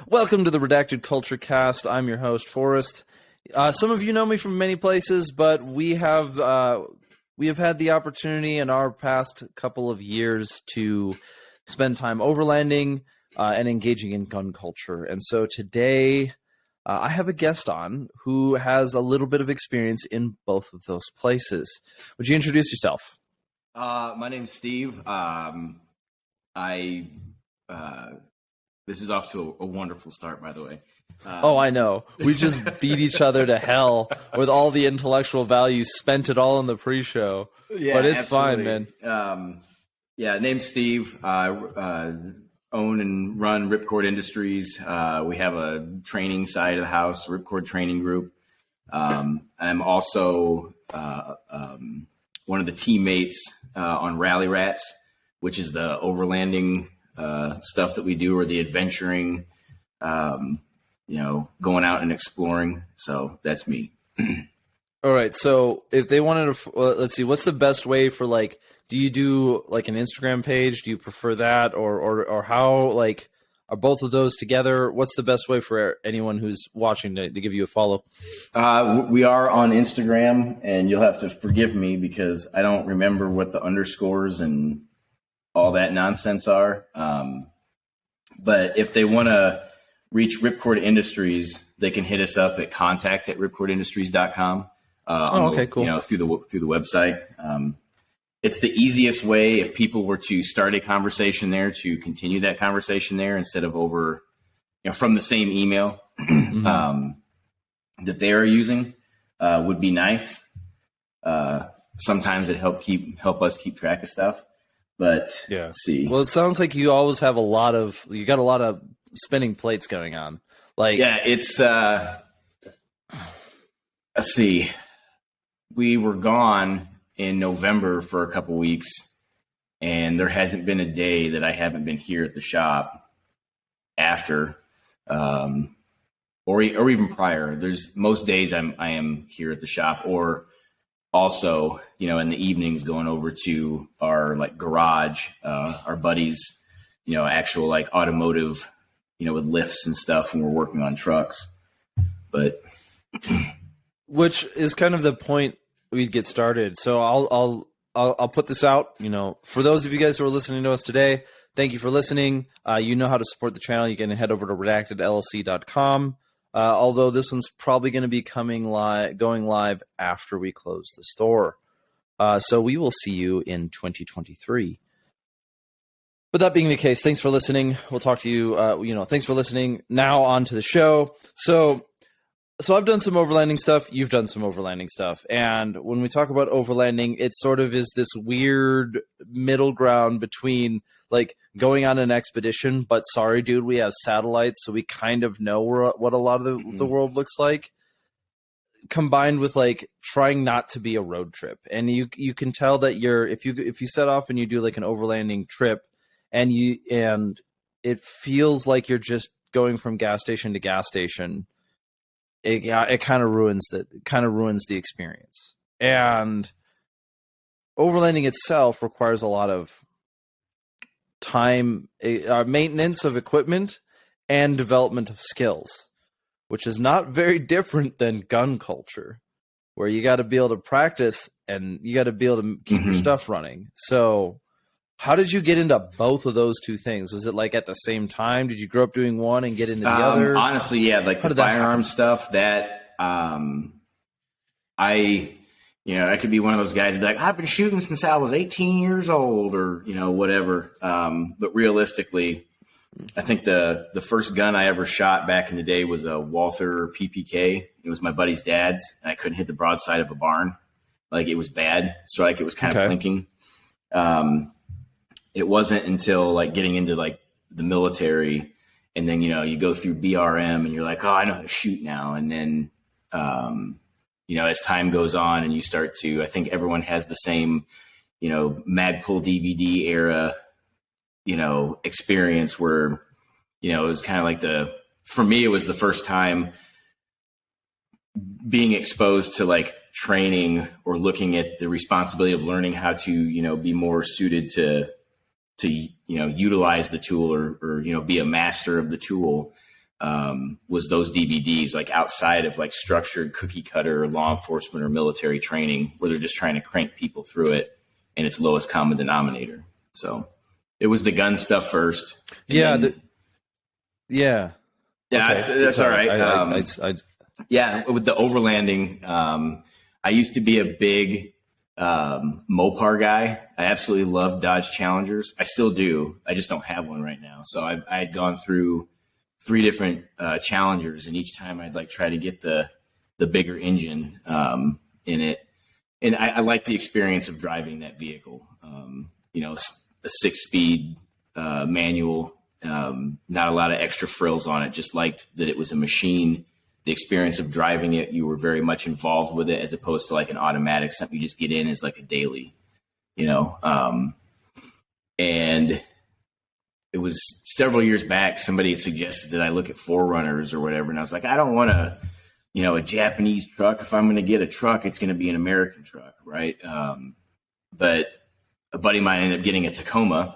Welcome to the Redacted Culture Cast. I'm your host, Forrest. Some of you know me from many places, but we have had the opportunity in our past couple of years to spend time overlanding and engaging in gun culture. And so today I have a guest on who has a little bit of experience in both of those places. Would you introduce yourself? My name's Steve. This is off to a wonderful start, by the way. Oh, I know. We just beat each other to hell with all the intellectual value, spent it all in the pre-show. Yeah, but it's absolutely. fine, man. Name's Steve. I own and run Ripcord Industries. We have a training side of the house, Ripcord Training Group. I'm also one of the teammates on Rally Rats, which is the overlanding stuff that we do, or the adventuring, going out and exploring. So that's me. All right. So if they wanted to, let's see, what's the best way for do you do like an Instagram page? Do you prefer that or how are both of those together? What's the best way for anyone who's watching to give you a follow? We are on Instagram, and you'll have to forgive me because I don't remember what the underscores and all that nonsense are. But if they want to reach Ripcord Industries, they can hit us up at contact@ripcordindustries.com. Okay, cool. Through the website. It's the easiest way if people were to start a conversation there to continue that conversation there instead of over, from the same email that they are using would be nice. Sometimes it help us keep track of stuff. But yeah. Let's see. Well, it sounds like you always have you got a lot of spinning plates going on. It's let's see. We were gone in November for a couple weeks, and there hasn't been a day that I haven't been here at the shop after, or even prior. There's most days I am here at the shop, or also, in the evenings going over to our garage, our buddies, actual automotive, with lifts and stuff when we're working on trucks. But which is kind of the point we'd get started. So I'll put this out, for those of you guys who are listening to us today, thank you for listening. You know how to support the channel. You can head over to redactedllc.com. Although this one's probably going to be going live after we close the store. So we will see you in 2023. But that being the case, thanks for listening. We'll talk to you, thanks for listening. Now on to the show. So I've done some overlanding stuff. You've done some overlanding stuff. And when we talk about overlanding, it sort of is this weird middle ground between going on an expedition, but sorry, dude, we have satellites, so we kind of know what a lot of the world looks like, combined with trying not to be a road trip. And you can tell that if you set off and you do an overlanding trip and it feels like you're just going from gas station to gas station, it kind of ruins the experience. And overlanding itself requires a lot of time, maintenance of equipment, and development of skills, which is not very different than gun culture, where you got to be able to practice and you got to be able to keep your stuff running. So how did you get into both of those two things? Was it at the same time? Did you grow up doing one and get into the other? Honestly, yeah, the firearm stuff that I could be one of those guys and be I've been shooting since I was 18 years old, or, whatever. But realistically, I think the first gun I ever shot back in the day was a Walther PPK. It was my buddy's dad's, and I couldn't hit the broadside of a barn. It was bad. So it was kind of clinking. It wasn't until getting into the military, and then, you go through BRM and you're oh, I know how to shoot now. And then, as time goes on and you start to, I think everyone has the same, Magpul DVD era, experience where, it was kind of for me, it was the first time being exposed to training or looking at the responsibility of learning how to, be more suited to utilize the tool or be a master of the tool. was those DVDs, like outside of like structured cookie cutter law enforcement or military training, where they're just trying to crank people through it and its lowest common denominator. So it was the gun stuff first. Yeah. Then, yeah. That's all right. Yeah, with the overlanding, I used to be a big Mopar guy. I absolutely love Dodge Challengers. I still do. I just don't have one right now. So I had gone through 3 different Challengers, and each time I'd like try to get the bigger engine in it. And I like the experience of driving that vehicle. A 6-speed manual, not a lot of extra frills on it. Just liked that it was a machine. The experience of driving it, you were very much involved with it, as opposed to like an automatic, something you just get in as like a daily, and it was several years back, somebody had suggested that I look at Forerunners or whatever. And I was like, I don't want a Japanese truck. If I'm going to get a truck, it's going to be an American truck. Right. But a buddy of mine ended up getting a Tacoma,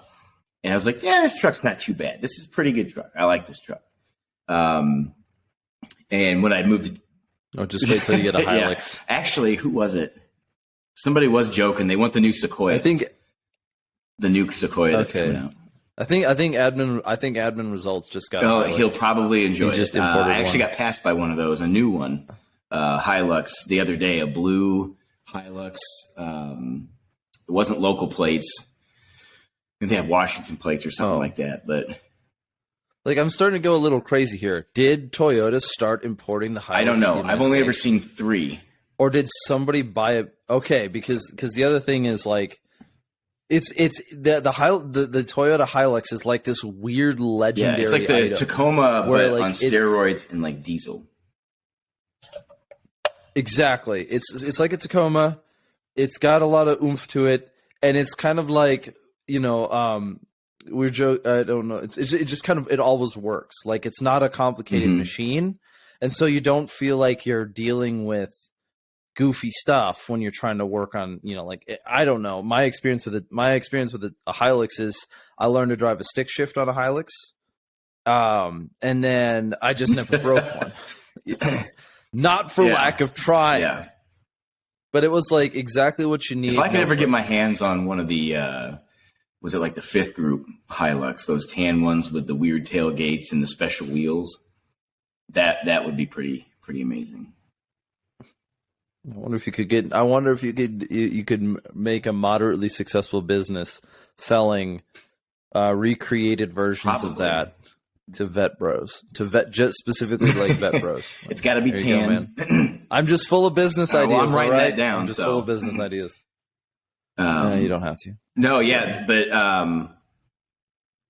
and I was like, yeah, this truck's not too bad. This is a pretty good truck. I like this truck. And when I moved to just wait till you get a Hilux. Yeah. Actually, who was it? Somebody was joking. They want the new Sequoia. I think the new Sequoia that's coming out. I think admin results just got. Oh, he'll probably enjoy it. Just imported I actually got passed by one of those, a new one, Hilux, the other day, a blue Hilux. It wasn't local plates. I think they have Washington plates or something like that, but. Like, I'm starting to go a little crazy here. Did Toyota start importing the Hilux? I don't know. I've only ever seen 3. Or did somebody buy it? Okay, because the other thing is like, it's the Toyota Hilux is like this weird legendary. Yeah, it's like the item Tacoma, where, but like, on steroids and like diesel. Exactly. It's like a Tacoma. It's got a lot of oomph to it, and it's kind of like I don't know. It just kind of, it always works. Like, it's not a complicated machine. And so you don't feel like you're dealing with goofy stuff when you're trying to work on, I don't know. My experience with a Hilux is I learned to drive a stick shift on a Hilux. And then I just never broke one. Not for lack of trying. Yeah. But it was like exactly what you need. If I could ever get my hands on one of the, was it like the 5th group Hilux, those tan ones with the weird tailgates and the special wheels? That would be pretty amazing. I wonder if you could make a moderately successful business selling recreated versions of that to vet bros, just specifically like vet bros. It's got to be tan. Go, I'm just full of business ideas. Well, I'm writing that down. I'm just full of business ideas. You don't have to. No, yeah, but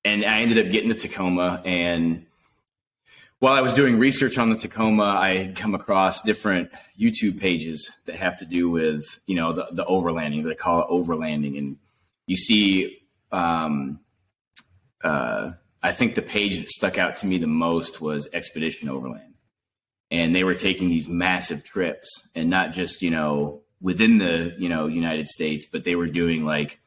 and I ended up getting the Tacoma, and while I was doing research on the Tacoma, I had come across different YouTube pages that have to do with the overlanding. They call it overlanding, and you see, I think the page that stuck out to me the most was Expedition Overland, and they were taking these massive trips, and not just within the United States, but they were doing like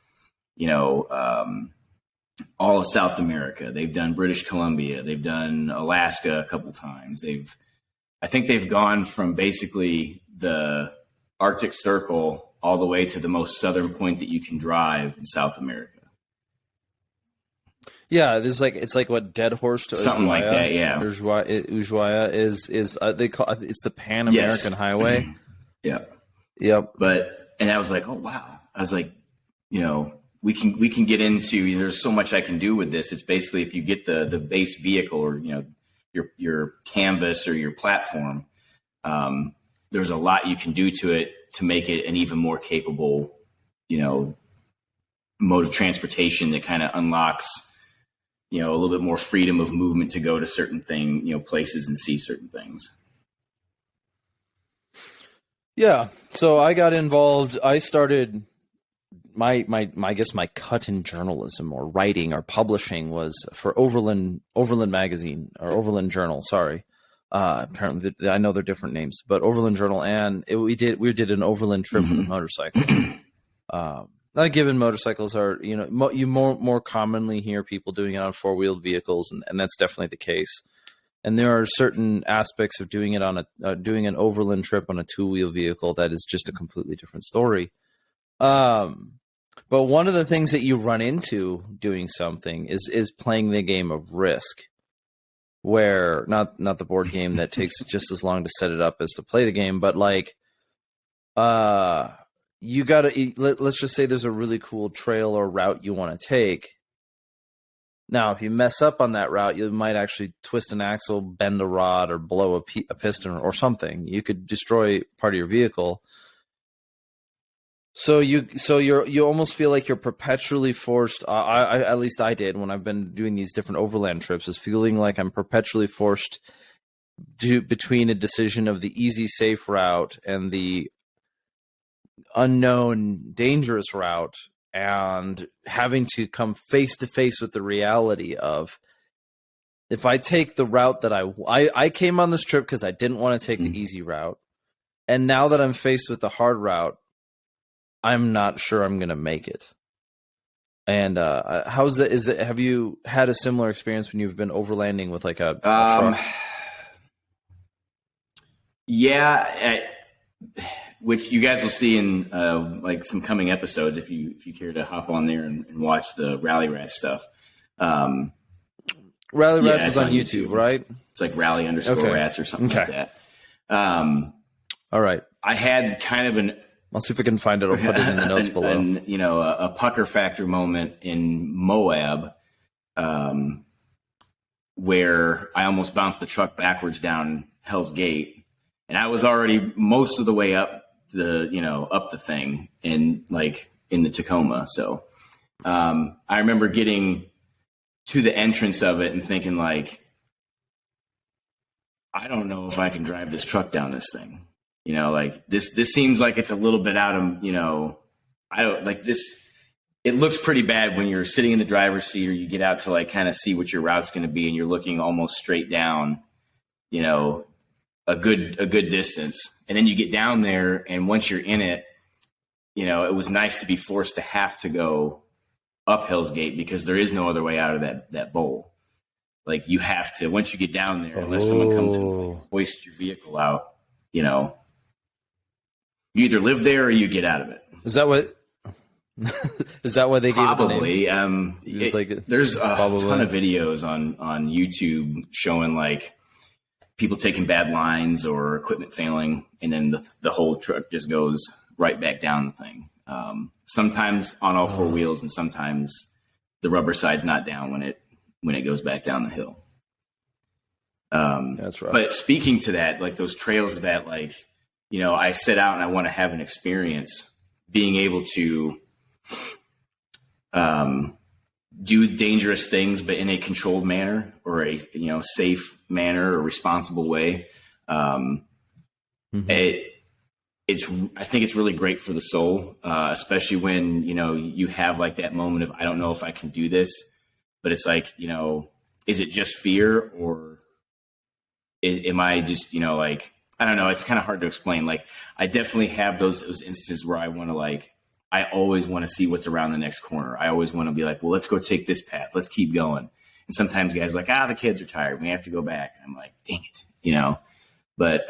all of South America. They've done British Columbia. They've done Alaska a couple times. I think they've gone from basically the Arctic Circle all the way to the most southern point that you can drive in South America. Yeah, it's like what, Dead Horse to something Ushuaia, like that. Yeah, Ushuaia is they call it's the Pan American Highway. Yeah. Yep. And I was like, oh wow. I was like, we can get into, there's so much I can do with this. It's basically, if you get the base vehicle or, your canvas or your platform, there's a lot you can do to it to make it an even more capable, mode of transportation that kind of unlocks, a little bit more freedom of movement to go to certain places and see certain things. Yeah. So I got involved. I started my cut in journalism or writing or publishing was for Overland magazine or Overland Journal. Sorry. Apparently I know they're different names, but Overland Journal. And we did an overland trip with a motorcycle. Given motorcycles are, you more commonly hear people doing it on 4-wheeled vehicles. And that's definitely the case. And there are certain aspects of doing it on doing an overland trip on a 2-wheel vehicle that is just a completely different story. But one of the things that you run into doing something is playing the game of Risk, where not the board game that takes just as long to set it up as to play the game, but like, you gotta, let's just say there's a really cool trail or route you want to take. Now, if you mess up on that route, you might actually twist an axle, bend a rod, or blow a piston or something. You could destroy part of your vehicle. So you almost feel like you're perpetually forced. At least I did when I've been doing these different overland trips, is feeling like I'm perpetually forced between a decision of the easy, safe route and the unknown, dangerous route, and having to come face to face with the reality of, if I take the route that I came on this trip because I didn't want to take the easy route, and now that I'm faced with the hard route, I'm not sure I'm going to make it. And how's that? Have you had a similar experience when you've been overlanding with like a truck? Yeah, which you guys will see in like some coming episodes if you care to hop on there and watch the Rally Rats stuff. Rally Rats is on YouTube, right? It's like Rally_Rats or something like that. All right. I had kind of I'll see if I can find it. I'll put it in the notes below. A pucker factor moment in Moab, where I almost bounced the truck backwards down Hell's Gate, and I was already most of the way up the thing in the Tacoma. So I remember getting to the entrance of it and thinking like, I don't know if I can drive this truck down this thing. This seems like it's a little bit out of, I don't like this. It looks pretty bad when you're sitting in the driver's seat or you get out to like kind of see what your route's going to be and you're looking almost straight down, a good distance. And then you get down there, and once you're in it, it was nice to be forced to have to go up Hell's Gate because there is no other way out of that bowl. Like you have to, once you get down there, unless someone comes and hoist your vehicle out, you either live there or you get out of it. Is that what? Is that why they gave Probably. it the name? There's a ton of videos on YouTube showing like people taking bad lines or equipment failing, and then the whole truck just goes right back down the thing. Sometimes on all four wheels, and sometimes the rubber side's not down when it goes back down the hill. That's right. But speaking to that, like those trails that I set out and I want to have an experience, being able to do dangerous things, but in a controlled manner or a safe manner or responsible way. I think it's really great for the soul, especially when you have like that moment of, I don't know if I can do this, but it's like, is it just fear, or am I just I don't know. It's kind of hard to explain. Like I definitely have those instances where I want to I always want to see what's around the next corner. I always want to be like, well, let's go take this path. Let's keep going. And sometimes guys are like, the kids are tired. We have to go back. And I'm like, dang it, But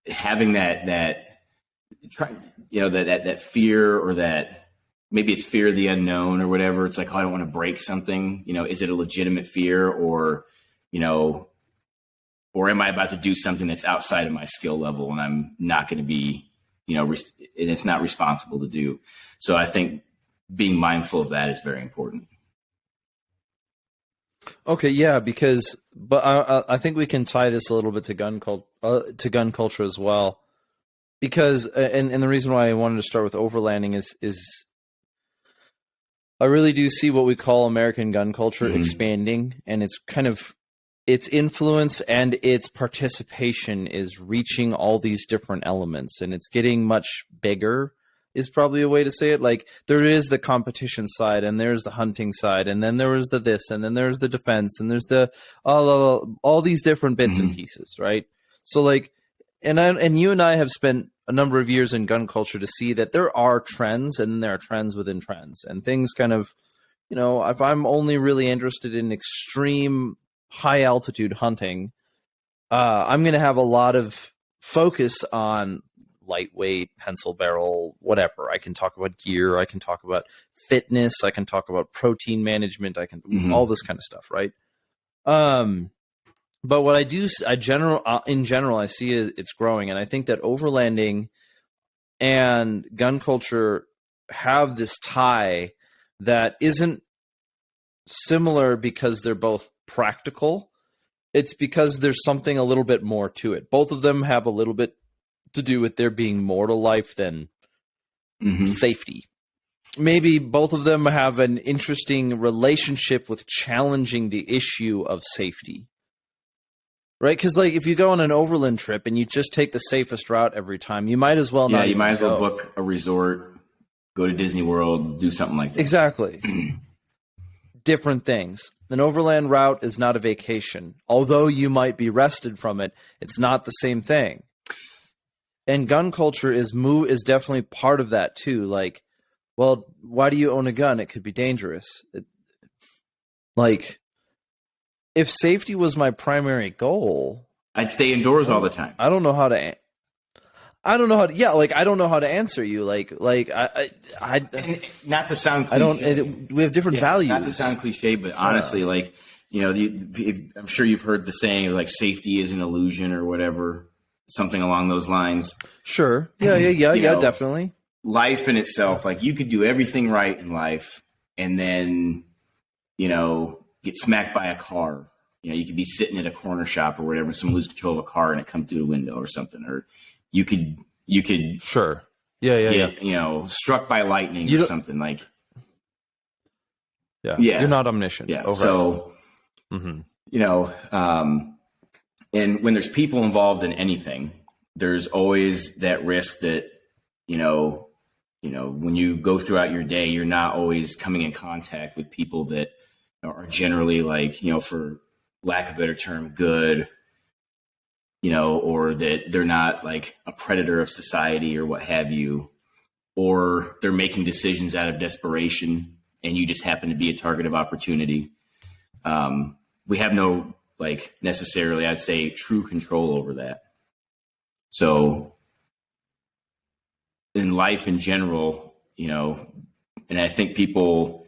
having that fear, or that maybe it's fear of the unknown or whatever. It's like, I don't want to break something. Is it a legitimate fear, or or am I about to do something that's outside of my skill level and I'm not going to be, and it's not responsible to do. So I think being mindful of that is very important. Okay, yeah, but I think we can tie this a little bit to gun culture as well, because and the reason why I wanted to start with overlanding is I really do see what we call American gun culture expanding, and it's kind of its influence and its participation is reaching all these different elements, and it's getting much bigger is probably a way to say it. Like there is the competition side, and there's the hunting side, and then there was the this, and then there's the defense, and there's the all these different bits and pieces, right? So like, and you and I have spent a number of years in gun culture to see that there are trends, and there are trends within trends, and things kind of, if I'm only really interested in extreme high altitude hunting, I'm going to have a lot of focus on lightweight, pencil barrel, whatever. I can talk about gear. I can talk about fitness. I can talk about protein management. I can all this kind of stuff, right? But what I do, in general, I see is it's growing, and I think that overlanding and gun culture have this tie that isn't similar because they're both practical. It's because there's something a little bit more to it. Both of them have a little bit to do with there being more to life than safety. Maybe both of them have an interesting relationship with challenging the issue of safety. Right? Because like if you go on an overland trip and you just take the safest route every time, you might as well not. Yeah, you might as well book a resort, go to Disney World, do something like that. Exactly. Different things. An overland route is not a vacation. Although you might be rested from it, it's not the same thing. And gun culture is definitely part of that too. Like, well, why do you own a gun? It could be dangerous. If safety was my primary goal, I'd stay indoors all the time. I don't know how to. I don't know how to. Yeah, like I don't know how to answer you. I not to sound cliche. We have different values. Not to sound cliche, but honestly, I'm sure you've heard the saying like safety is an illusion or whatever, something along those lines. Sure. Yeah. Definitely. Life in itself, like you could do everything right in life, and then, get smacked by a car. You could be sitting at a corner shop or whatever, and someone lose control of a car and it come through the window or something, or you could sure. Yeah. Struck by lightning or something like. Yeah. You're not omniscient. Yeah. Over. So, and when there's people involved in anything, there's always that risk that, when you go throughout your day, you're not always coming in contact with people that are generally for lack of a better term, good, or that they're not like a predator of society or what have you, or they're making decisions out of desperation and you just happen to be a target of opportunity. We have no, necessarily, I'd say, true control over that. So in life in general, and I think people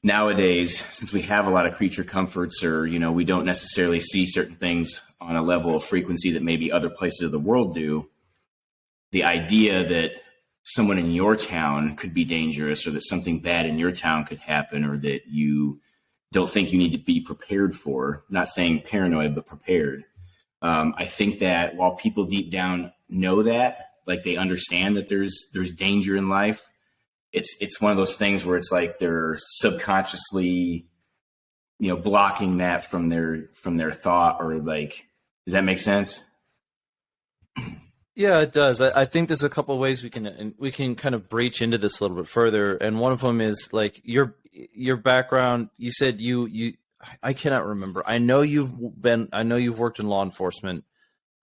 nowadays, since we have a lot of creature comforts or, we don't necessarily see certain things on a level of frequency that maybe other places of the world do, the idea that someone in your town could be dangerous or that something bad in your town could happen or that you don't think you need to be prepared for, not saying paranoid, but prepared. I think that while people deep down know that, they understand that there's danger in life, it's one of those things where it's like they're subconsciously, blocking that from their thought, or does that make sense? Yeah, it does. I think there's a couple of ways we can kind of breach into this a little bit further, and one of them is your background. You said I cannot remember. I know you've worked in law enforcement.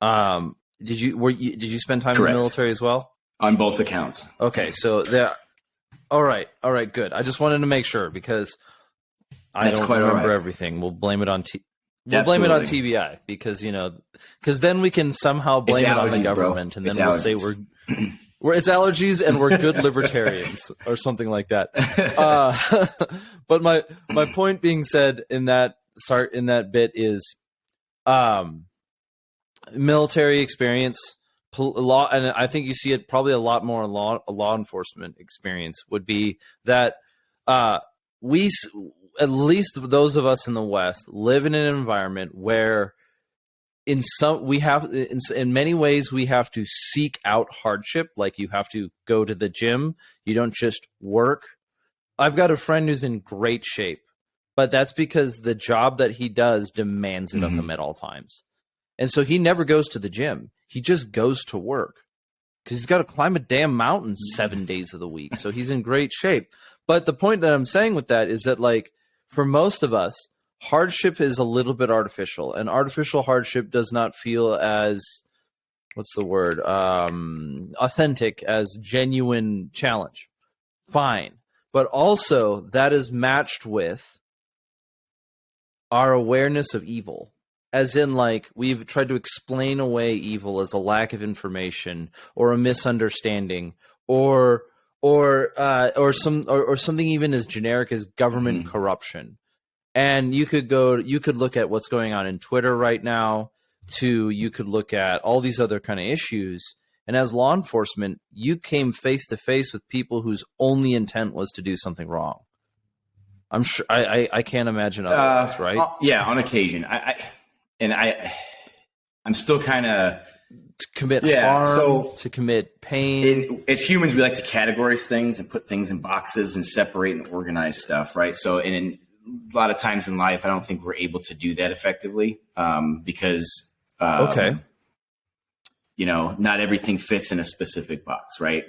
Did you spend time Correct. in the military as well? On both accounts. Okay, so all right, good. I just wanted to make sure because I don't remember everything. We'll blame it on blame it on TBI because then we can somehow blame it on the government, and then we'll say we're it's allergies and we're good libertarians or something like that. But my point being said in that bit is military experience, law, and I think you see it probably a lot more in law enforcement experience would be that we, at least those of us in the West, live in an environment where in many ways we have to seek out hardship. Like you have to go to the gym. You don't just work. I've got a friend who's in great shape, but that's because the job that he does demands it of him at all times. And so he never goes to the gym. He just goes to work because he's got to climb a damn mountain 7 days of the week. So he's in great shape. But the point that I'm saying with that is that, for most of us, hardship is a little bit artificial, and artificial hardship does not feel as, authentic as genuine challenge. Fine. But also that is matched with our awareness of evil, as in like we've tried to explain away evil as a lack of information or a misunderstanding or something even as generic as government corruption. And you could look at what's going on in Twitter right now, you could look at all these other kind of issues. And as law enforcement, you came face to face with people whose only intent was to do something wrong. I'm sure I can't imagine otherwise, right? Yeah, on occasion. I'm still kind of to commit harm, to commit pain. As humans, we like to categorize things and put things in boxes and separate and organize stuff, right? So, a lot of times in life, I don't think we're able to do that effectively because, not everything fits in a specific box, right?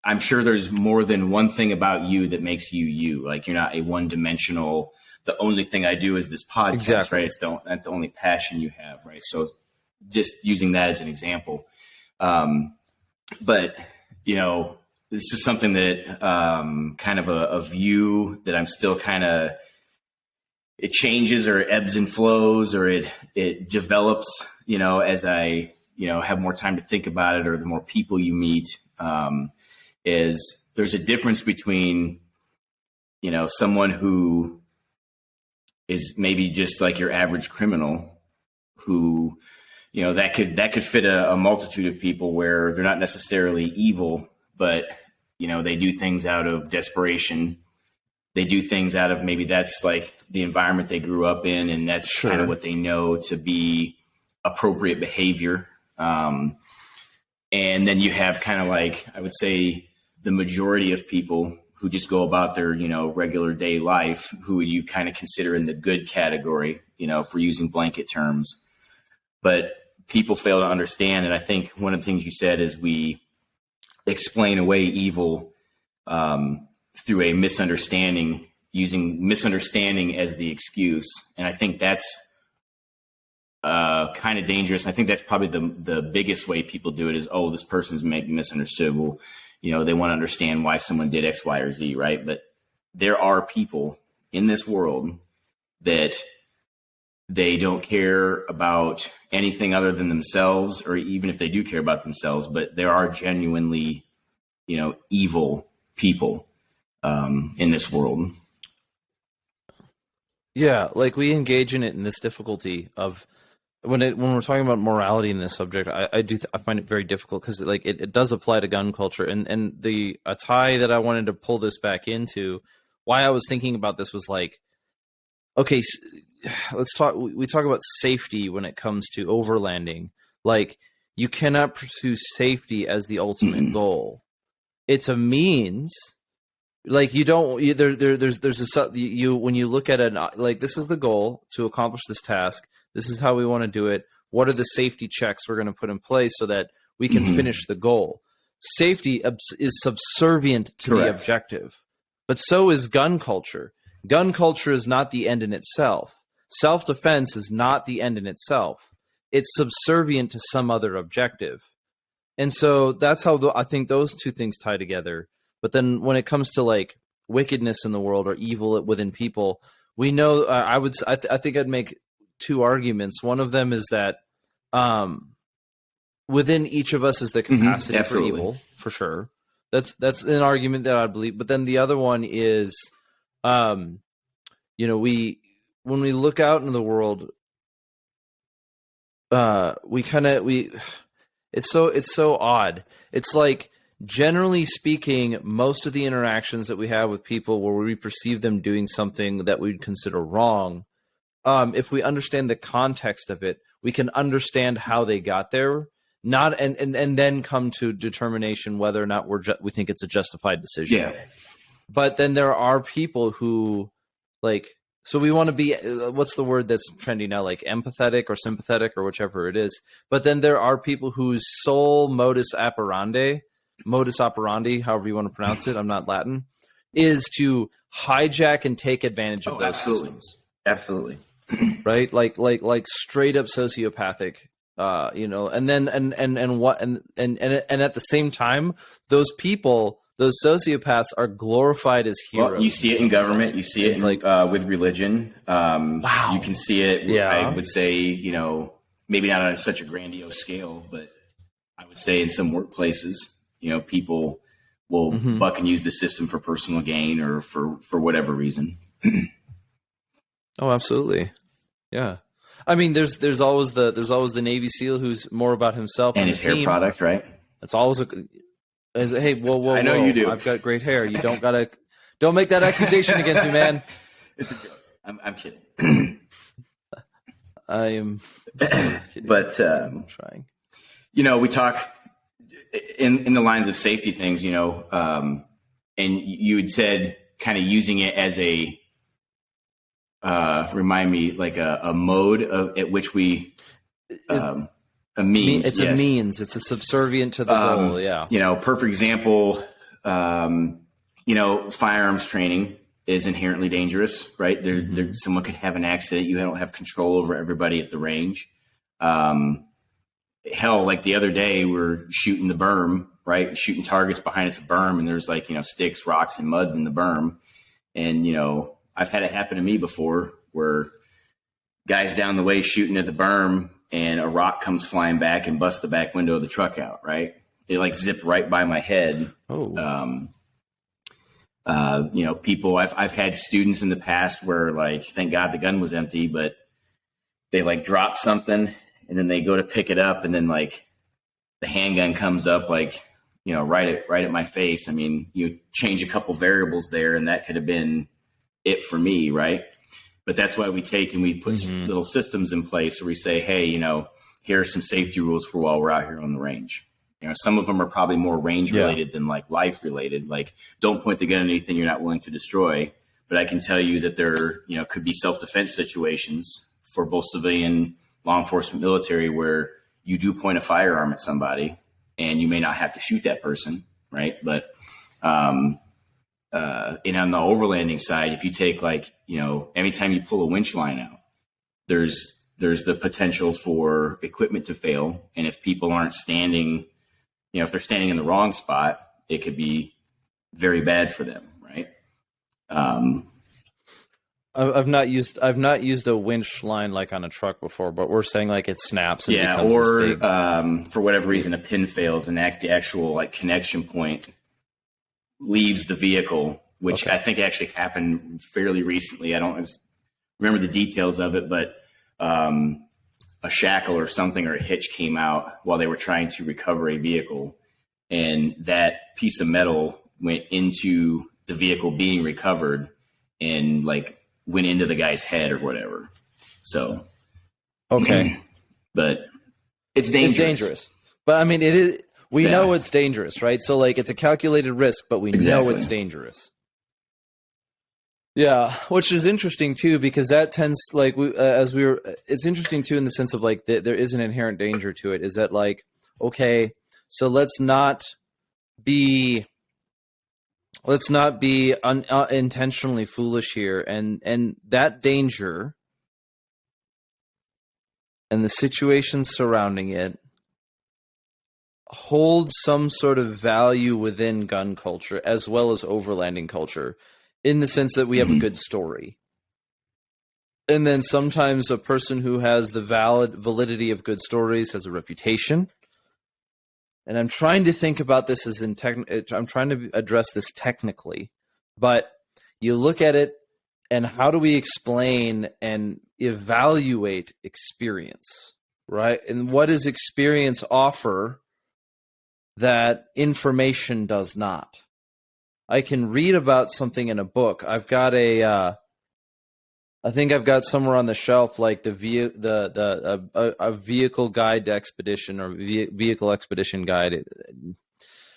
I'm sure there's more than one thing about you that makes you you. Like you're not a one-dimensional. The only thing I do is this podcast, exactly. Right? It's that's the only passion you have, right? So just using that as an example. But this is something that kind of a view that I'm still kind of, it changes or it ebbs and flows or it develops, as I, have more time to think about it or the more people you meet, is there's a difference between, someone who is maybe just like your average criminal who, that could fit a multitude of people where they're not necessarily evil, but, they do things out of desperation. They do things out of maybe that's like the environment they grew up in. And that's sure. Kind of what they know to be appropriate behavior. And then you have kind of like, I would say the majority of people who just go about their, regular day life, who you kind of consider in the good category, for using blanket terms. But people fail to understand. And I think one of the things you said is we explain away evil through a misunderstanding, using misunderstanding as the excuse. And I think that's kind of dangerous. I think that's probably the biggest way people do it is, oh, this person's maybe misunderstood. Well, they want to understand why someone did X, Y, or Z, right? But there are people in this world that they don't care about anything other than themselves, or even if they do care about themselves, but there are genuinely, evil people in this world. Yeah, like we engage in it in this difficulty of when we're talking about morality in this subject. I find it very difficult because it does apply to gun culture, and the tie that I wanted to pull this back into, why I was thinking about this was like, okay, let's talk. We talk about safety when it comes to overlanding. Like you cannot pursue safety as the ultimate goal. It's a means. Like you don't. When you look at it, like this is the goal to accomplish this task. This is how we want to do it. What are the safety checks we're going to put in place so that we can finish the goal? Safety is subservient to the objective, but so is gun culture. Gun culture is not the end in itself. Self-defense is not the end in itself. It's subservient to some other objective. And so that's how I think those two things tie together. But then when it comes to like wickedness in the world or evil within people, we know I think I'd make two arguments. One of them is that within each of us is the capacity for evil, for sure. That's an argument that I believe. But then the other one is, when we look out into the world, it's so odd. It's like, generally speaking, most of the interactions that we have with people where we perceive them doing something that we'd consider wrong, if we understand the context of it, we can understand how they got there, and then come to determination whether or not we think it's a justified decision. Yeah. But then there are people who so we want to be, what's the word that's trendy now? Like empathetic or sympathetic or whichever it is. But then there are people whose sole modus operandi, however you want to pronounce it, I'm not Latin, is to hijack and take advantage of those systems. Absolutely. Right? Like straight up sociopathic, and at the same time, those people those sociopaths are glorified as heroes. Well, you see it in government. You see it in, with religion. Wow. You can see it. Yeah. I would say, you know, maybe not on such a grandiose scale, but I would say in some workplaces, you know, people will buck and use the system for personal gain or for whatever reason. Oh, absolutely. Yeah. I mean, there's always the Navy SEAL who's more about himself and his hair team. product, right? It's always hey, whoa. I know you do. I've got great hair. You don't make that accusation against me, man. It's a joke. I'm kidding. I am kidding. But I'm trying. You know, we talk in the lines of safety things, you know, and you had said kind of using it as a remind me, like a mode at which we a means. It's a means. It's a subservient to the goal. Yeah. You know, perfect example. You know, firearms training is inherently dangerous, right? There, someone could have an accident. You don't have control over everybody at the range. Hell, like the other day, we're shooting the berm, right? Shooting targets behind it's a berm, and there's like, you know, sticks, rocks, and mud in the berm. And, you know, I've had it happen to me before where guys down the way shooting at the berm and a rock comes flying back and busts the back window of the truck out, right? It like zipped right by my head. Oh. You know, people, I've had students in the past where, like, thank God the gun was empty, but they like drop something and then they go to pick it up and then like the handgun comes up, like, you know, right at my face. I mean, you change a couple variables there and that could have been it for me. Right. But that's why we take and we put little systems in place where we say, hey, you know, here are some safety rules for while we're out here on the range. You know, some of them are probably more range related than like life related. Like, don't point the gun at anything you're not willing to destroy. But I can tell you that there, you know, could be self-defense situations for both civilian, law enforcement, military, where you do point a firearm at somebody and you may not have to shoot that person, right? But and on the overlanding side, if you take, like, you know, anytime you pull a winch line out, there's the potential for equipment to fail. And if people aren't standing, you know, if they're standing in the wrong spot, it could be very bad for them, right? I've not used a winch line like on a truck before, but we're saying like it snaps. And becomes or this big... for whatever reason, a pin fails and the actual like connection point leaves the vehicle, which I think actually happened fairly recently. I don't remember the details of it, but a shackle or something or a hitch came out while they were trying to recover a vehicle, and that piece of metal went into the vehicle being recovered and like went into the guy's head or whatever. So, but it's dangerous. It's dangerous. But I mean, it is. We know it's dangerous, right? So like, it's a calculated risk, but we know it's dangerous. Yeah, which is interesting too, because that tends, like, it's interesting too in the sense of like there is an inherent danger to it. Is that like, okay, so let's not be intentionally foolish here, and that danger and the situations surrounding it hold some sort of value within gun culture as well as overlanding culture, in the sense that we have a good story. And then sometimes a person who has the validity of good stories has a reputation. And I'm trying to think about this I'm trying to address this technically, but you look at it and how do we explain and evaluate experience, right? And what does experience offer that information does not? I can read about something in a book. I've got I think I've got somewhere on the shelf like a vehicle guide to expedition, or vehicle expedition guide,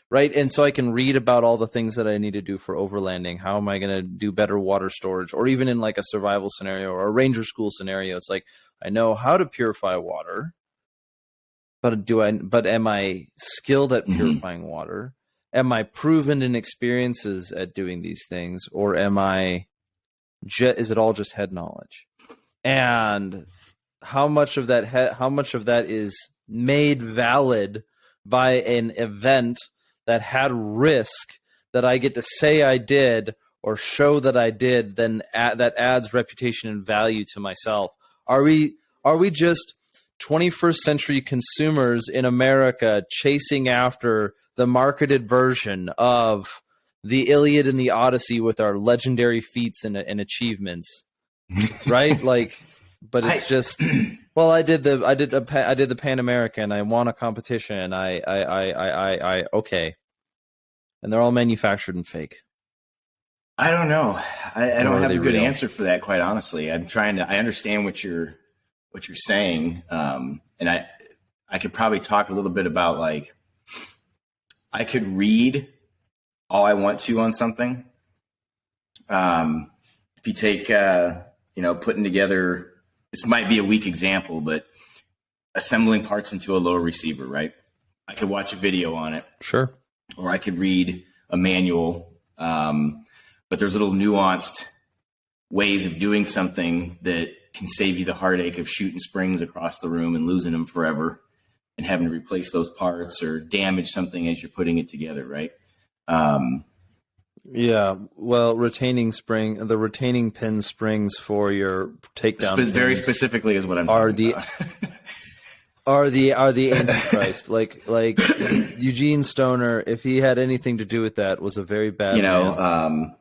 right? And so I can read about all the things that I need to do for overlanding. How am I going to do better water storage, or even in like a survival scenario or a ranger school scenario? It's like, I know how to purify water, but am I skilled at purifying water? Am I proven in experiences at doing these things, or is it all just head knowledge? And how much of that is made valid by an event that had risk that I get to say I did or show that I did, then that adds reputation and value to myself. Are we just 21st century consumers in America chasing after the marketed version of the Iliad and the Odyssey with our legendary feats and achievements, right? Like, but it's just, well, I did the Pan American. I won a competition. I okay, and they're all manufactured and fake. I don't know. I don't have a good real? answer for that, quite honestly. I understand what you're saying. And I could probably talk a little bit about, like, I could read all I want to on something. If you take, putting together, this might be a weak example, but assembling parts into a lower receiver, right? I could watch a video on it. Sure. Or I could read a manual. But there's little nuanced ways of doing something that can save you the heartache of shooting springs across the room and losing them forever and having to replace those parts or damage something as you're putting it together, right? Yeah, well, the retaining pin springs for your takedown very specifically is what I'm talking about. are the Antichrist. like Eugene Stoner, if he had anything to do with that, was a very bad man.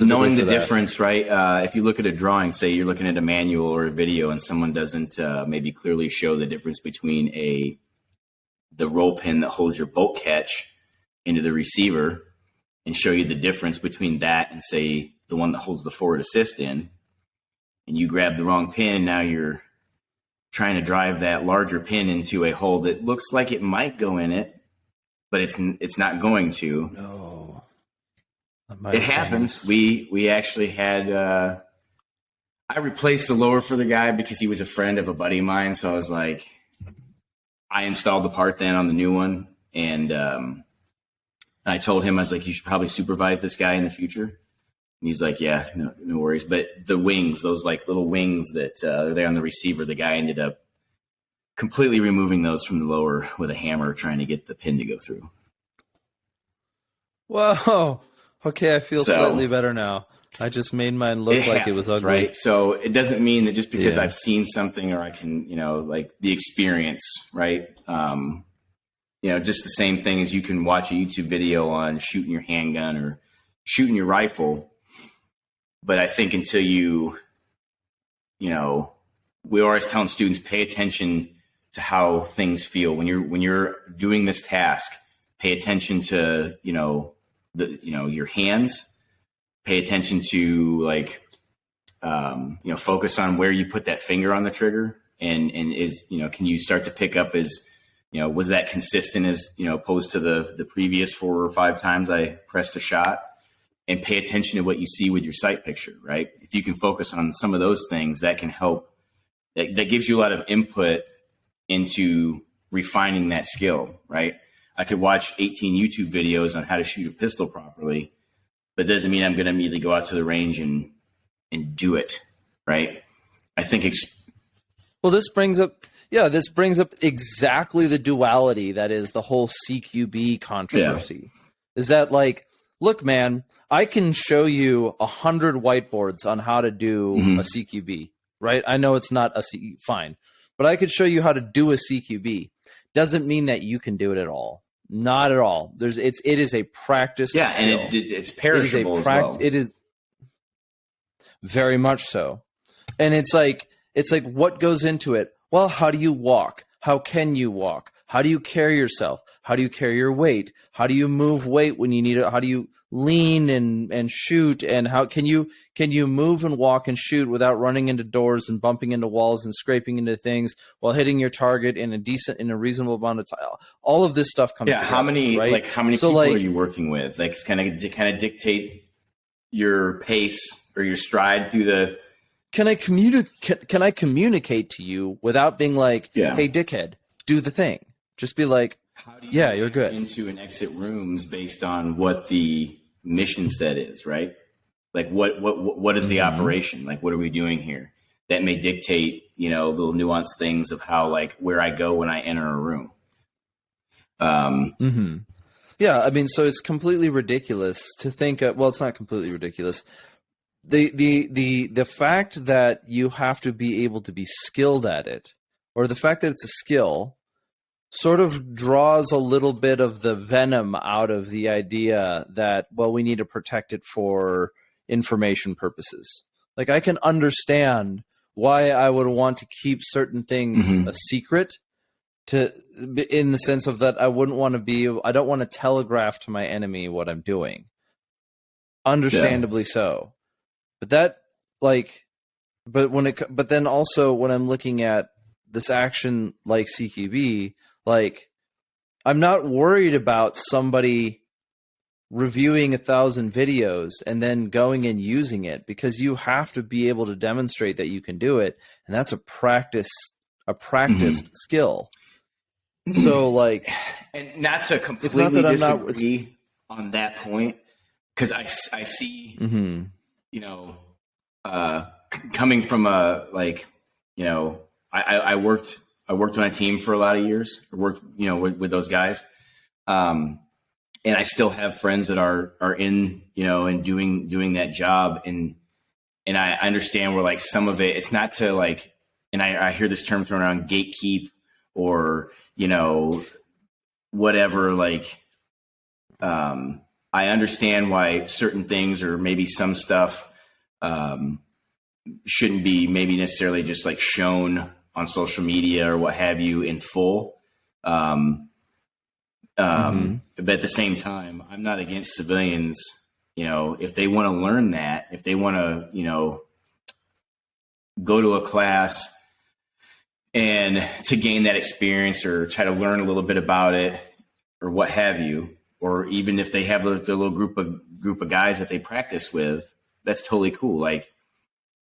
Knowing the difference, right? If you look at a drawing, say you're looking at a manual or a video, and someone doesn't maybe clearly show the difference between the roll pin that holds your bolt catch into the receiver, and show you the difference between that and, say, the one that holds the forward assist in, and you grab the wrong pin, and now you're trying to drive that larger pin into a hole that looks like it might go in it, but it's not going to. No. It happens. We actually had I replaced the lower for the guy because he was a friend of a buddy of mine. So I was like, I installed the part then on the new one, and I told him, I was like, you should probably supervise this guy in the future. And he's like, yeah, no worries. But the wings, those like little wings that are there on the receiver, the guy ended up completely removing those from the lower with a hammer, trying to get the pin to go through. Whoa. Okay, I feel slightly better now. I just made mine look like it was ugly. Right? So it doesn't mean that just because I've seen something or I can, like the experience, right? Just the same thing as you can watch a YouTube video on shooting your handgun or shooting your rifle. But I think until we're always telling students, pay attention to how things feel. When you're doing this task, pay attention to, your hands, pay attention to focus on where you put that finger on the trigger and is, can you start to pick up as, was that consistent as, opposed to the previous 4 or 5 times I pressed a shot, and pay attention to what you see with your sight picture, right? If you can focus on some of those things, that can help. That gives you a lot of input into refining that skill, right? I could watch 18 YouTube videos on how to shoot a pistol properly, but it doesn't mean I'm going to immediately go out to the range and do it, right? I think this brings up exactly the duality that is the whole CQB controversy. Yeah. Is that like, look, man, I can show you 100 whiteboards on how to do a CQB, right? I know it's not fine, but I could show you how to do a CQB. Doesn't mean that you can do it at all. Not at all. It is a practice. Yeah, skill. And it's perishable as well. It is very much so. And it's like what goes into it? Well, how do you walk? How can you walk? How do you carry yourself? How do you carry your weight? How do you move weight when you need it? How do you lean and shoot? And how can you move and walk and shoot without running into doors and bumping into walls and scraping into things while hitting your target in a reasonable amount of time? All of this stuff comes together, how many right? how many people are you working with? Like, it's kind of dictate your pace or your stride through the. Can I communicate to you without being like, hey, dickhead, do the thing? Just be like, yeah, you're good. Into and exit rooms based on what the mission set is, right? Like what is the operation? Like, what are we doing here? That may dictate, little nuanced things of how, like, where I go when I enter a room. Yeah, I mean, so it's completely ridiculous to think. Well, it's not completely ridiculous. The fact that you have to be able to be skilled at it, or the fact that it's a skill, sort of draws a little bit of the venom out of the idea that, well, we need to protect it for information purposes. Like, I can understand why I would want to keep certain things a secret, in the sense of that I don't want to telegraph to my enemy what I'm doing. Understandably so. But but then also when I'm looking at this action like CQB, like, I'm not worried about somebody reviewing 1,000 videos and then going and using it, because you have to be able to demonstrate that you can do it, and that's a practiced skill. So, like, and not to completely disagree on that point, because I see, you know, coming from I worked on a team for a lot of years. I worked, with those guys, and I still have friends that are in, and doing that job, and I understand where, like, some of it's not to, like, and I hear this term thrown around, gatekeep, or whatever, like, I understand why certain things, or maybe some stuff, shouldn't be maybe necessarily just, like, shown on social media or what have you in full. But at the same time, I'm not against civilians, if they want to learn that, if they want to, go to a class and to gain that experience, or try to learn a little bit about it, or what have you, or even if they have the little group of guys that they practice with, that's totally cool. Like,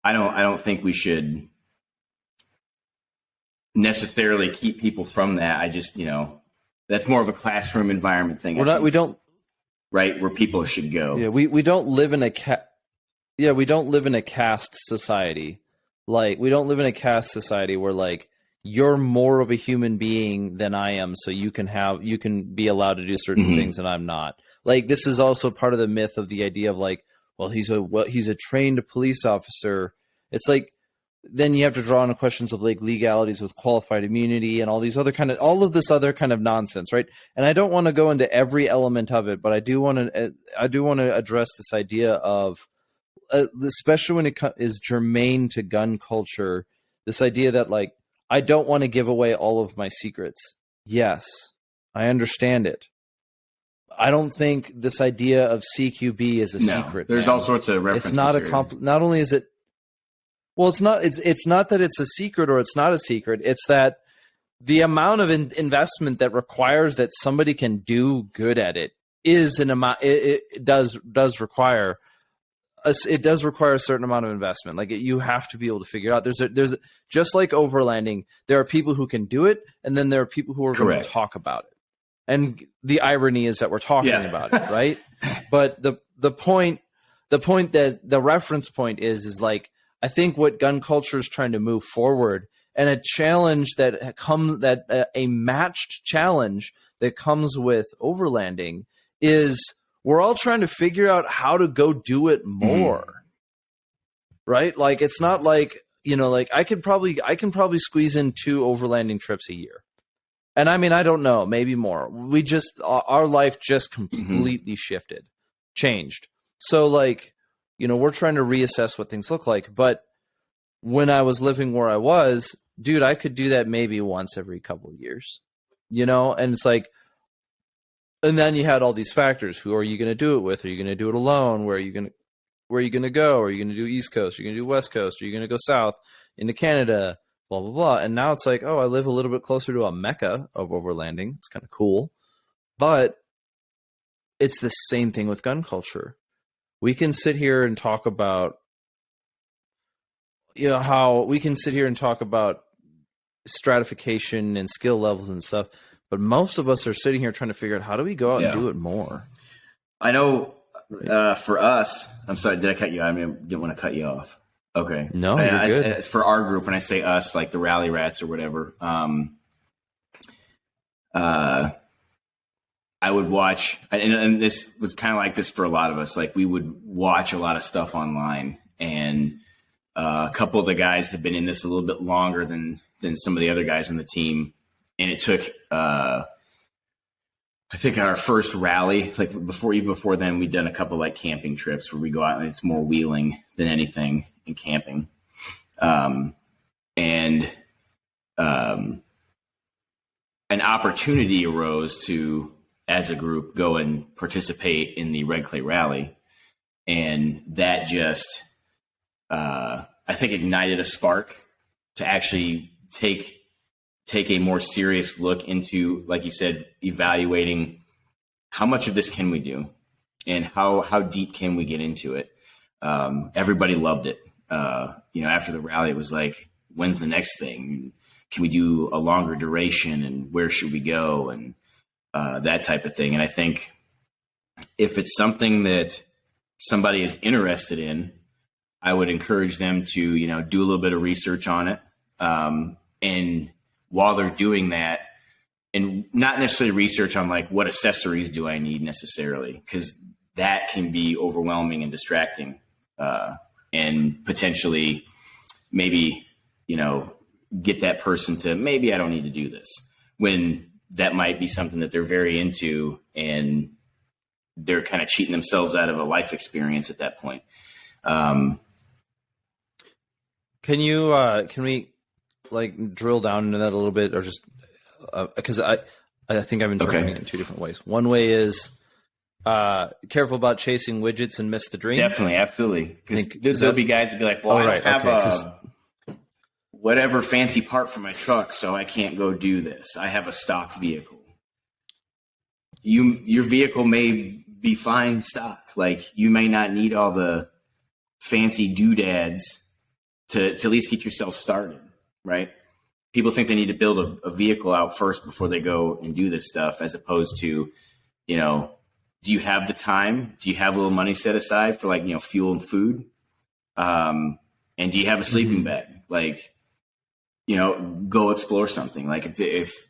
I don't think we should necessarily keep people from that. I just, that's more of a classroom environment thing. Right, where people should go. Yeah, we don't live in we don't live in a caste society. Like, we don't live in a caste society where, like, you're more of a human being than I am, so you can be allowed to do certain things and I'm not. Like, this is also part of the myth of the idea of, like, well, he's a trained police officer. It's like, then you have to draw on questions of, like, legalities with qualified immunity and all of this other kind of nonsense, right? And I don't want to go into every element of it, but I do want to address this idea of, especially when it is germane to gun culture, this idea that, like, I don't want to give away all of my secrets. Yes, I understand it. I don't think this idea of CQB is a secret. There's all sorts of reference. It's not material. Not only is it, well, it's not. It's not that it's a secret or it's not a secret. It's that the amount of investment that requires that somebody can do good at it is an amount. It does require. It does require a certain amount of investment. Like, you have to be able to figure out. There's just like overlanding. There are people who can do it, and then there are people who are going to talk about it. And the irony is that we're talking about it, right? But the point that the reference point is like, I think what gun culture is trying to move forward, and a challenge a matched challenge that comes with overlanding, is we're all trying to figure out how to go do it more, right? Like, it's not like, like, I can probably squeeze in 2 overlanding trips a year. And I mean, I don't know, maybe more. Our life just completely changed. So, like, we're trying to reassess what things look like. But when I was living where I was, dude, I could do that maybe once every couple of years, and it's like, and then you had all these factors. Who are you going to do it with? Are you going to do it alone? Where are you going to go? Are you going to do East Coast? Are you going to do West Coast? Are you going to go south into Canada? Blah, blah, blah. And now it's like, oh, I live a little bit closer to a mecca of overlanding. It's kind of cool. But it's the same thing with gun culture. We can sit here and talk about, how we can sit here and talk about stratification and skill levels and stuff. But most of us are sitting here trying to figure out, how do we go out and do it more? I know for us, I'm sorry, did I cut you? I didn't want to cut you off. Okay. No, you're good. For our group, when I say us, like the Rally Rats or whatever, I would watch, and this was kind of like this for a lot of us. Like we would watch a lot of stuff online, and a couple of the guys have been in this a little bit longer than some of the other guys on the team. And it took, I think our first rally, like even before then, we'd done a couple like camping trips where we go out and it's more wheeling than anything in camping. An opportunity arose to, as a group, go and participate in the Red Clay Rally. And that just, I think, ignited a spark to actually take a more serious look into, like you said, evaluating how much of this can we do and how deep can we get into it. Everybody loved it. After the rally, it was like, when's the next thing? Can we do a longer duration, and where should we go? And that type of thing. And I think if it's something that somebody is interested in, I would encourage them to, do a little bit of research on it. And while they're doing that, and not necessarily research on like what accessories do I need necessarily, because that can be overwhelming and distracting, and potentially maybe, get that person to, maybe I don't need to do this, when that might be something that they're very into and they're kind of cheating themselves out of a life experience at that point. Can we like drill down into that a little bit, or just because I think I'm interpreting it in two different ways. One way is careful about chasing widgets and miss the dream. Definitely, absolutely. Because there'll be guys that be like, well, I don't have whatever fancy part for my truck, so I can't go do this. I have a stock vehicle. Your vehicle may be fine stock. Like, you may not need all the fancy doodads to at least get yourself started, right? People think they need to build a vehicle out first before they go and do this stuff, as opposed to, do you have the time? Do you have a little money set aside for, like, fuel and food? And do you have a sleeping bag? Like, go explore something. Like, if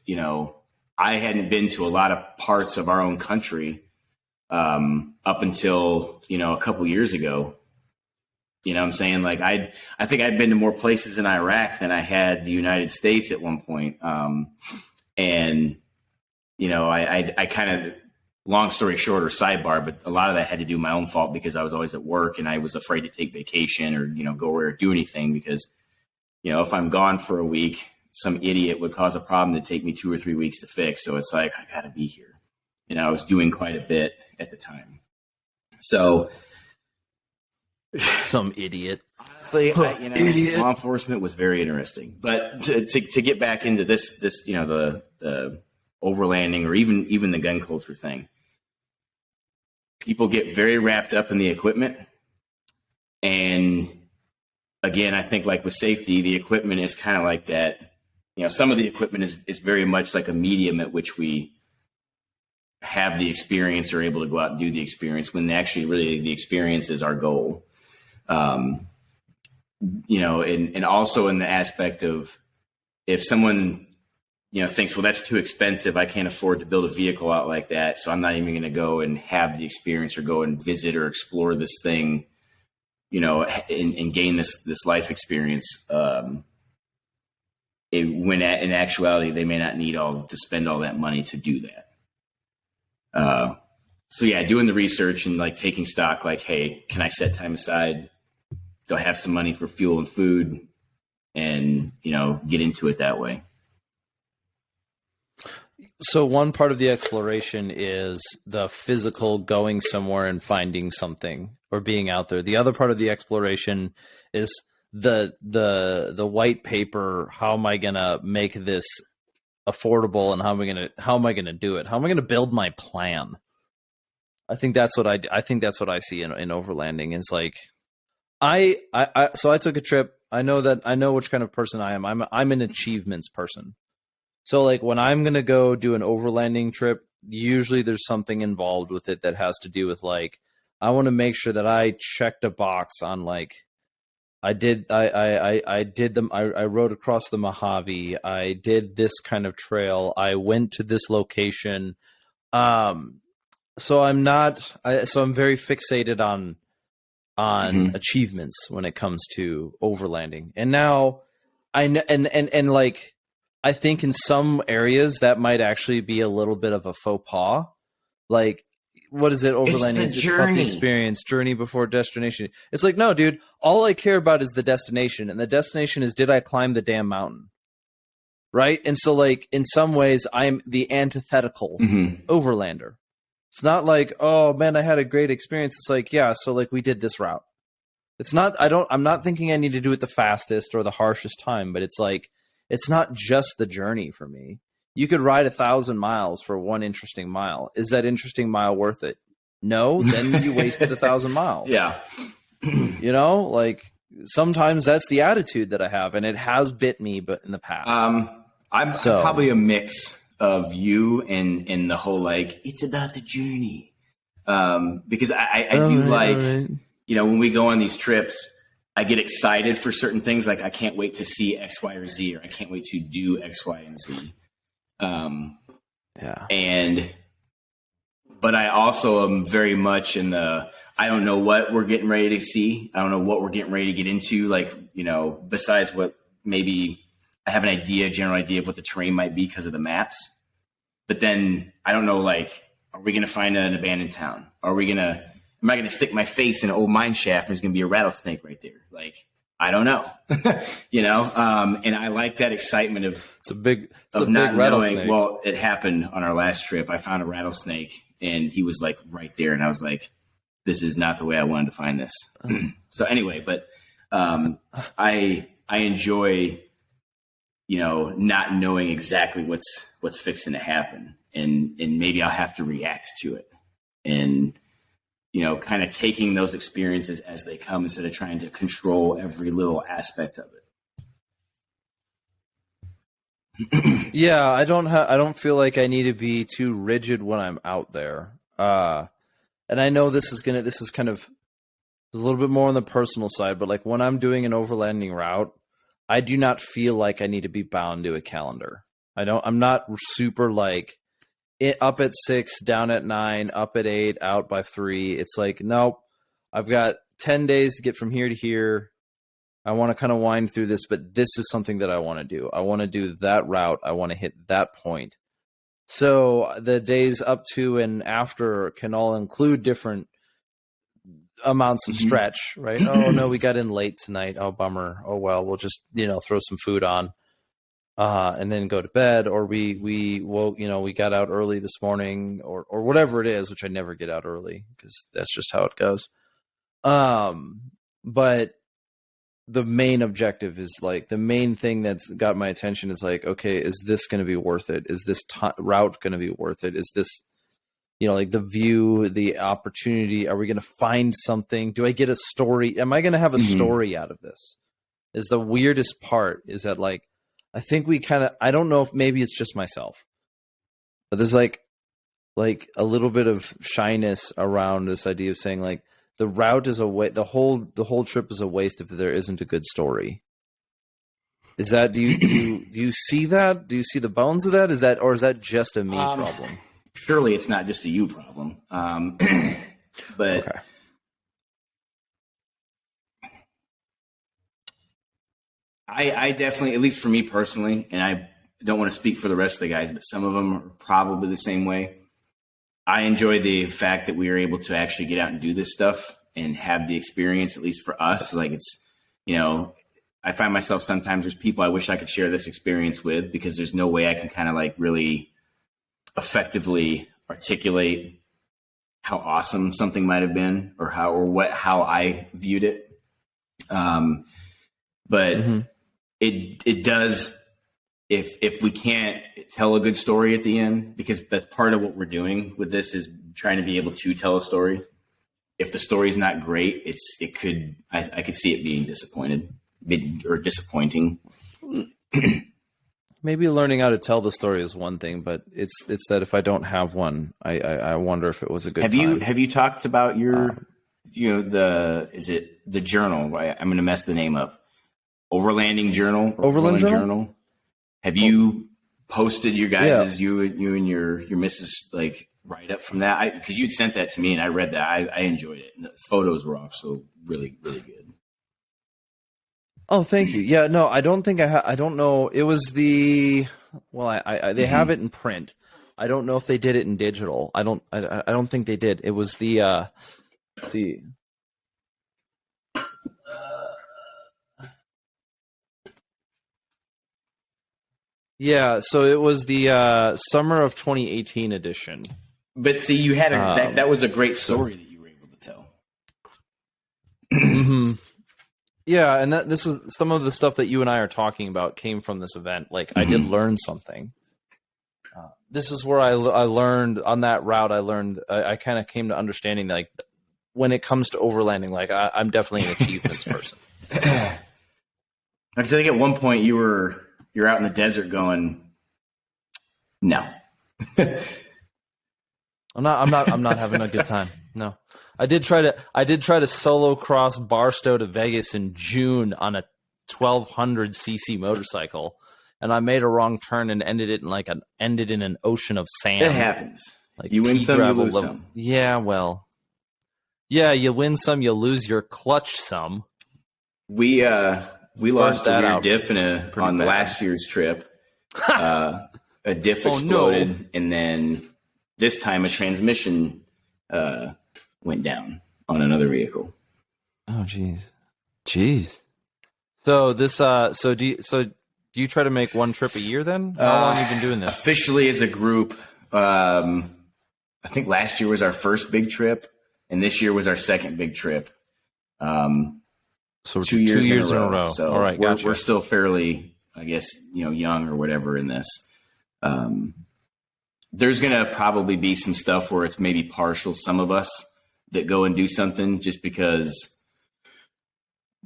I hadn't been to a lot of parts of our own country up until, a couple years ago. You know what I'm saying? Like, I think I'd been to more places in Iraq than I had the United States at one point. I kind of, long story short or sidebar, but a lot of that had to do my own fault, because I was always at work and I was afraid to take vacation or, go where or do anything, because, if I'm gone for a week, some idiot would cause a problem to take me 2 or 3 weeks to fix. So it's like, I got to be here. I was doing quite a bit at the time. So some idiot. Honestly, idiot. Law enforcement was very interesting. But to get back into this, the overlanding, or even the gun culture thing, people get very wrapped up in the equipment. And again, I think, like with safety, the equipment is kind of like that. Some of the equipment is very much like a medium at which we have the experience or able to go out and do the experience, when actually really the experience is our goal. And also in the aspect of, if someone, thinks, well, that's too expensive, I can't afford to build a vehicle out like that, so I'm not even going to go and have the experience or go and visit or explore this thing, and gain this life experience. When in actuality, they may not need to spend all that money to do that. So yeah, doing the research and like taking stock, like, hey, can I set time aside? Do I have some money for fuel and food? And, get into it that way. So one part of the exploration is the physical going somewhere and finding something or being out there. The other part of the exploration is the white paper. How am I going to make this affordable, and how am I going to do it? How am I going to build my plan? I think that's what I see in overlanding. It's like, so I took a trip. I know which kind of person I am. I'm an achievements person. So like, when I'm going to go do an overlanding trip, usually there's something involved with it that has to do with, like, I want to make sure that I checked a box on, like, I rode across the Mojave. I did this kind of trail. I went to this location. So I'm not. So I'm very fixated on Mhm. achievements when it comes to overlanding. And now and like I think in some areas that might actually be a little bit of a faux pas. Like what is it It's overlanding? the It's about the journey. experience, journey before destination. It's like, no, dude, all I care about is the destination. And the destination is, did I climb the damn mountain? Right? And so like in some ways I'm the antithetical Mhm. overlander. It's not like, oh man, I had a great experience. It's like, yeah, so like we did this route. It's not, I'm not thinking I need to do it the fastest or the harshest time, but it's like, it's not just the journey for me. You could ride 1,000 miles for one interesting mile. Is that interesting mile worth it? No, then you wasted 1,000 miles. Yeah. You know, like sometimes that's the attitude that I have, and it has bit me, but in the past. I'm So, probably a mix of you and the whole like it's about the journey. Because I do all like, right. when we go on these trips, I get excited for certain things. Like I can't wait to see X, Y, or Z, or I can't wait to do X, Y, and Z. Yeah. And but I also am very much in the I don't know what we're getting ready to see. I don't know what we're getting ready to get into. Like, besides what maybe I have an idea, general idea of what the terrain might be because of the maps. But then I don't know, like, are we going to find an abandoned town? Am I going to stick my face in an old mine shaft and there's going to be a rattlesnake right there? Like, I don't know, and I like that excitement It's a big not rattlesnake. knowing. Well, it happened on our last trip. I found a rattlesnake and he was like right there. And I was like, this is not the way I wanted to find this. So anyway, but I enjoy, not knowing exactly what's fixing to happen. And maybe I'll have to react to it. And, kind of taking those experiences as they come instead of trying to control every little aspect of it. Yeah, I don't feel like I need to be too rigid when I'm out there. And I know this is kind of this is a little bit more on the personal side, but like when I'm doing an overlanding route, I do not feel like I need to be bound to a calendar. I'm not super like up at 6, down at 9, up at 8, out by 3. It's like, nope, I've got 10 days to get from here to here. I want to kind of wind through this, but this is something that I want to do. I want to do that route. I want to hit that point. So the days up to and after can all include different amounts of stretch, right? Oh no, we got in late tonight. Oh bummer. Oh well, we'll just throw some food on, and then go to bed. Or we got out early this morning, or whatever it is, which I never get out early because that's just how it goes. But the main objective is like the main thing that's got my attention is like, okay, is this going to be worth it? Is this route going to be worth it? Is this, like the view, the opportunity? Are we going to find something? Do I get a story? Am I going to have a story out of this? Is the weirdest part is that like, I think I don't know if maybe it's just myself, but there's like a little bit of shyness around this idea of saying like, the route is the whole trip is a waste if there isn't a good story. Is that do you see that? Do you see the bones of that? Is that just a me problem? Surely it's not just a you problem. But okay. I definitely, at least for me personally, and I don't want to speak for the rest of the guys, but some of them are probably the same way. I enjoy the fact that we are able to actually get out and do this stuff and have the experience, at least for us. Like it's, I find myself sometimes there's people I wish I could share this experience with because there's no way I can kind of like really effectively articulate how awesome something might have been or how I viewed it. But it does, if we can't tell a good story at the end, because that's part of what we're doing with this is trying to be able to tell a story. If the story is not great, I could see it being disappointing. Maybe learning how to tell the story is one thing, but it's that if I don't have one, I wonder if it was a good time. Have you talked about your, is it the journal? I'm going to mess the name up. Overlanding Journal? Overland Journal? Have you posted your guys', you and your missus, like write up from that? Because you'd sent that to me and I read that. I enjoyed it. And the photos were also really, really good. Oh, thank you. Yeah, no, I don't think I don't know. It was the, well, they have it in print. I don't know if they did it in digital. I don't think they did. It was the, let's see. Yeah, so it was the summer of 2018 edition. But see, you had that was a great story that you were able to tell. Mm-hmm. Yeah, and this is some of the stuff that you and I are talking about came from this event. Like, I did learn something. This is where I learned on that route. I kind of came to understanding, like, when it comes to overlanding, like I'm definitely an achievements person. I think at one point you're out in the desert going, no. I'm not having a good time. No. I did try to solo cross Barstow to Vegas in June on a 1200 cc motorcycle, and I made a wrong turn and ended in an ocean of sand. It happens. Like, you win some, you lose some. Yeah, well. Yeah, you win some, you lose your clutch some. We lost a rear diff on last year's trip. A diff exploded, and then this time a transmission went down on another vehicle. Oh, jeez. So this, so do you try to make one trip a year then? How long have you been doing this? Officially as a group, I think last year was our first big trip, and this year was our second big trip. So 2 years in a row. So all right, we're still fairly, I guess, young or whatever in this. There's going to probably be some stuff where it's maybe partial, some of us that go and do something just because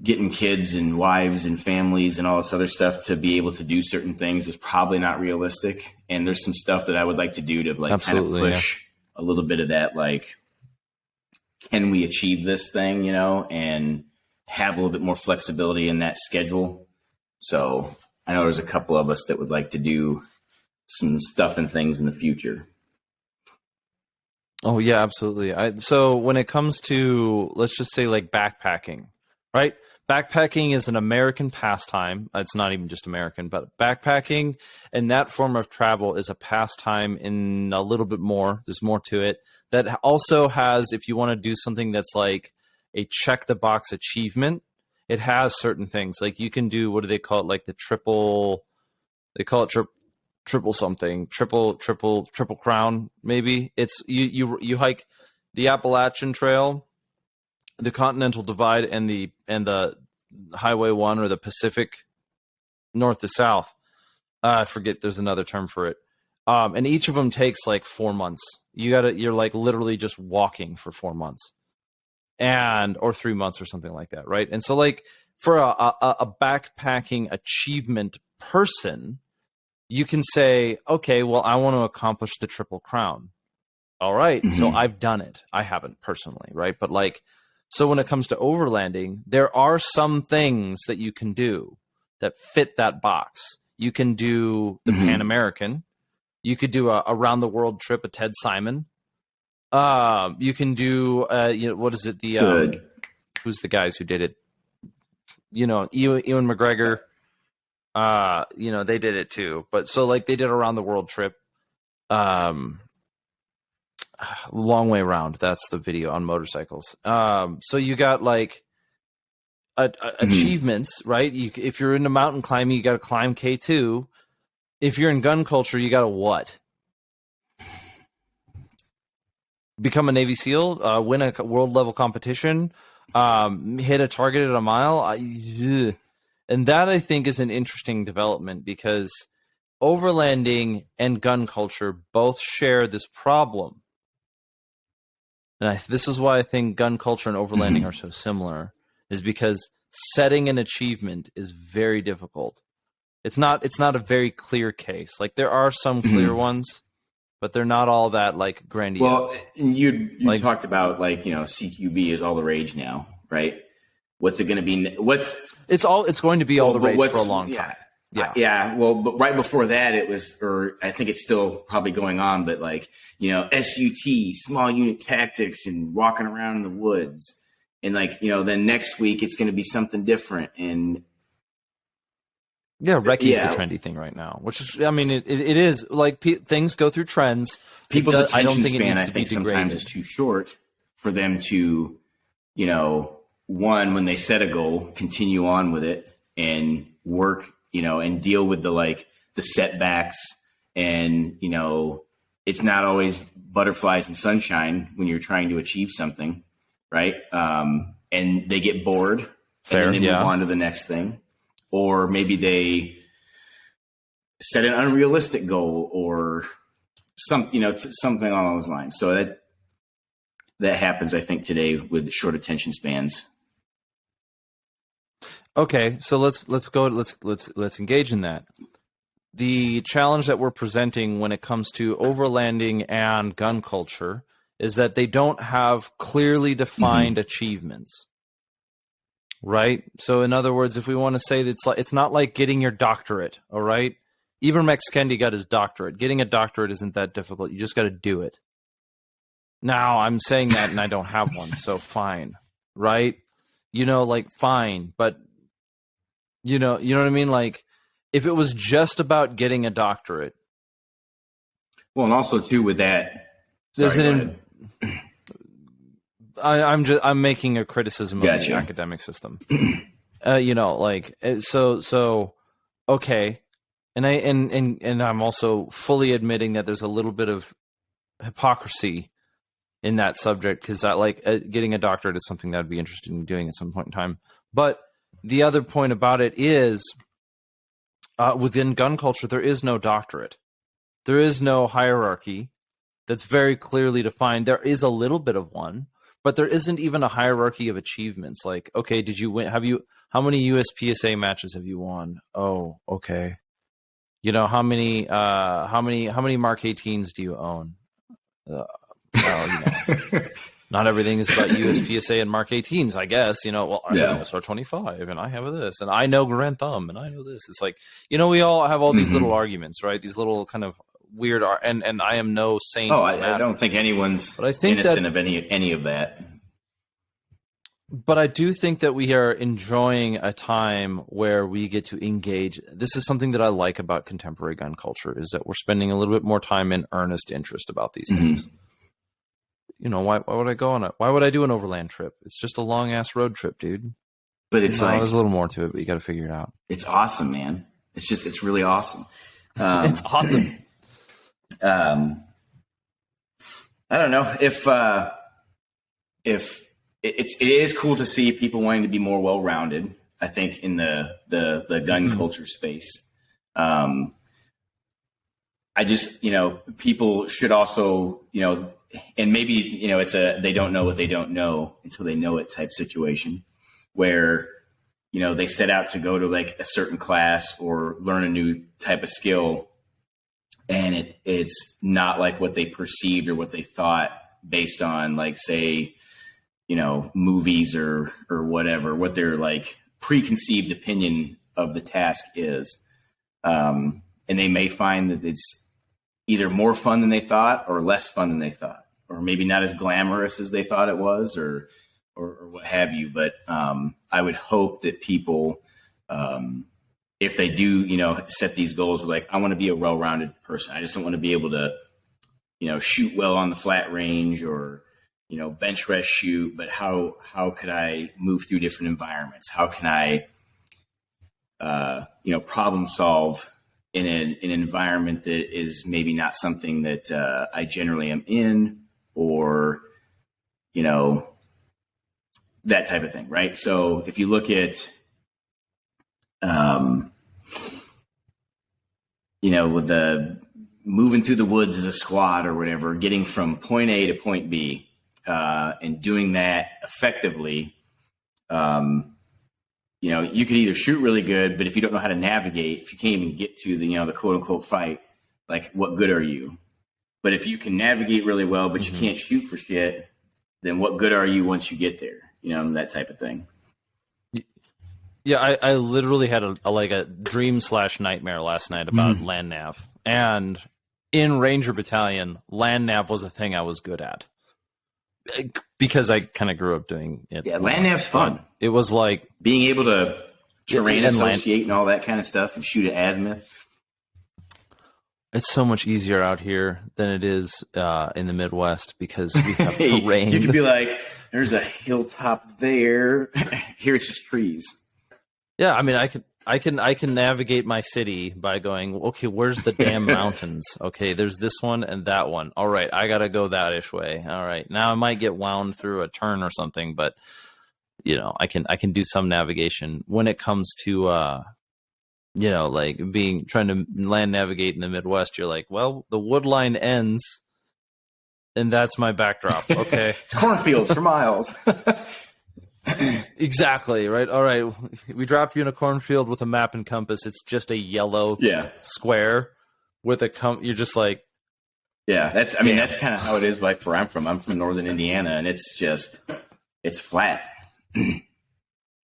getting kids and wives and families and all this other stuff to be able to do certain things is probably not realistic. And there's some stuff that I would like to do to kind of push a little bit of that, like, can we achieve this thing, and have a little bit more flexibility in that schedule. So I know there's a couple of us that would like to do some stuff and things in the future. Oh yeah, absolutely. So when it comes to, let's just say, like, backpacking, right? Backpacking is an American pastime. It's not even just American, but backpacking and that form of travel is a pastime in a little bit more. There's more to it. That also has, if you want to do something that's like a check the box achievement, it has certain things. Like, you can do, what do they call it? Like the triple, they call it triple something, triple crown, maybe. It's you hike the Appalachian Trail, the Continental Divide, and the Highway 1, or the Pacific north to south. I forget, there's another term for it. And each of them takes like 4 months. You're like literally just walking for 4 months, or 3 months or something like that, right? And so, like, for a backpacking achievement person, you can say, okay, well, I want to accomplish the Triple Crown. All right, so I've done it. I haven't personally, right? But, like, so when it comes to overlanding, there are some things that you can do that fit that box. You can do the Pan American. You could do a around the world trip, a Ted Simon. You can do, what is it? Who's the guys who did it? Ewan McGregor. They did it too. But so, like, they did a around the world trip. Long way around. That's the video on motorcycles. So you got, like, achievements, right? If you're into mountain climbing, you got to climb K2. If you're in gun culture, you got to what? Become a Navy SEAL, win a world level competition, hit a target at a mile. And that, I think, is an interesting development, because overlanding and gun culture both share this problem. And this is why I think gun culture and overlanding are so similar, is because setting an achievement is very difficult. It's not a very clear case. Like, there are some clear ones, but they're not all that, like, grandiose. Well, you talked about, like, CQB is all the rage now, right? What's it going to be? It's going to be all the rage for a long time. Yeah. Well, but right before that, it was, or I think it's still probably going on, but like, SUT, small unit tactics, and walking around in the woods. And like, then next week it's going to be something different. And Reki's the trendy thing right now, which is, I mean, it is like things go through trends. People's attention span, I think, sometimes is too short for them to, one, when they set a goal, continue on with it and work, and deal with the setbacks. And, it's not always butterflies and sunshine when you're trying to achieve something, right? And they get bored. Fair, and then they move on to the next thing. Or maybe they set an unrealistic goal or something along those lines. So that happens, I think, today with short attention spans. Okay, so let's engage in that. The challenge that we're presenting when it comes to overlanding and gun culture is that they don't have clearly defined achievements. Right? So in other words, if we want to say that it's not like getting your doctorate, all right? Ibram X. Kendi got his doctorate. Getting a doctorate isn't that difficult. You just got to do it. Now, I'm saying that and I don't have one, so fine. Right? Fine, but you know what I mean? Like, if it was just about getting a doctorate. Well, and also too with that, I'm making a criticism of the academic system. Okay. And I'm also fully admitting that there's a little bit of hypocrisy in that subject, because getting a doctorate is something that I'd be interested in doing at some point in time. But the other point about it is, within gun culture, there is no doctorate. There is no hierarchy that's very clearly defined. There is a little bit of one, but there isn't even a hierarchy of achievements. Like, okay, did you win? How many USPSA matches have you won? Oh, okay. How many Mark 18s do you own? Not everything is about USPSA and Mark 18s, I guess. I have an SR25 and I have this, and I know Grand Thumb and I know this. It's like, we all have all these little arguments, right? These little kind of weird and I am no saint. I don't think anyone's innocent of any of that. But I do think that we are enjoying a time where we get to engage. This is something that I like about contemporary gun culture, is that we're spending a little bit more time in earnest interest about these things. Why would I go on it? Why would I do an overland trip? It's just a long ass road trip, dude. But it's there's a little more to it, but you got to figure it out. It's awesome, man. It's really awesome. It's awesome. I don't know if it is cool to see people wanting to be more well-rounded, I think, in the gun culture space. I just, people should also, and maybe, it's they don't know what they don't know until they know it type situation where, they set out to go to like a certain class or learn a new type of skill, and it's not like what they perceived or what they thought based on, like, say, movies or whatever, what their like preconceived opinion of the task is. And they may find that it's either more fun than they thought or less fun than they thought, or maybe not as glamorous as they thought it was, or what have you. But I would hope that people, if they do, set these goals, like, I want to be a well-rounded person. I just don't want to be able to, shoot well on the flat range or, bench rest shoot, but how could I move through different environments? How can I, problem solve in an environment that is maybe not something that I generally am in, or, that type of thing, right? So if you look at, with the moving through the woods as a squad or whatever, getting from point A to point B, and doing that effectively, you could either shoot really good, but if you don't know how to navigate, if you can't even get to the quote unquote fight, like, what good are you? But if you can navigate really well, but you can't shoot for shit, then what good are you once you get there? That type of thing. Yeah, I literally had a dream / nightmare last night about land nav. And in Ranger Battalion, land nav was a thing I was good at. Because I kind of grew up doing it. Yeah, land nav's fun. It was like being able to terrain associate and all that kind of stuff and shoot at azimuth. It's so much easier out here than it is in the Midwest because we have terrain. You could be like, there's a hilltop there. Here it's just trees. Yeah, I mean, I can navigate my city by going, okay, where's the damn mountains? Okay, there's this one and that one. All right, I gotta go that-ish way. All right, now I might get wound through a turn or something, but you know, I can do some navigation. When it comes to you know, like trying to land navigate in the Midwest, you're like, well, the wood line ends, and that's my backdrop. Okay, it's cornfields for miles. Exactly, right. All right, we drop you in a cornfield with a map and compass. It's just a yellow square with a you're just like, yeah. That's that's kind of how it is. Like where I'm from northern Indiana, and it's flat.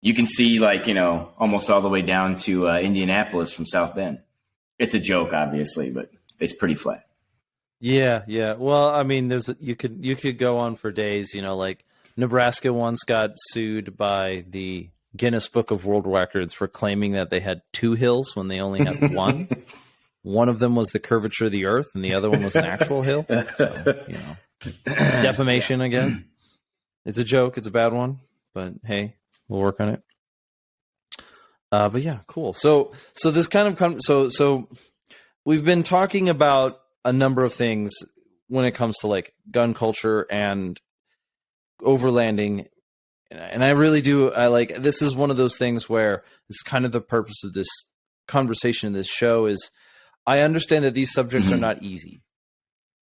You can see, like, you know, almost all the way down to Indianapolis from South Bend. It's a joke, obviously, but it's pretty flat. Yeah, yeah. Well, I mean, you could go on for days. You know, like Nebraska once got sued by the Guinness Book of World Records for claiming that they had 2 hills when they only had one. One of them was the curvature of the Earth, and the other one was an actual hill. So, you know, defamation, I guess. It's a joke. It's a bad one, but hey. We'll work on it. But yeah, cool. So this kind of so we've been talking about a number of things when it comes to like gun culture and overlanding, and I really do. I like this is one of those things where it's kind of the purpose of this conversation, this show is. I understand that these subjects are not easy,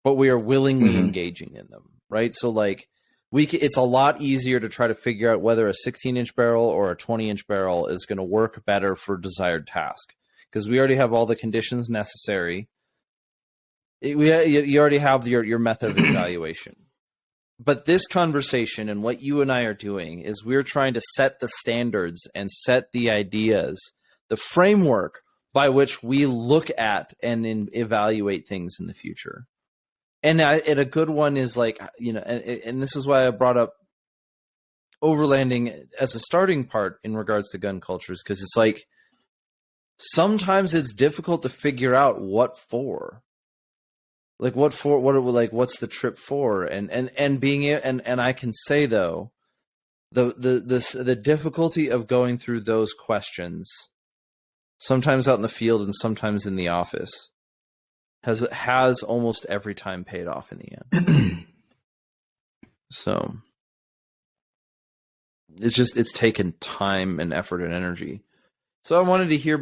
but we are willingly engaging in them, right? So like. It's a lot easier to try to figure out whether a 16-inch barrel or a 20-inch barrel is going to work better for desired task because we already have all the conditions necessary. You already have your method of evaluation. But this conversation and what you and I are doing is we're trying to set the standards and set the ideas, the framework by which we look at and evaluate things in the future. And a good one is like, you know, and this is why I brought up overlanding as a starting part in regards to gun cultures, because it's like sometimes it's difficult to figure out what for. Like what's the trip for? And being and I can say though, the difficulty of going through those questions, sometimes out in the field and sometimes in the office. Has almost every time paid off in the end. So it's taken time and effort and energy. So I wanted to hear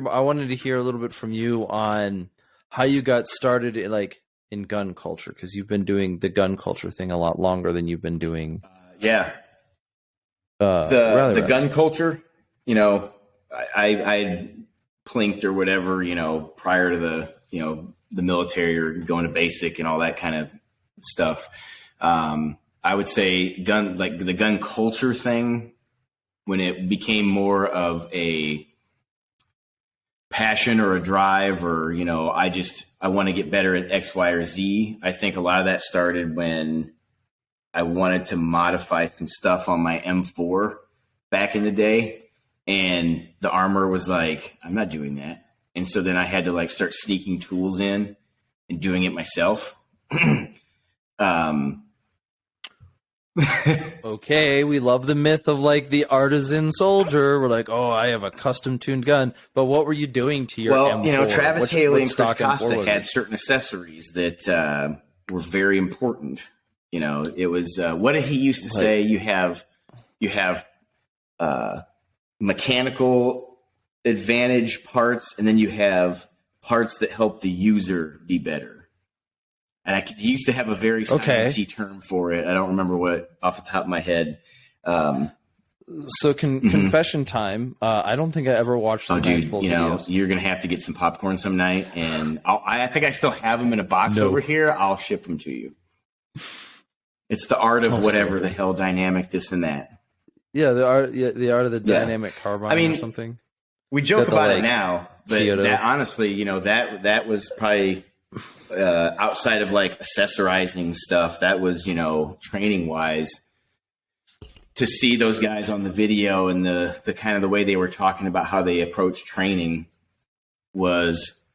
a little bit from you on how you got started in gun culture, because you've been doing the gun culture thing a lot longer than you've been doing. The gun culture, you know, I plinked or whatever, you know, prior to the military or going to basic and all that kind of stuff. I would say the gun culture thing, when it became more of a passion or a drive or, you know, I want to get better at X, Y, or Z. I think a lot of that started when I wanted to modify some stuff on my M4 back in the day. And the armor was like, I'm not doing that. And so then I had to start sneaking tools in and doing it myself. Okay, we love the myth of the artisan soldier. We're like, oh, I have a custom tuned gun. But what were you doing to your M4? You know, Travis Haley and Chris Costa had certain accessories that were very important. You know, it was what did he used to say? You have mechanical advantage parts, and then you have parts that help the user be better. And he used to have a very sciencey term for it. I don't remember what off the top of my head. So confession time. I don't think I ever watched the videos. Know, you're going to have to get some popcorn some night, and I think I still have them in a box over here. I'll ship them to you. It's the art of whatever the hell dynamic, this and that. Yeah, the art of the Yeah. dynamic carbine I mean, or something. we joke got the, about it like, now, but Kyoto. that honestly, you know, that was probably outside of like accessorizing stuff. That was, you know, training wise, to see those guys on the video and the kind of the way they were talking about how they approach training was,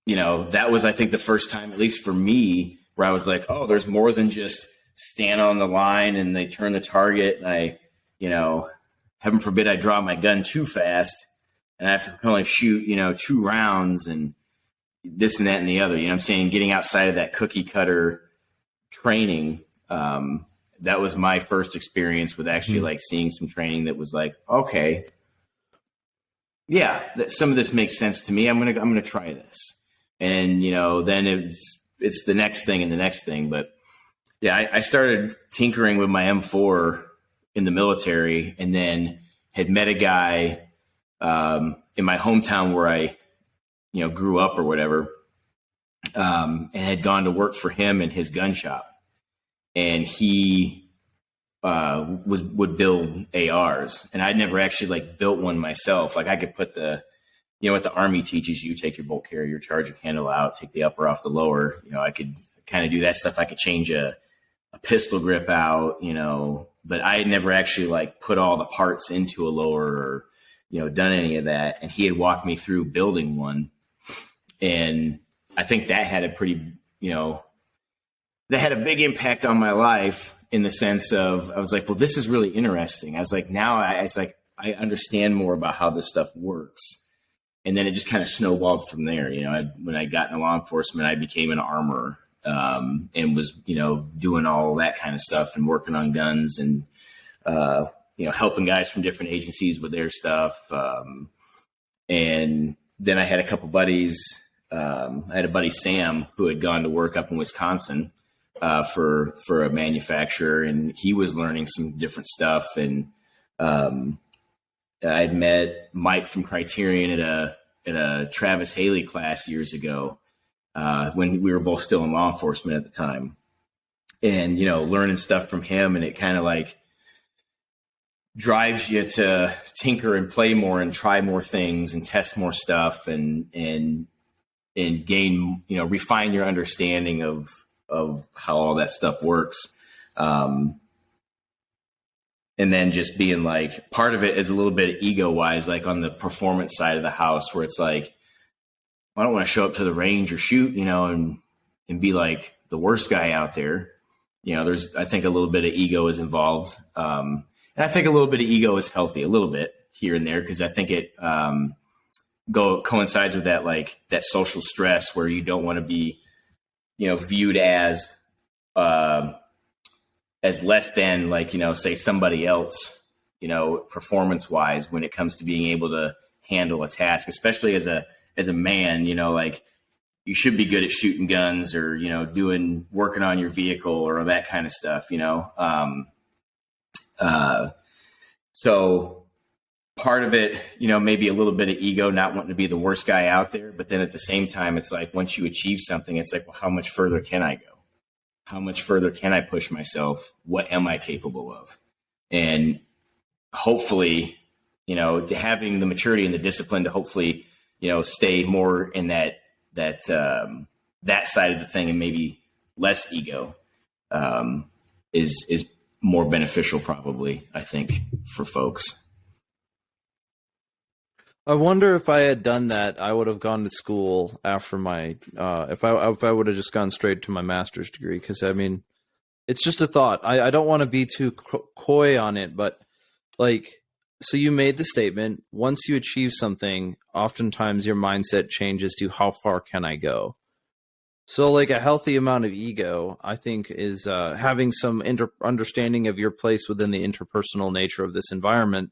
you know, that was, I think, the first time, at least for me, where I was like, oh, there's more than just stand on the line and they turn the target and I, you know, heaven forbid I draw my gun too fast and I have to only shoot, you know, 2 rounds and this and that and the other. You know what I'm saying? Getting outside of that cookie cutter training. That was my first experience with actually like seeing some training that was like, okay, yeah, some of this makes sense to me. I'm gonna try this, and you know, then it's the next thing and the next thing. But yeah, I started tinkering with my M4 in the military, and then had met a guy in my hometown where I, you know, grew up or whatever, and had gone to work for him in his gun shop. And he would build ARs, and I'd never actually like built one myself. Like I could put the, you know, what the Army teaches you: take your bolt carrier, charge your handle out, take the upper off the lower. You know, I could kind of do that stuff. I could change a pistol grip out, you know, but I had never actually like put all the parts into a lower or, you know, done any of that. And he had walked me through building one, and I think that had a pretty, you know, that had a big impact on my life in the sense of, I was like, well, this is really interesting. I was like, now I understand more about how this stuff works. And then it just kind of snowballed from there. You know, when I got into law enforcement, I became an armorer, and was, you know, doing all that kind of stuff and working on guns and, you know, helping guys from different agencies with their stuff. And then I had a couple buddies. I had a buddy, Sam, who had gone to work up in Wisconsin for a manufacturer, and he was learning some different stuff. And I'd met Mike from Criterion at a Travis Haley class years ago, when we were both still in law enforcement at the time, and, you know, learning stuff from him. And it kind of like drives you to tinker and play more and try more things and test more stuff and gain, you know, refine your understanding of how all that stuff works. And then just being like, part of it is a little bit ego wise, like on the performance side of the house, where it's like, I don't want to show up to the range or shoot, you know, and be like the worst guy out there. You know, I think a little bit of ego is involved. And I think a little bit of ego is healthy, a little bit here and there, because I think it coincides with that, like that social stress where you don't want to be, you know, viewed as less than, like, you know, say somebody else, you know, performance wise, when it comes to being able to handle a task, especially as a man, you know, like you should be good at shooting guns or, you know, working on your vehicle or that kind of stuff, you know? So part of it, you know, maybe a little bit of ego, not wanting to be the worst guy out there. But then at the same time, it's like, once you achieve something, it's like, well, how much further can I go? How much further can I push myself? What am I capable of? And hopefully, you know, having the maturity and the discipline to hopefully, you know, stay more in that side of the thing, and maybe less ego, is more beneficial, probably, I think, for folks. I wonder if I had done that, I would have gone to school after my, if I would have just gone straight to my master's degree. Because, I mean, it's just a thought. I don't want to be too coy on it, but, like, so you made the statement, once you achieve something, oftentimes your mindset changes to how far can I go? So, like, a healthy amount of ego, I think, is having some understanding of your place within the interpersonal nature of this environment.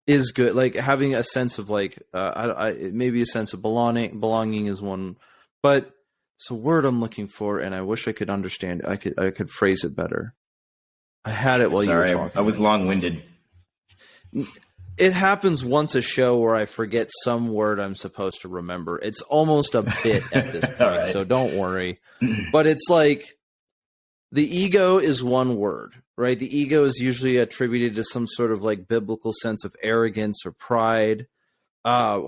Is good. Like having a sense of like, maybe a sense of belonging is one, but it's a word I'm looking for, and I wish I could understand. I could phrase it better. I had it while you were talking. I was long-winded. It happens once a show where I forget some word I'm supposed to remember. It's almost a bit at this point, right. So don't worry. But it's like, the ego is one word, right? The ego is usually attributed to some sort of like biblical sense of arrogance or pride, an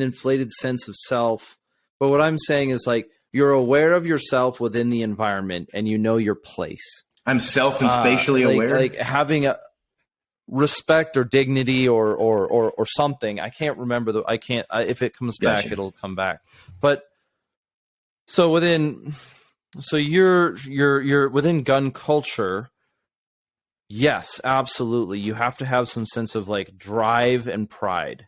inflated sense of self. But what I'm saying is like you're aware of yourself within the environment and you know your place. I'm self and spatially aware. Like having a respect or dignity or something. I can't remember if it comes back, Gotcha. it'll come back. But so you're within gun culture. Yes, absolutely. You have to have some sense of like drive and pride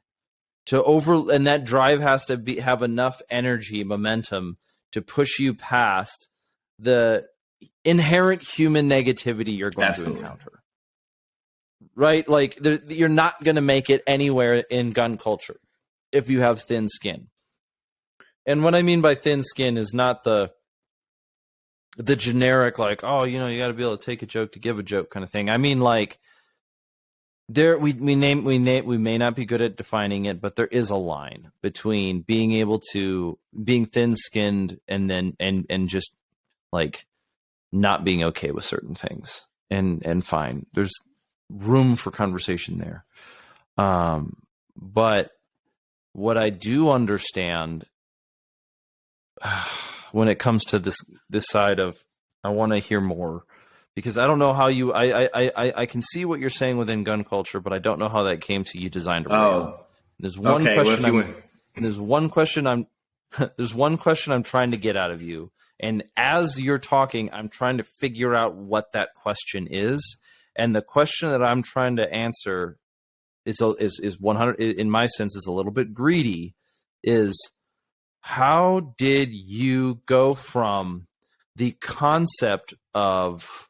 and that drive has to have enough energy, momentum to push you past the inherent human negativity you're going to encounter. Right? Like you're not going to make it anywhere in gun culture if you have thin skin. And what I mean by thin skin is not the generic, like, oh, you got to be able to take a joke to give a joke kind of thing. I mean, like, we may not be good at defining it, but there is a line between being thin skinned and just like not being okay with certain things and fine. There's room for conversation there. But what I do understand when it comes to this side of, I want to hear more, because I don't know how I can see what you're saying within gun culture, but I don't know how that came to you designed around. There's one question I'm trying to get out of you. And as you're talking, I'm trying to figure out what that question is. And the question that I'm trying to answer is 100, in my sense, is a little bit greedy, is how did you go from the concept of,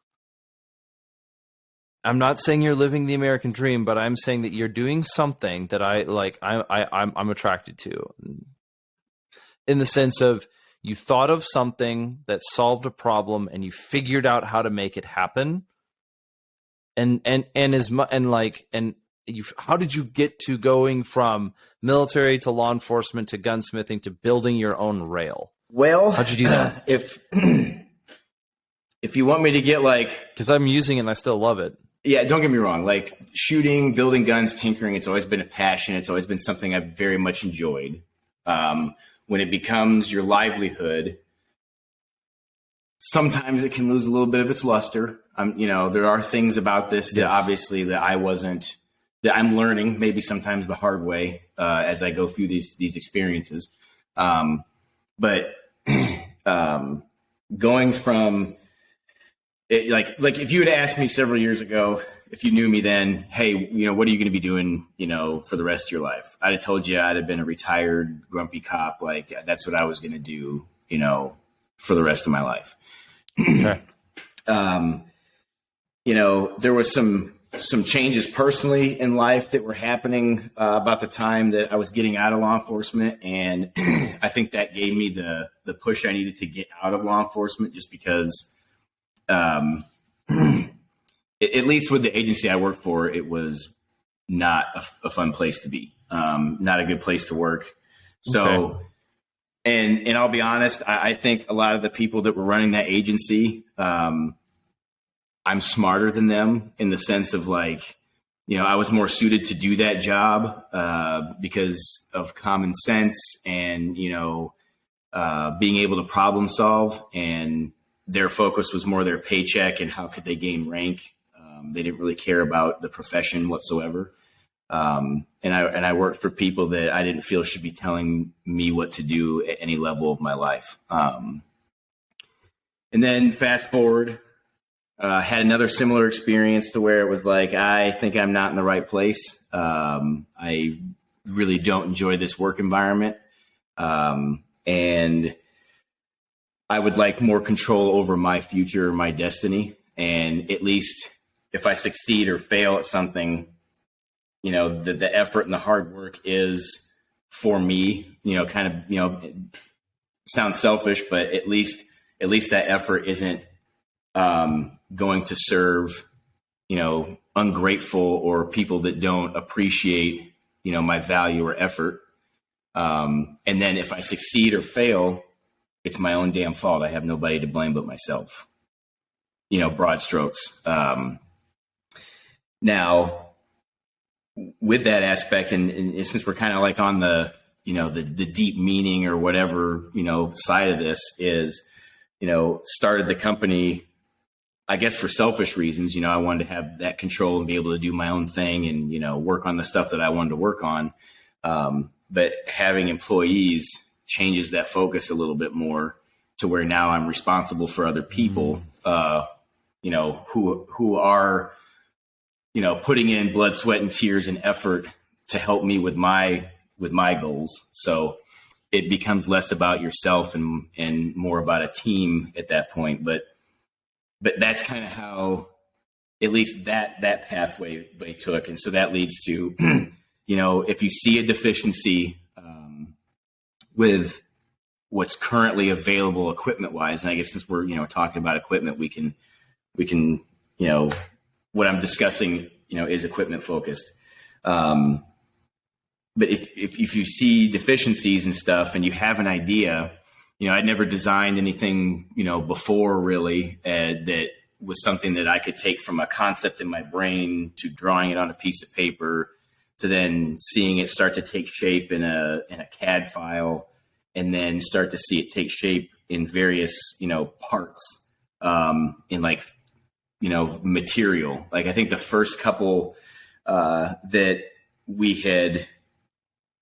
I'm not saying you're living the American dream, but I'm saying that you're doing something that I'm attracted to, in the sense of you thought of something that solved a problem and you figured out how to make it happen. How did you get to going from military to law enforcement to gunsmithing to building your own rail? Well, how'd you do that? If you want me to get because I'm using it and I still love it. Yeah, don't get me wrong. Like shooting, building guns, tinkering, it's always been a passion. It's always been something I've very much enjoyed. When it becomes your livelihood, sometimes it can lose a little bit of its luster. There are things about this that obviously that I'm learning, maybe sometimes the hard way as I go through these experiences. But going from it, like if you had asked me several years ago, if you knew me then, hey, what are you going to be doing, for the rest of your life? I'd have told you I'd have been a retired grumpy cop. Like that's what I was going to do, for the rest of my life. Okay. There was some changes personally in life that were happening about the time that I was getting out of law enforcement. And I think that gave me the push I needed to get out of law enforcement, just because, at least with the agency I worked for, it was not a fun place to be, not a good place to work. So, okay. And I'll be honest, I think a lot of the people that were running that agency, I'm smarter than them in the sense of I was more suited to do that job because of common sense and, being able to problem solve, and their focus was more their paycheck and how could they gain rank. They didn't really care about the profession whatsoever. And I worked for people that I didn't feel should be telling me what to do at any level of my life. And then fast forward, had another similar experience to where it was like, I think I'm not in the right place. I really don't enjoy this work environment. And I would like more control over my future, my destiny. And at least if I succeed or fail at something, the effort and the hard work is for me, sounds selfish, but at least that effort isn't going to serve, ungrateful or people that don't appreciate, my value or effort. And then if I succeed or fail, it's my own damn fault. I have nobody to blame but myself. Broad strokes. Now, with that aspect, and since we're kind of like on the, the deep meaning or whatever, side of this is, started the company, I guess for selfish reasons. I wanted to have that control and be able to do my own thing and, work on the stuff that I wanted to work on. But having employees changes that focus a little bit more to where now I'm responsible for other people, who are, putting in blood, sweat, and tears and effort to help me with my goals. So it becomes less about yourself and more about a team at that point. But that's kind of how, at least that pathway they took. And so that leads to, if you see a deficiency with what's currently available equipment wise, and I guess since we're, talking about equipment, we can, what I'm discussing, is equipment focused. But if you see deficiencies and stuff and you have an idea, I'd never designed anything, before really, that was something that I could take from a concept in my brain to drawing it on a piece of paper to then seeing it start to take shape in a CAD file, and then start to see it take shape in various, parts, in like, material. Like I think the first couple that we had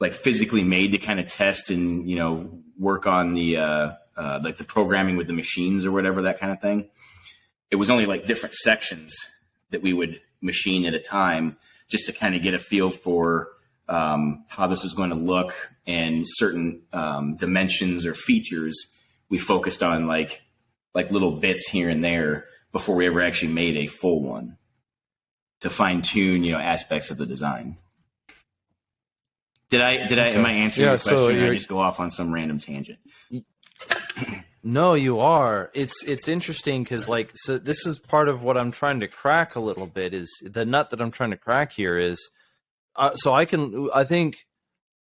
like physically made to kind of test and, work on the like the programming with the machines or whatever, that kind of thing. It was only like different sections that we would machine at a time just to kind of get a feel for how this was going to look, and certain dimensions or features we focused on like little bits here and there before we ever actually made a full one to fine tune, aspects of the design. Am I answering your question? Or I just go off on some random tangent? No, you are. It's interesting because so this is part of what I'm trying to crack a little bit, is the nut that I'm trying to crack here is, I think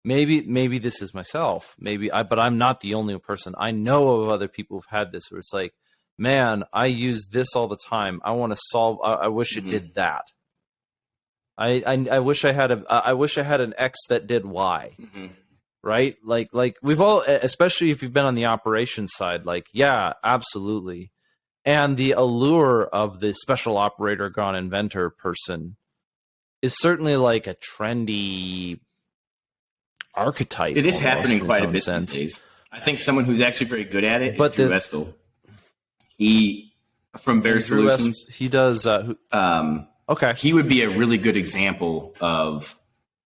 maybe this is myself, but I'm not the only person. I know of other people who've had this where it's like, man, I use this all the time. I want to solve, I wish it did that. I wish I had an X that did Y. Right? Like we've all, especially if you've been on the operations side, like, yeah, absolutely. And the allure of the special operator gone inventor person is certainly like a trendy archetype. It is happening quite a bit these days. I think someone who's actually very good at it is Drew Estel. He, from Bear Solutions. He does, okay. He would be a really good example of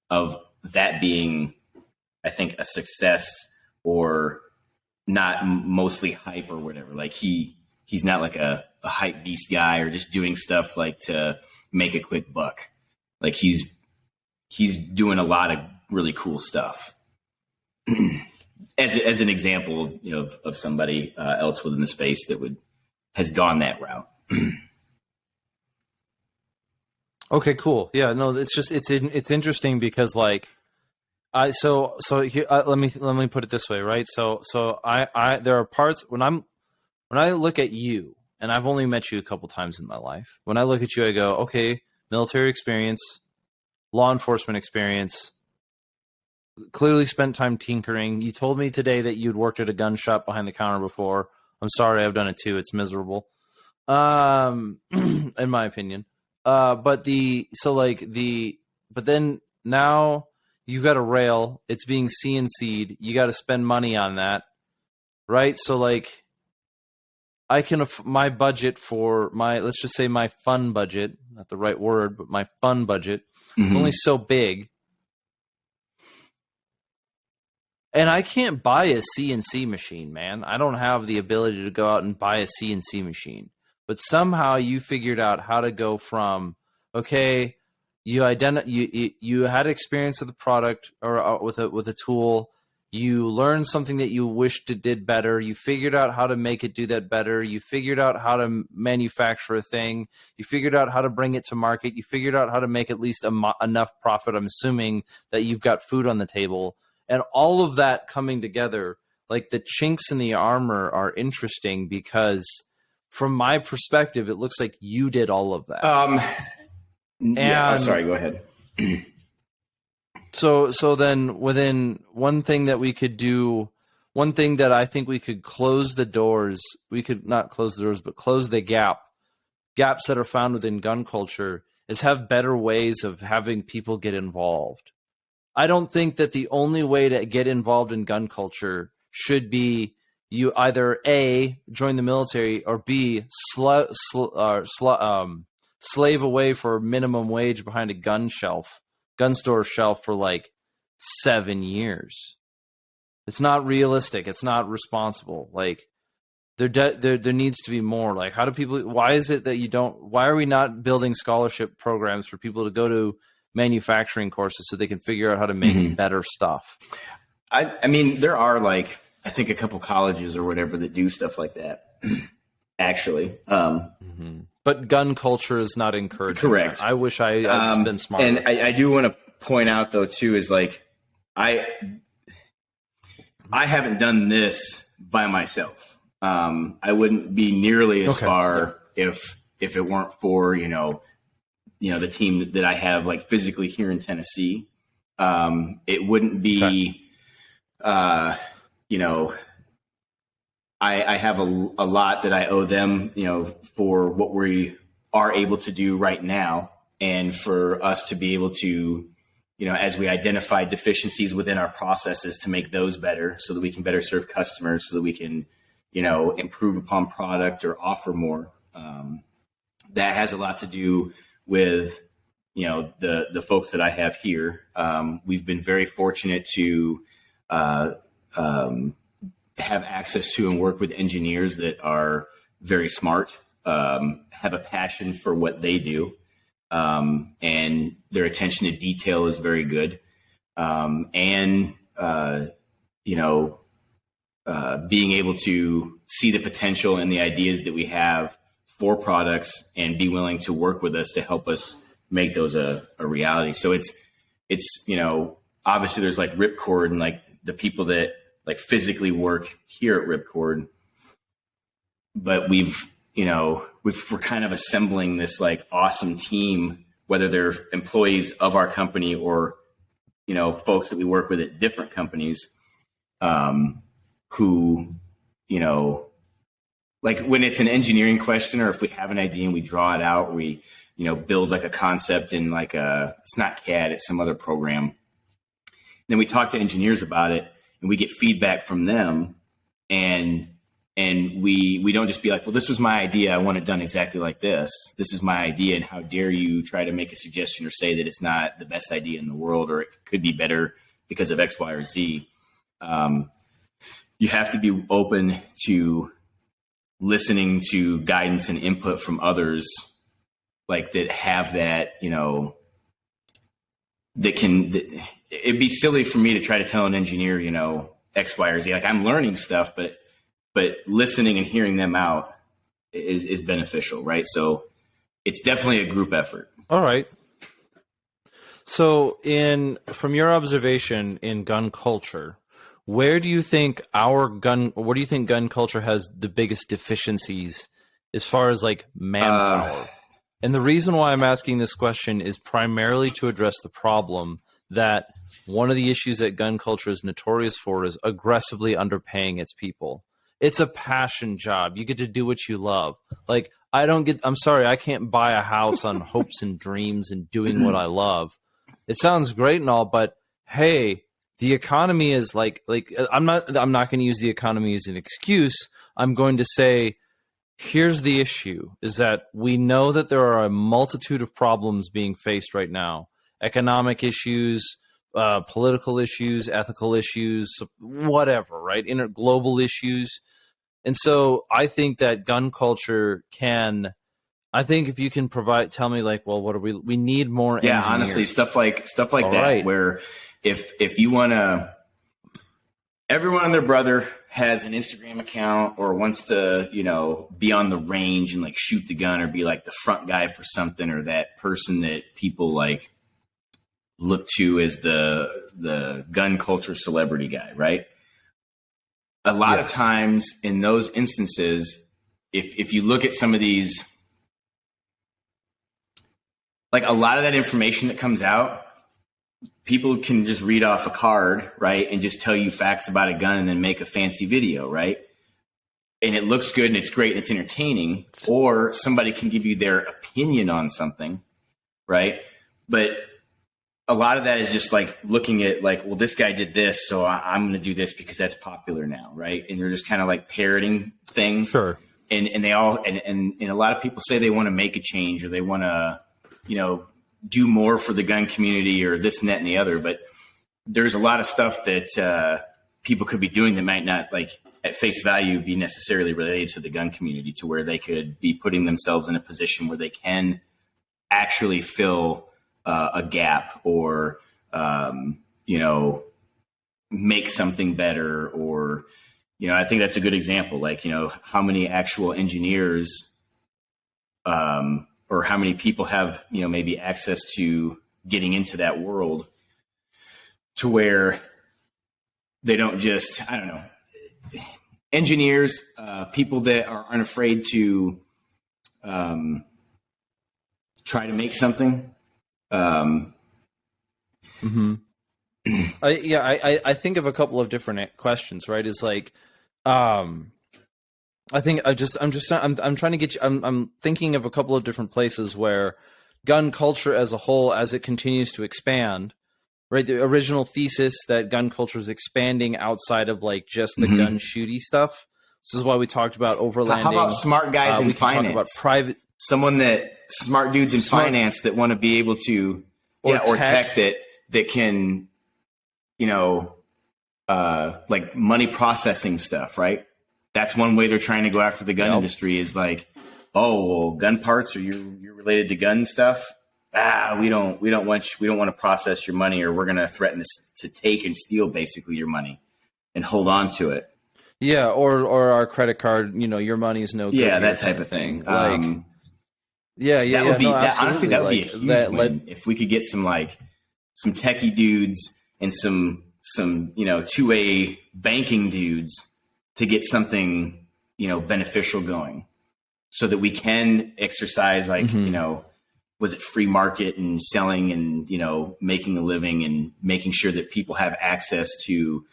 that being, I think, a success, or not mostly hype or whatever. Like he's not like a hype beast guy or just doing stuff like to make a quick buck. Like he's doing a lot of really cool stuff. as an example, of somebody else within the space that has gone that route. Okay, cool. Yeah, no, it's interesting because like, so here, let me put it this way, right? So I there are parts when I look at you, and I've only met you a couple times in my life. When I look at you, I go, okay, military experience, law enforcement experience, clearly spent time tinkering. You told me today that you'd worked at a gun shop behind the counter before. I'm sorry, I've done it too. It's miserable, in my opinion. But then now you've got a rail, it's being CNC'd, you got to spend money on that, right? So like, my budget for let's just say my fun budget, not the right word, but my fun budget, is only so big. And I can't buy a CNC machine, man. I don't have the ability to go out and buy a CNC machine. But somehow you figured out how to go from, okay, you had experience with the product or with a tool. You learned something that you wished it did better. You figured out how to make it do that better. You figured out how to manufacture a thing. You figured out how to bring it to market. You figured out how to make at least enough profit. I'm assuming that you've got food on the table. And all of that coming together like the chinks in the armor are interesting because from my perspective, it looks like you did all of that. Yeah. Oh, sorry, go ahead. So then within one thing that we could do, one thing that I think we could close the doors, we could not close the doors, but close the gaps that are found within gun culture is have better ways of having people get involved. I don't think that the only way to get involved in gun culture should be you either A, join the military, or B, slave away for minimum wage behind a gun store shelf for like 7 years. It's not realistic. It's not responsible. Like there needs to be more. Like, how do people, why is it that why are we not building scholarship programs for people to go to manufacturing courses so they can figure out how to make better stuff? I mean, there are like, I think a couple colleges or whatever that do stuff like that, actually. But gun culture is not encouraged. Correct. I wish I'd been smarter. And I do want to point out though too, is like, I haven't done this by myself. I wouldn't be nearly as far if it weren't for, the team that I have like physically here in Tennessee. It wouldn't be, I have a lot that I owe them, for what we are able to do right now. And for us to be able to, as we identify deficiencies within our processes, to make those better so that we can better serve customers, so that we can, improve upon product or offer more. That has a lot to do with, the folks that I have here. We've been very fortunate to have access to and work with engineers that are very smart, have a passion for what they do, and their attention to detail is very good. Being able to see the potential and the ideas that we have for products and be willing to work with us to help us make those a reality. So it's obviously there's like Ripcord and like the people that like physically work here at Ripcord, but we're kind of assembling this like awesome team, whether they're employees of our company or, folks that we work with at different companies, who, like when it's an engineering question, or if we have an idea and we draw it out, we, build like a concept in like it's not CAD, it's some other program. Then we talk to engineers about it and we get feedback from them, and we don't just be like, well, this was my idea, I want it done exactly like this. This is my idea, and how dare you try to make a suggestion or say that it's not the best idea in the world, or it could be better because of X, Y, or Z. You have to be open to listening to guidance and input from others, like that have that, it'd be silly for me to try to tell an engineer, X, Y, or Z. Like, I'm learning stuff, but listening and hearing them out is beneficial, right? So it's definitely a group effort. All right. So from your observation in gun culture, where do you think gun culture has the biggest deficiencies as far as like manpower? And the reason why I'm asking this question is primarily to address the problem that one of the issues that gun culture is notorious for is aggressively underpaying its people. It's a passion job. You get to do what you love. Like, I'm sorry, I can't buy a house on hopes and dreams and doing what I love. It sounds great and all, but hey, the economy is like I'm not going to use the economy as an excuse. I'm going to say, here's the issue, is that we know that there are a multitude of problems being faced right now. Economic issues, political issues, ethical issues, whatever, right? Global issues. And so I think that gun culture if you can tell me like, well, we need more engineers. Yeah, honestly, stuff like All that, right. where if you want to, everyone and their brother has an Instagram account or wants to, be on the range and like shoot the gun or be like the front guy for something, or that person that people like look to as the gun culture celebrity guy, right? a lot of times in those instances, if you look at some of these, like a lot of that information that comes out, people can just read off a card, right, and just tell you facts about a gun and then make a fancy video, right? And it looks good and it's great and it's entertaining. Or somebody can give you their opinion on something, right? But a lot of that is just like looking at like, well, this guy did this, so I'm going to do this because that's popular now, right? And they're just kind of like parroting things. Sure. And they all and a lot of people say they want to make a change or they want to, do more for the gun community or this and that and the other. But there's a lot of stuff that people could be doing that might not, like at face value, be necessarily related to the gun community, to where they could be putting themselves in a position where they can actually fill a gap or, make something better. Or, I think that's a good example. Like, how many actual engineers or how many people have, maybe access to getting into that world to where they don't just, I don't know, engineers, people that are unafraid to try to make something. I think of a couple of different questions, right? It's like, I think I'm trying to get you, I'm thinking of a couple of different places where gun culture as a whole, as it continues to expand, right? The original thesis that gun culture is expanding outside of like just the gun shooty stuff. This is why we talked about overlanding. How about smart guys in finance? Talk about smart dudes in finance that want to be able to, or tech that can, like money processing stuff, right? That's one way they're trying to go after the gun industry is like, oh, well, gun parts, or you're related to gun stuff. We don't want to process your money, or we're going to threaten to take and steal basically your money and hold on to it. Yeah. Or our credit card, your money is no good. Yeah. That type of thing. Like, honestly, that would be a huge win if we could get some techie dudes and some 2A banking dudes to get something, beneficial going, so that we can exercise was it free market and selling and, making a living and making sure that people have access to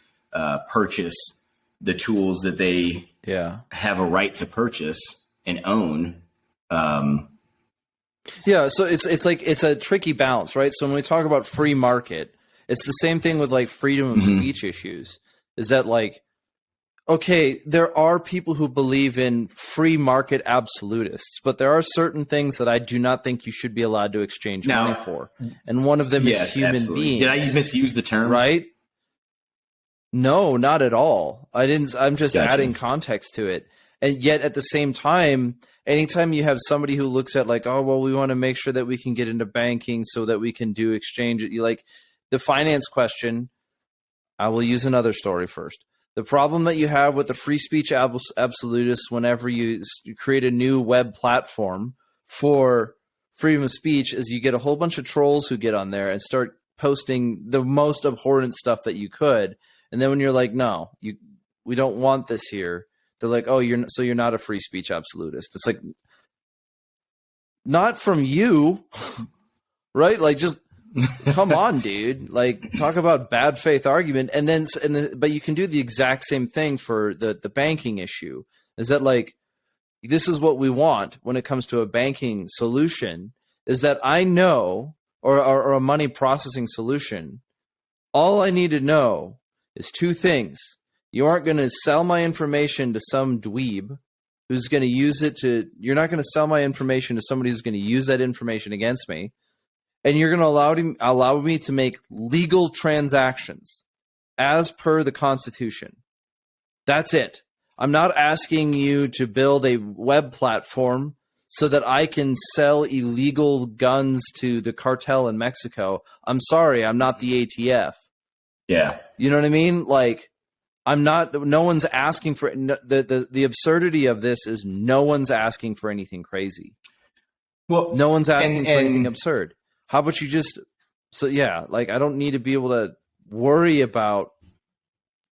purchase the tools that they have a right to purchase and own. So it's a tricky balance, right? So when we talk about free market, it's the same thing with like freedom of speech issues. Is that like, okay, there are people who believe in free market absolutists, but there are certain things that I do not think you should be allowed to exchange money for. And one of them is human beings. Did I misuse the term? Right? No, not at all. I'm just adding context to it. And yet at the same time, anytime you have somebody who looks at like, oh, well, we want to make sure that we can get into banking so that we can do exchange. You like the finance question. I will use another story first. The problem that you have with the free speech absolutists whenever you create a new web platform for freedom of speech is you get a whole bunch of trolls who get on there and start posting the most abhorrent stuff that you could. And then when you're like, no, we don't want this here. They're like, oh, you're not a free speech absolutist. It's like, not from you, right? Like, just come on, dude. Like, talk about bad faith argument. But you can do the exact same thing for the banking issue. Is that like, this is what we want when it comes to a banking solution, is that I know, or a money processing solution, all I need to know is two things. You aren't going to sell my information to some dweeb who's going to use it you're not going to sell my information to somebody who's going to use that information against me. And you're going to allow me to make legal transactions as per the Constitution. That's it. I'm not asking you to build a web platform so that I can sell illegal guns to the cartel in Mexico. I'm sorry, I'm not the ATF. Yeah. You know what I mean? Like, no one's asking for the absurdity of this is no one's asking for anything crazy. Well, no one's asking for anything absurd. How about you just, I don't need to be able to worry about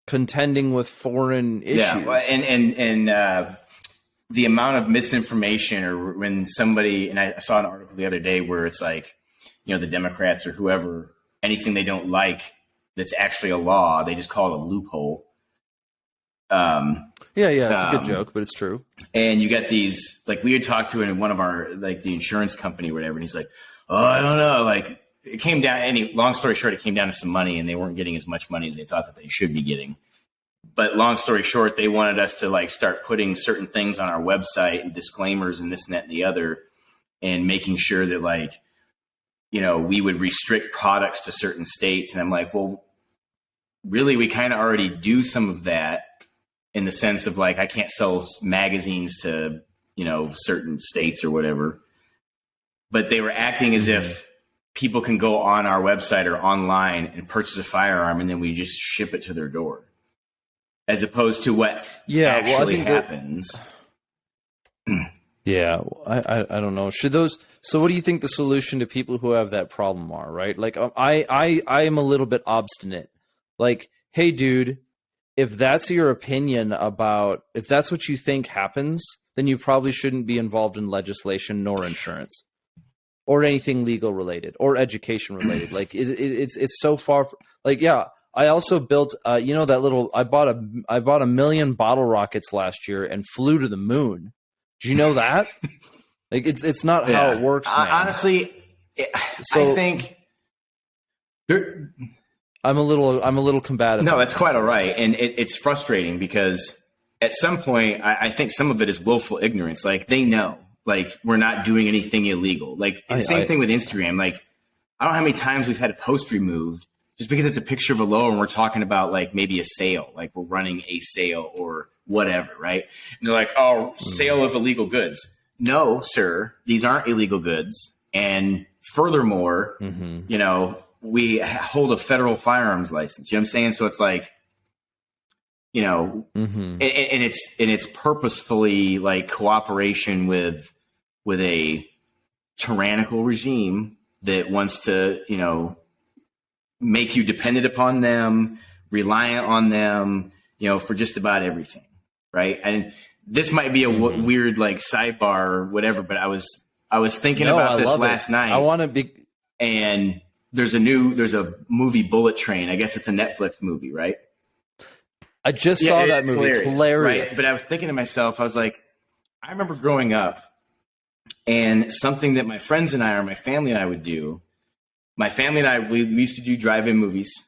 contending with foreign issues. Yeah, and the amount of misinformation, or when somebody, and I saw an article the other day where it's like, the Democrats or whoever, anything they don't like that's actually a law, they just call it a loophole. Yeah, it's a good joke, but it's true. And you got these, like, we had talked to in one of our, like, the insurance company or whatever, and he's like, oh, I don't know, like, it came down, long story short, it came down to some money, and they weren't getting as much money as they thought that they should be getting. But long story short, they wanted us to, like, start putting certain things on our website and disclaimers and this and that and the other, and making sure that, like, we would restrict products to certain states. And I'm like, well, really, we kind of already do some of that, in the sense of, like, I can't sell magazines to, certain states or whatever. But they were acting as if people can go on our website or online and purchase a firearm, and then we just ship it to their door, as opposed to what actually happens. Yeah, I don't know. So what do you think the solution to people who have that problem are, right? Like, I am a little bit obstinate. Like, hey, dude, if that's your opinion if that's what you think happens, then you probably shouldn't be involved in legislation nor insurance or anything legal related or education related. Like, it's so far. Like, yeah, I also built, that little. I bought a million bottle rockets last year and flew to the moon. Did you know that? Like, it's not how it works, man. Honestly, I think I'm a little combative. No, that's quite all right. And it's frustrating because at some point, I think some of it is willful ignorance. Like, they know, like, we're not doing anything illegal. Like, it's the same thing with Instagram. Like, I don't know how many times we've had a post removed just because it's a picture of a logo and we're talking about, like, maybe a sale, like we're running a sale or whatever, right? And they're like, oh, sale of illegal goods. No, sir, these aren't illegal goods. And furthermore, we hold a federal firearms license. You know what I'm saying? So it's like, and it's purposefully, like, cooperation with a tyrannical regime that wants to, make you dependent upon them, reliant on them, for just about everything. Right. And this might be a weird, like, sidebar or whatever, but I was thinking about this last night. I want to be, and there's a movie, Bullet Train. I guess it's a Netflix movie, right? I just saw that movie. It's hilarious. Right? But I was thinking to myself, I was like, I remember growing up, and something that my friends and I, or my family and I, would do. My family and I, we used to do drive-in movies,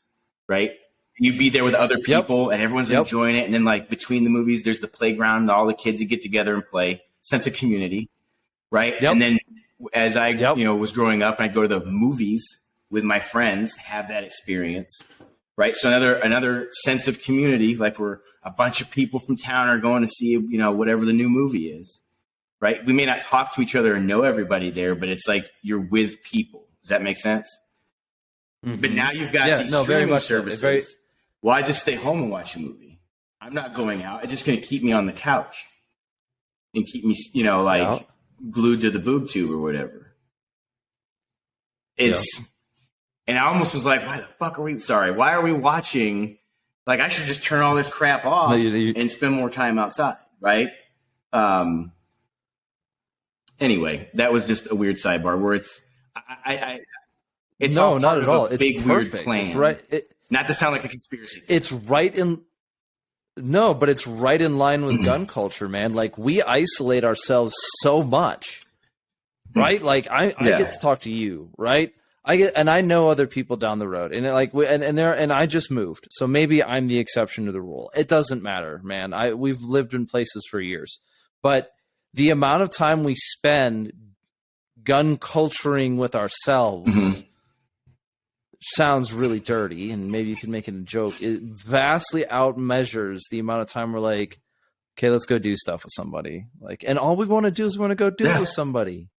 right? You'd be there with other people, and everyone's enjoying it. And then, like, between the movies, there's the playground, and all the kids would get together and play. Sense of community, right? And then as I was growing up, and I'd go to the movies with my friends, have that experience, right? So another sense of community, like, we're a bunch of people from town are going to see, whatever the new movie is, right? We may not talk to each other and know everybody there, but it's like you're with people. Does that make sense? Mm-hmm. But now you've got these streaming services. Well, I just stay home and watch a movie. I'm not going out. It's just going to keep me on the couch and keep me, glued to the boob tube or whatever. And I almost was like, why are we watching? Like, I should just turn all this crap off and spend more time outside, right? Anyway, that was just a weird sidebar where it's all not at all. It's big perfect. Weird plan. It's right. Not to sound like a conspiracy theory. It's right in. No, but it's right in line with gun culture, man. Like, we isolate ourselves so much, right? Like, I get to talk to you, right? I know other people down the road, and I just moved, so maybe I'm the exception to the rule. It doesn't matter, man. We've lived in places for years, but the amount of time we spend gun culturing with ourselves sounds really dirty, and maybe you can make it a joke. It vastly outmeasures the amount of time we're like, okay, let's go do stuff with somebody. Like, and all we want to do is go do it with somebody.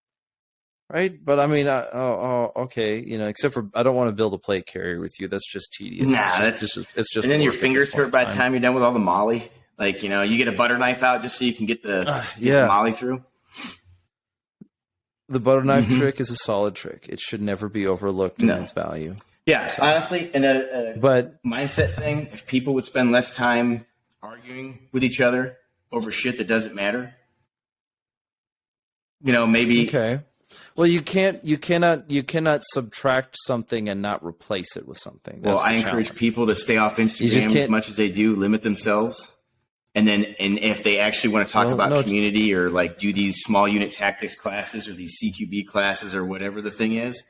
Right. But I mean, okay. Except for, I don't want to build a plate carrier with you. That's just tedious. Nah, it's just, and then your fingers hurt by the time you're done with all the molly. Like, you get a butter knife out just so you can get the molly through. The butter knife trick is a solid trick. It should never be overlooked in its value. Yeah, honestly, and But mindset thing, if people would spend less time arguing with each other over shit that doesn't matter, maybe. okay. Well, you cannot subtract something and not replace it with something. That's I the encourage challenge. people to stay off Instagram as much as they do, limit themselves. And if they actually want to talk about community or like do these small unit tactics classes or these CQB classes or whatever the thing is,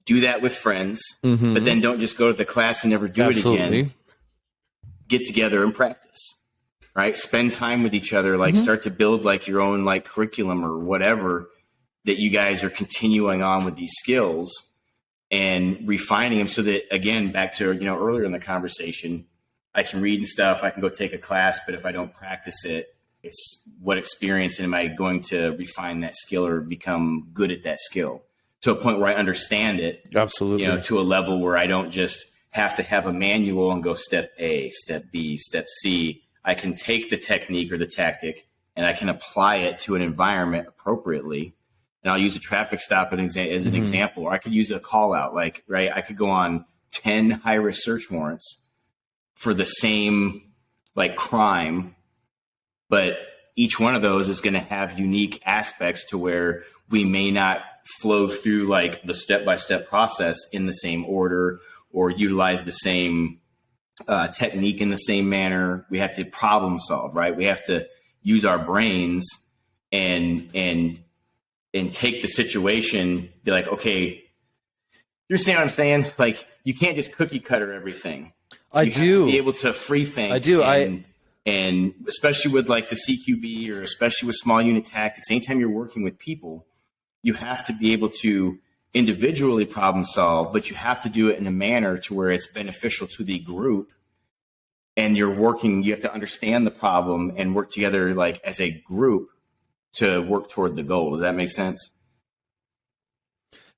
do that with friends, but then don't just go to the class and never do it again. Get together and practice, right? Spend time with each other, like start to build like your own like curriculum or whatever that you guys are continuing on with these skills and refining them so that, again, back to, earlier in the conversation, I can read and stuff. I can go take a class, but if I don't practice it, it's what experience am I going to refine that skill or become good at that skill to a point where I understand it. Absolutely. To a level where I don't just have to have a manual and go step A, step B, step C. I can take the technique or the tactic and I can apply it to an environment appropriately. And I'll use a traffic stop as an example, or I could use a call out, like, right. I could go on 10 high risk search warrants for the same like crime, but each one of those is going to have unique aspects to where we may not flow through like the step-by-step process in the same order or utilize the same technique in the same manner. We have to problem solve, right? We have to use our brains and take the situation, be like, okay, you're seeing what I'm saying? Like, you can't just cookie cutter everything. You have to be able to free think. I do. And especially with like the CQB or especially with small unit tactics, anytime you're working with people, you have to be able to individually problem solve, but you have to do it in a manner to where it's beneficial to the group. And you have to understand the problem and work together like as a group to work toward the goal. Does that make sense?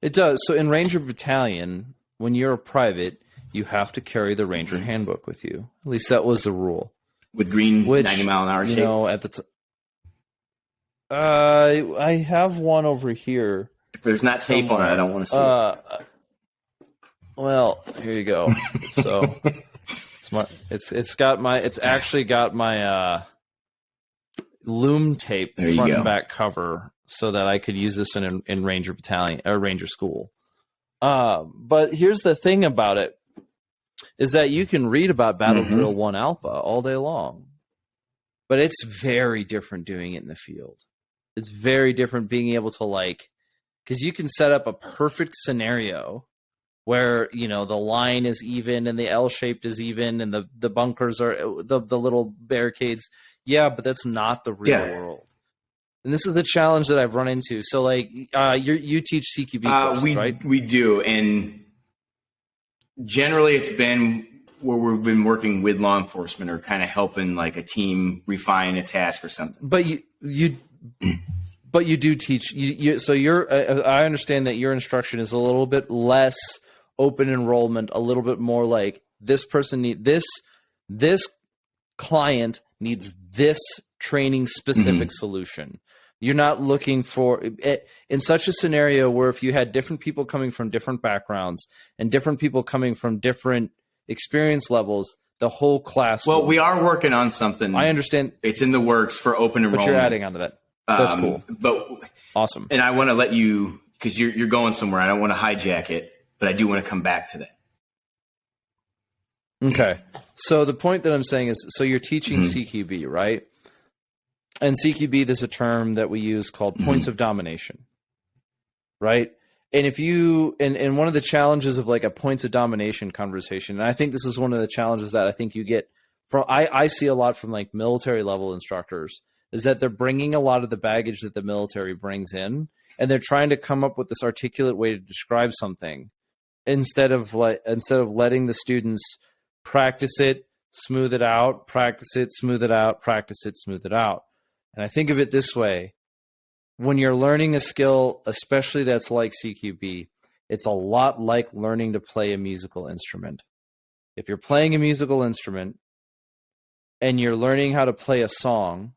It does. So in Ranger Battalion, when you're a private, you have to carry the Ranger handbook with you. At least that was the rule. With green 90 mile an hour tape? At the I have one over here. If there's not tape on it, I don't want to see it. Well, here you go. So it's actually got my loom tape front and back cover so that I could use this in Ranger Battalion or Ranger School. But here's the thing about it is that you can read about Battle Drill 1 Alpha all day long, but it's very different doing it in the field. It's very different being able to because you can set up a perfect scenario where, the line is even and the L-shaped is even and the bunkers are the little barricades. Yeah, but that's not the real world. And this is the challenge that I've run into. So you teach CQB courses, right? We do. And generally it's been where we've been working with law enforcement or kind of helping like a team refine a task or something. But you do teach. I understand that your instruction is a little bit less open enrollment, a little bit more like this person this client needs this training specific solution. You're not looking for in such a scenario where if you had different people coming from different backgrounds and different people coming from different experience levels, the whole class. Well, we are working on something. I understand. It's in the works for open enrollment. But you're adding onto that. That's cool. But awesome. And I want to let you, because you're going somewhere. I don't want to hijack it, but I do want to come back to that. Okay. So the point that I'm saying is, so you're teaching CQB, right? And CQB, there's a term that we use called points of domination, right? And if you, and one of the challenges of like a points of domination conversation, and I think this is one of the challenges that I think you get from, I see a lot from like military level instructors, is that they're bringing a lot of the baggage that the military brings in, and they're trying to come up with this articulate way to describe something instead of letting the students practice it, smooth it out, practice it, smooth it out, practice it, smooth it out. And I think of it this way. When you're learning a skill, especially that's like CQB, it's a lot like learning to play a musical instrument. If you're playing a musical instrument and you're learning how to play a song,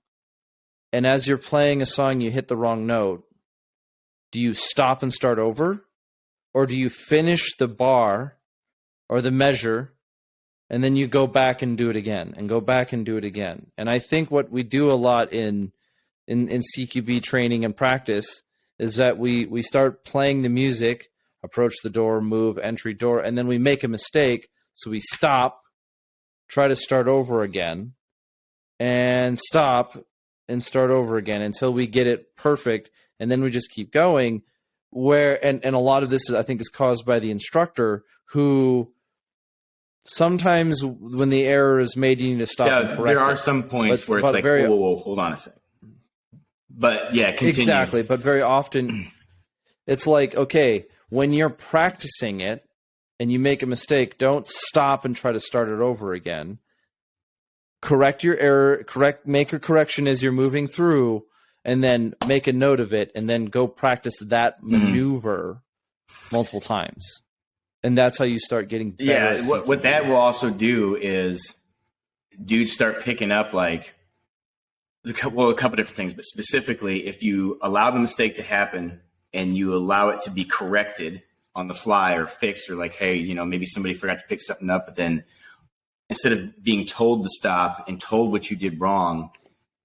and as you're playing a song, you hit the wrong note, do you stop and start over? Or do you finish the bar or the measure, and then you go back and do it again and go back and do it again. And I think what we do a lot in CQB training and practice is that we start playing the music, approach the door, move, entry door, and then we make a mistake. So we stop, try to start over again, and stop and start over again until we get it perfect. And then we just keep going. And a lot of this, I think, is caused by the instructor, who sometimes when the error is made, you need to stop and correct there are it. some points where it's like, whoa, hold on a second. But yeah, continue. Exactly. But very often it's like, okay, when you're practicing it and you make a mistake, don't stop and try to start it over again. Correct your error, make a correction as you're moving through, and then make a note of it, and then go practice that maneuver multiple times. And that's how you start getting better. Yeah, what that will also do is dudes start picking up, like, a couple different things, but specifically, if you allow the mistake to happen and you allow it to be corrected on the fly or fixed, or like, hey, maybe somebody forgot to pick something up, but then instead of being told to stop and told what you did wrong,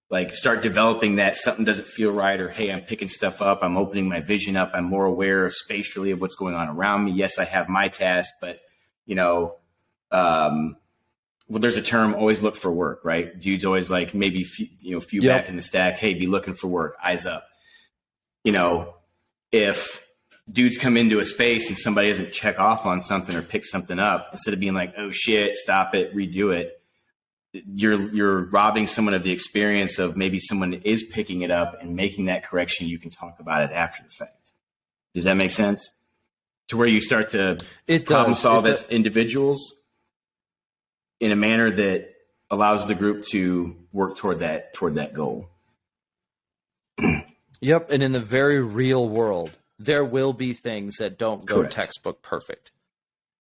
like, start developing that something doesn't feel right, or, hey, I'm picking stuff up, I'm opening my vision up, I'm more aware of spatially of what's going on around me. Yes, I have my task, but, well, there's a term, always look for work, right? Dudes always like, maybe, few back in the stack, hey, be looking for work, eyes up. If dudes come into a space and somebody doesn't check off on something or pick something up, instead of being like, oh shit, stop it, redo it, you're robbing someone of the experience of maybe someone is picking it up and making that correction. You can talk about it after the fact. Does that make sense? To where you start to problem solve as individuals in a manner that allows the group to work toward that goal. Yep. And in the very real world, there will be things that don't go Correct. Textbook perfect.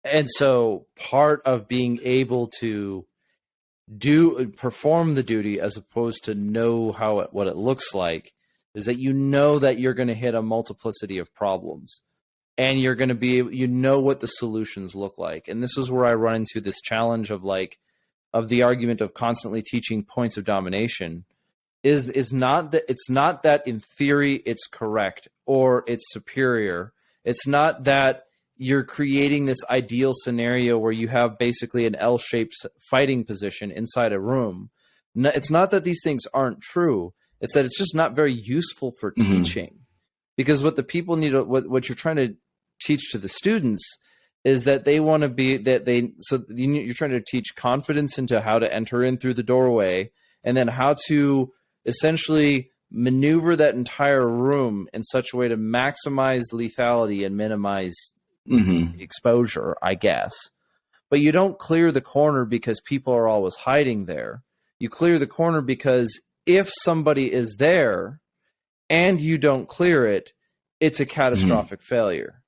And so part of being able to perform the duty as opposed to know what it looks like is that that you're going to hit a multiplicity of problems, and you're going to be what the solutions look like. And this is where I run into this challenge of the argument of constantly teaching points of domination is not that it's not that in theory it's correct or it's superior. It's not that you're creating this ideal scenario where you have basically an L-shaped fighting position inside a room. No, it's not that these things aren't true. It's that it's just not very useful for teaching, because what the people need, what you're trying to teach to the students is that they want to be you're trying to teach confidence into how to enter in through the doorway, and then how to essentially maneuver that entire room in such a way to maximize lethality and minimize exposure, I guess. But you don't clear the corner because people are always hiding there. You clear the corner because if somebody is there and you don't clear it, it's a catastrophic failure.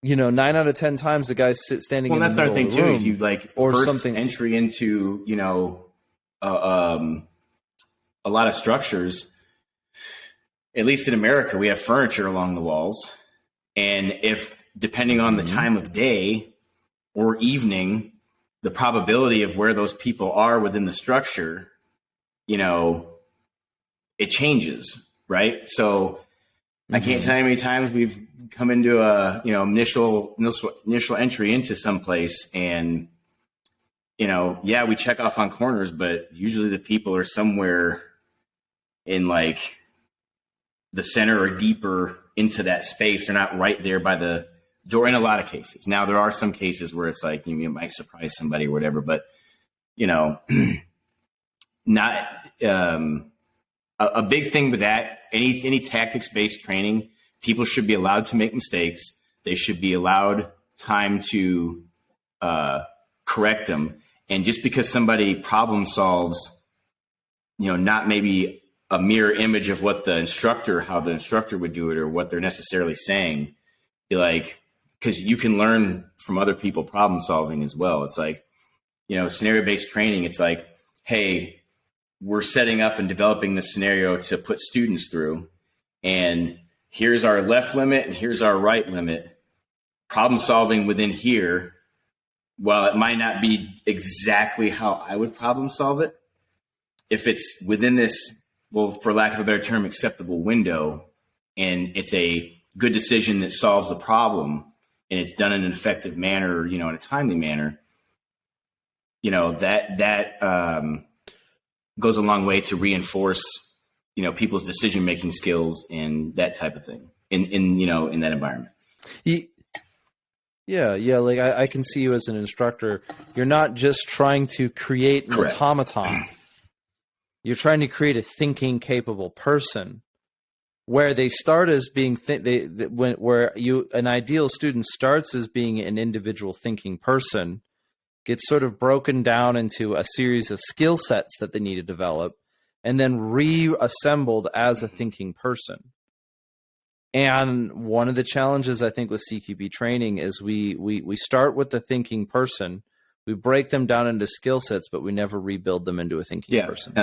9 out of 10 times the guy's standing in the middle of the room. Well, that's another thing too. If you or first something entry into a lot of structures, at least in America, we have furniture along the walls, and if depending on the time of day or evening, the probability of where those people are within the structure, it changes, right? So I can't tell you how many times we've come into a initial entry into some place, and we check off on corners, but usually the people are somewhere in like the center or deeper into that space. They're not right there by the door in a lot of cases. Now, there are some cases where it's like, you might surprise somebody or whatever, but not a big thing with that. Any tactics-based training, people should be allowed to make mistakes. They should be allowed time to correct them. And just because somebody problem solves, not maybe a mirror image of what how the instructor would do it or what they're necessarily saying, be like, because you can learn from other people problem solving as well. It's like, scenario-based training. It's like, hey, we're setting up and developing this scenario to put students through, and here's our left limit and here's our right limit. problem solving within here, while it might not be exactly how I would problem solve it, if it's within this, well, for lack of a better term, acceptable window, and it's a good decision that solves a problem, and it's done in an effective manner, in a timely manner, that goes a long way to reinforce, people's decision-making skills and that type of thing in that environment. Yeah. Like I can see you as an instructor. You're not just trying to create an Correct. automaton. You're trying to create a thinking, capable person, where they start as being an ideal student starts as being an individual thinking person, gets sort of broken down into a series of skill sets that they need to develop, and then reassembled as a thinking person. And one of the challenges I think with CQB training is we start with the thinking person, we break them down into skill sets, but we never rebuild them into a thinking person.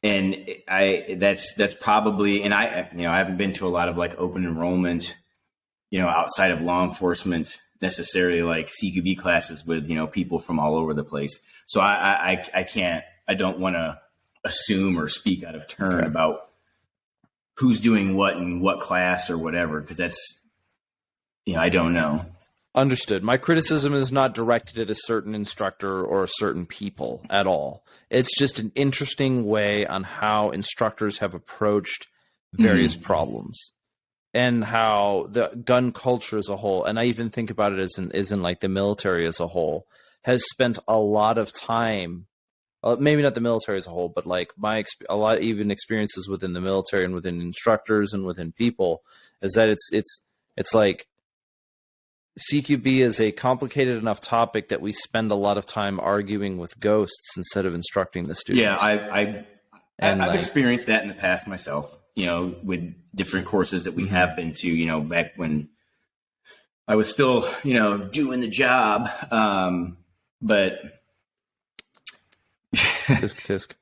And that's probably, and I haven't been to a lot of like open enrollment, outside of law enforcement, necessarily like CQB classes with, people from all over the place. So I don't want to assume or speak out of turn about who's doing what in what class or whatever, because that's, I don't know. Understood. My criticism is not directed at a certain instructor or a certain people at all. It's just an interesting way on how instructors have approached various problems, and how the gun culture as a whole, and I even think about it as in like the military as a whole, has spent a lot of time, maybe not the military as a whole, but like a lot even experiences within the military and within instructors and within people, is that it's like CQB is a complicated enough topic that we spend a lot of time arguing with ghosts instead of instructing the students. Yeah, I've experienced that in the past myself, with different courses that we have been to, back when I was still, doing the job. But tisk.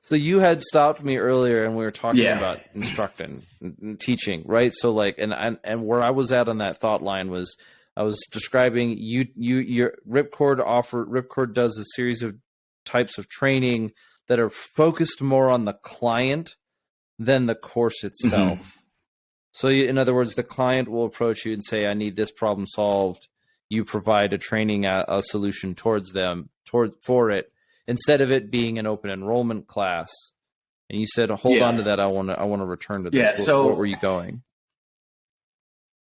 So you had stopped me earlier and we were talking about instructing and teaching, right? So like, and where I was at on that thought line was, I was describing your Ripcord does a series of types of training that are focused more on the client than the course itself. So in other words, the client will approach you and say, I need this problem solved. You provide a training, a solution for it, instead of it being an open enrollment class. And you said, hold on to that. I want to return to this. Yeah, so what were you going?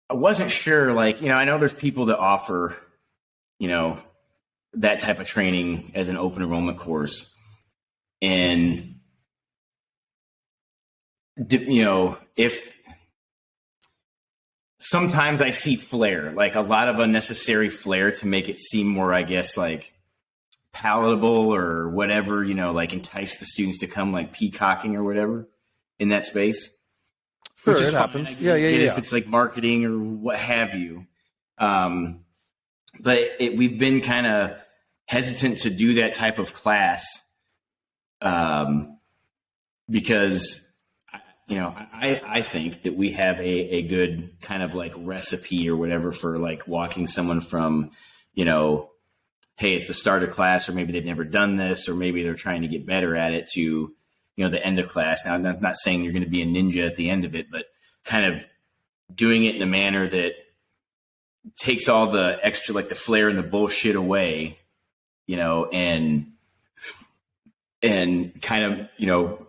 I wasn't sure, like, I know there's people that offer, that type of training as an open enrollment course. And, if sometimes I see flair, like a lot of unnecessary flair to make it seem more, I guess, like palatable or whatever, like entice the students to come like peacocking or whatever in that space. Sure, which is it fine. happens. Yeah. If it's like marketing or what have you. But we've been kind of hesitant to do that type of class because, I think that we have a good kind of like recipe or whatever for like walking someone from, hey, it's the start of class, or maybe they've never done this, or maybe they're trying to get better at it, to the end of class. Now, I'm not saying you're going to be a ninja at the end of it, but kind of doing it in a manner that takes all the extra, like the flair and the bullshit away, and kind of,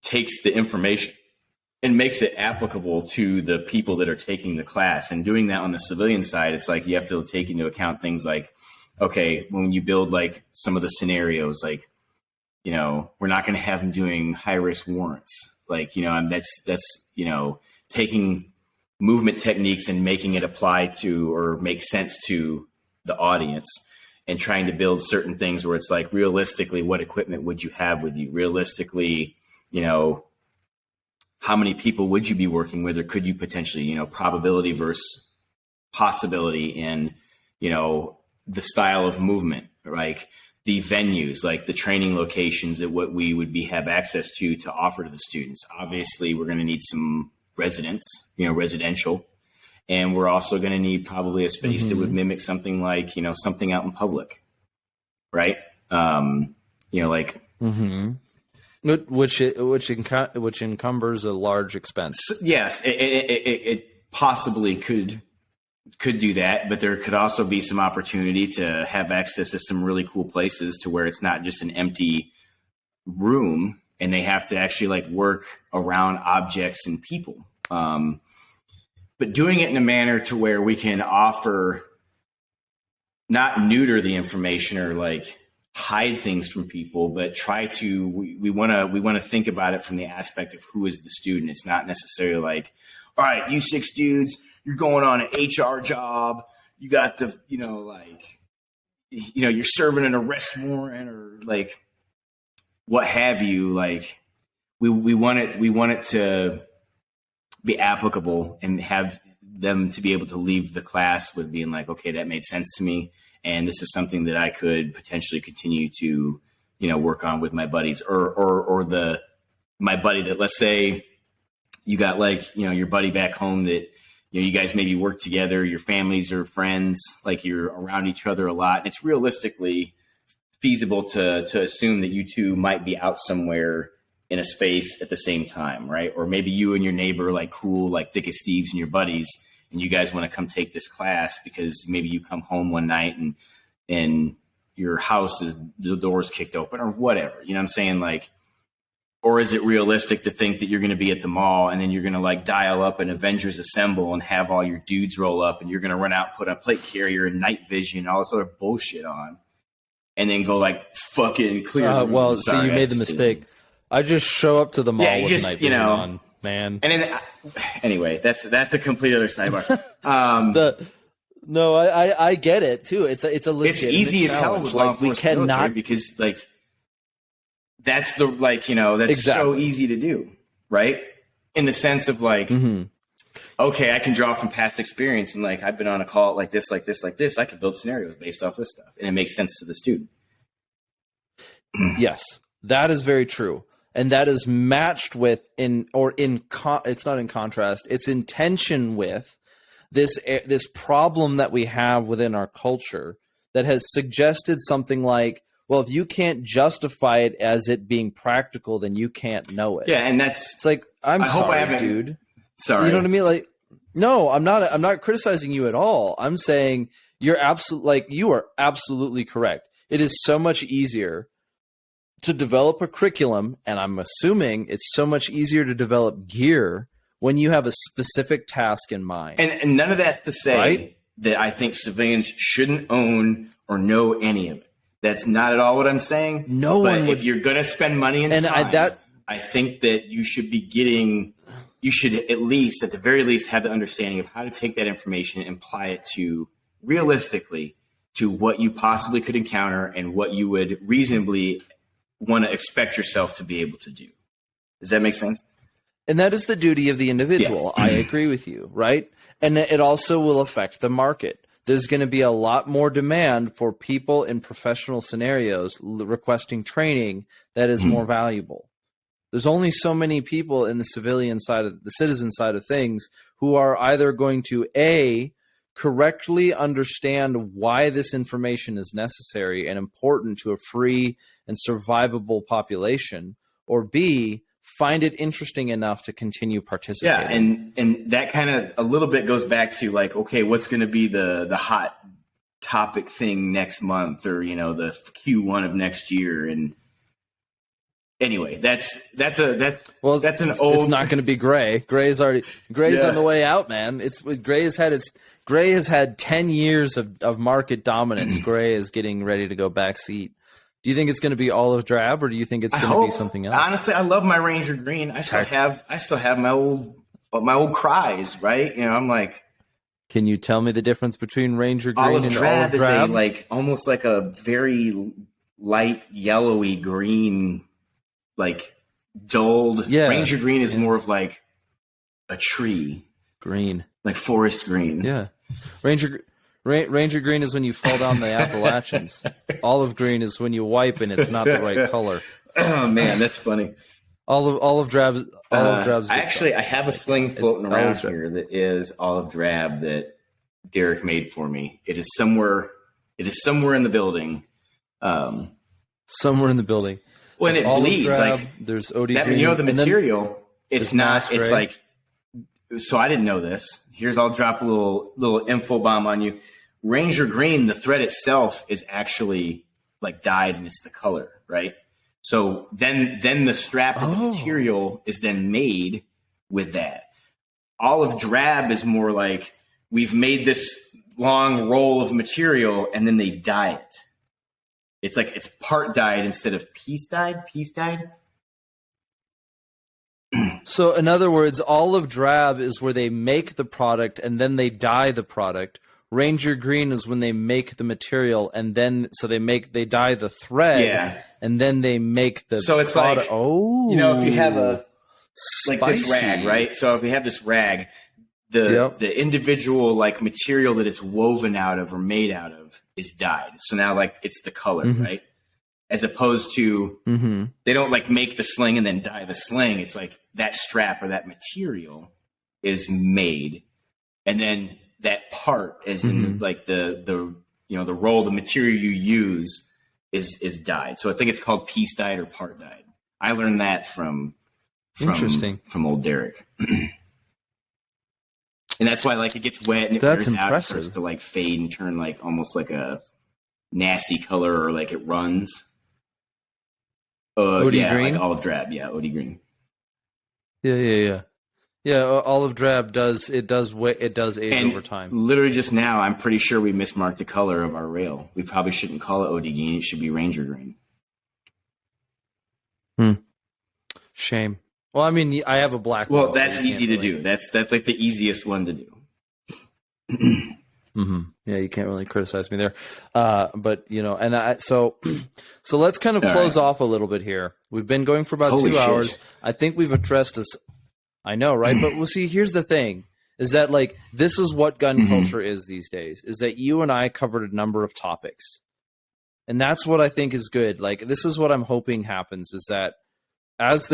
takes the information and makes it applicable to the people that are taking the class. And doing that on the civilian side, it's like you have to take into account things like, okay, when you build like some of the scenarios, like, we're not going to have them doing high risk warrants. Like, that's, taking movement techniques and making it apply to or make sense to the audience, and trying to build certain things where it's like, realistically, what equipment would you have with you? Realistically, how many people would you be working with, or could you potentially, probability versus possibility, and, the style of movement, like the venues, like the training locations that what we would have access to offer to the students. Obviously, we're going to need some residential, And we're also going to need probably a space that would mimic something like, something out in public. Right. Like, which encumbers a large expense. Yes. It possibly could do that, but there could also be some opportunity to have access to some really cool places to where it's not just an empty room and they have to actually like work around objects and people. But doing it in a manner to where we can offer, not neuter the information or like hide things from people, but try to, we want to think about it from the aspect of who is the student. It's not necessarily like, all right, you 6 dudes, you're going on an HR job. You got the, you're serving an arrest warrant or like what have you. Like we want it to be applicable and have them to be able to leave the class with being like, okay, that made sense to me. And this is something that I could potentially continue to, work on with my buddies or my buddy that, let's say you got like, your buddy back home that, you guys maybe work together, your families are friends, like you're around each other a lot. And it's realistically feasible to assume that you two might be out somewhere in a space at the same time, right? Or maybe you and your neighbor, like cool, like thick as thieves and your buddies, and you guys want to come take this class because maybe you come home one night and your house is, the door's kicked open or whatever. You know what I'm saying? Like, or is it realistic to think that you're going to be at the mall and then you're going to like dial up an Avengers Assemble and have all your dudes roll up and you're going to run out, put a plate carrier and night vision, all this other bullshit on, and then go like fucking clear. Well, see, you made the mistake. I just show up to the mall with night vision on, man. And then, anyway, that's a complete other sidebar. I get it too. It's a legit. It's easy as hell with law enforcement military because like that's the that's exactly. So easy to do, right? In the sense of like, okay, I can draw from past experience and like I've been on a call like this. I can build scenarios based off this stuff, and it makes sense to the student. Yes, that is very true. And that is matched with it's not in contrast, it's in tension with this problem that we have within our culture that has suggested something like, well, if you can't justify it as it being practical, then you can't know it. Yeah, and it's like, I'm sorry, dude. Sorry. You know what I mean? Like, no, I'm not criticizing you at all. I'm saying you are absolutely correct. It is so much easier to develop a curriculum, and I'm assuming it's so much easier to develop gear when you have a specific task in mind. And none of that's to say that I think civilians shouldn't own or know any of it. That's not at all what I'm saying. No one would. If you're going to spend money and time, I think that you should at least, at the very least, have the understanding of how to take that information and apply it to realistically to what you possibly could encounter and what you would reasonably want to expect yourself to be able to do. Does that make sense? And that is the duty of the individual. Yeah. I agree with you, right? And it also will affect the market. There's going to be a lot more demand for people in professional scenarios requesting training that is more valuable. There's only so many people in the civilian side of the citizen side of things who are either going to A, correctly understand why this information is necessary and important to a free and survivable population, or B, find it interesting enough to continue participating. Yeah, and that kind of a little bit goes back to like, okay, what's going to be the hot topic thing next month, or the Q1 of next year, and anyway, that's an old. It's not going to be Gray. Gray's on the way out, man. Gray has had 10 years of market dominance. Gray is getting ready to go back seat. Do you think it's going to be olive drab, or do you think it's going to be something else? Honestly, I love my Ranger Green. I still have my old cries, right? I'm like. Can you tell me the difference between Ranger Green olive and drab? Olive drab? Is almost like a very light yellowy green, like dulled. Yeah. Ranger Green is more of like a tree green, like forest green. Yeah, Ranger Green is when you fall down the Appalachians. Olive green is when you wipe and it's not the right color. Oh man, that's funny. Olive drab. Olive drab's good Actually, stuff. I have a sling It's floating around olive drab. here that is olive drab that Derek made for me. It is somewhere. It is somewhere in the building. Somewhere in the building. When There's it olive bleeds, drab, like there's OD that, green. you know, the and then material. It's there's not. mass It's gray. like. So I didn't know this. Here's, I'll drop a little info bomb on you. Ranger green, the thread itself is actually like dyed, and it's the color, right? So then the strap of the material is then made with that. Olive drab is more like we've made this long roll of material and then they dye it. It's like it's part dyed instead of piece dyed. Piece dyed. So in other words, olive drab is where they make the product and then they dye the product. Ranger green is when they make the material and then they dye the thread, Yeah. and then they make the So it's product. like, you know, if you have a like this Spicy. rag, right? So if we have this rag, the individual like material that it's woven out of or made out of is dyed. So now like it's the color, right? As opposed to they don't like make the sling and then dye the sling. It's like that strap or that material is made, and then that part, as in like the you know the roll, the material you use is dyed. So I think it's called piece dyed or part dyed. I learned that from Interesting. from old Derek. And that's why like it gets wet and it That's wears out, it impressive. starts to like fade and turn like almost like a nasty color, or like it runs. OD yeah, green? like olive drab. Yeah, OD green. Yeah, olive drab does age And over time. literally just now, I'm pretty sure we mismarked the color of our rail. We probably shouldn't call it OD green. It should be Ranger green. Shame. Well, I mean, I have a black Well, one. so that's you easy can't to really- do. That's like the easiest one to do. Yeah, you can't really criticize me there. But you know, and so let's kind of All close right. off a little bit here. We've been going for about Holy 2 shit. hours. I think we've addressed this. I know, right? But we'll see. Here's the thing: is that like this is what gun culture is these days? Is that you and I covered a number of topics, and that's what I think is good. Like this is what I'm hoping happens: is that as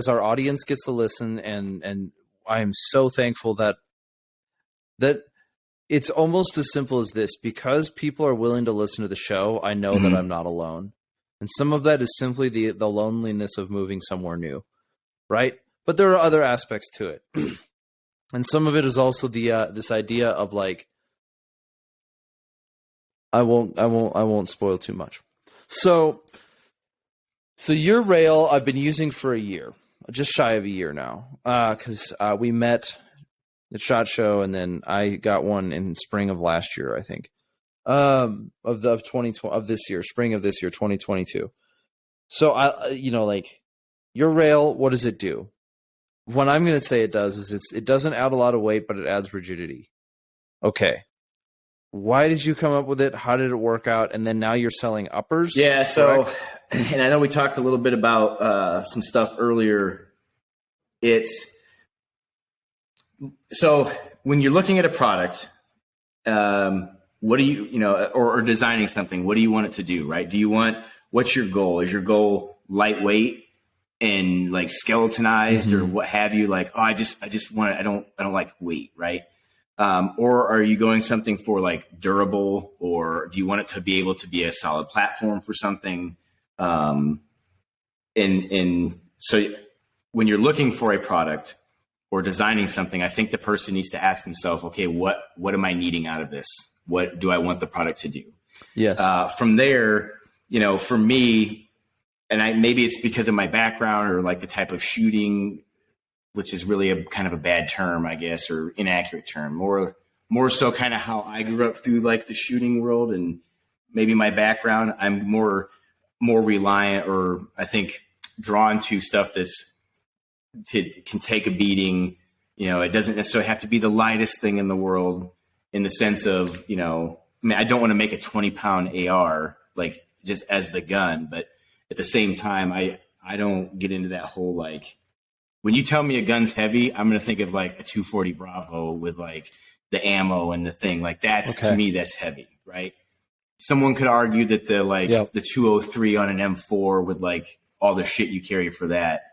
our audience gets to listen, and I am so thankful that it's almost as simple as this. Because people are willing to listen to the show, I know that I'm not alone. And some of that is simply the loneliness of moving somewhere new, right? But there are other aspects to it. And some of it is also the this idea of like I won't spoil too much. So your rail I've been using for a year, just shy of a year now, because we met at SHOT Show, and then I got one in spring of last year, I think, of 2020 of this year, spring of this year, 2022. So like your rail, what does it do? What I'm going to say it does is it doesn't add a lot of weight, but it adds rigidity. Okay. Why did you come up with it? How did it work out? And then now you're selling uppers? Yeah, so, correct? and I know we talked a little bit about some stuff earlier. So when you're looking at a product, what do you or designing something, what do you want it to do, right? What's your goal? Is your goal lightweight and like skeletonized or what have you? Like, oh, I just want it. I don't like weight, right? Or are you going something for like durable, or do you want it to be able to be a solid platform for something? And so when you're looking for a product or designing something, I think the person needs to ask themselves, okay, what am I needing out of this? What do I want the product to do? Yes. From there, for me, and maybe it's because of my background or like the type of shooting, which is really a kind of a bad term, I guess, or inaccurate term, more so kind of how I grew up through like the shooting world, and maybe my background, I'm more reliant, or I think drawn to stuff can take a beating. It doesn't necessarily have to be the lightest thing in the world, in the sense of, I mean, I don't want to make a 20-pound AR like just as the gun, but at the same time, I don't get into that whole like, when you tell me a gun's heavy, I'm going to think of like a 240 Bravo with like the ammo and the thing. Like that's, to me, that's heavy, right? Someone could argue that the 203 on an M4 with like all the shit you carry for that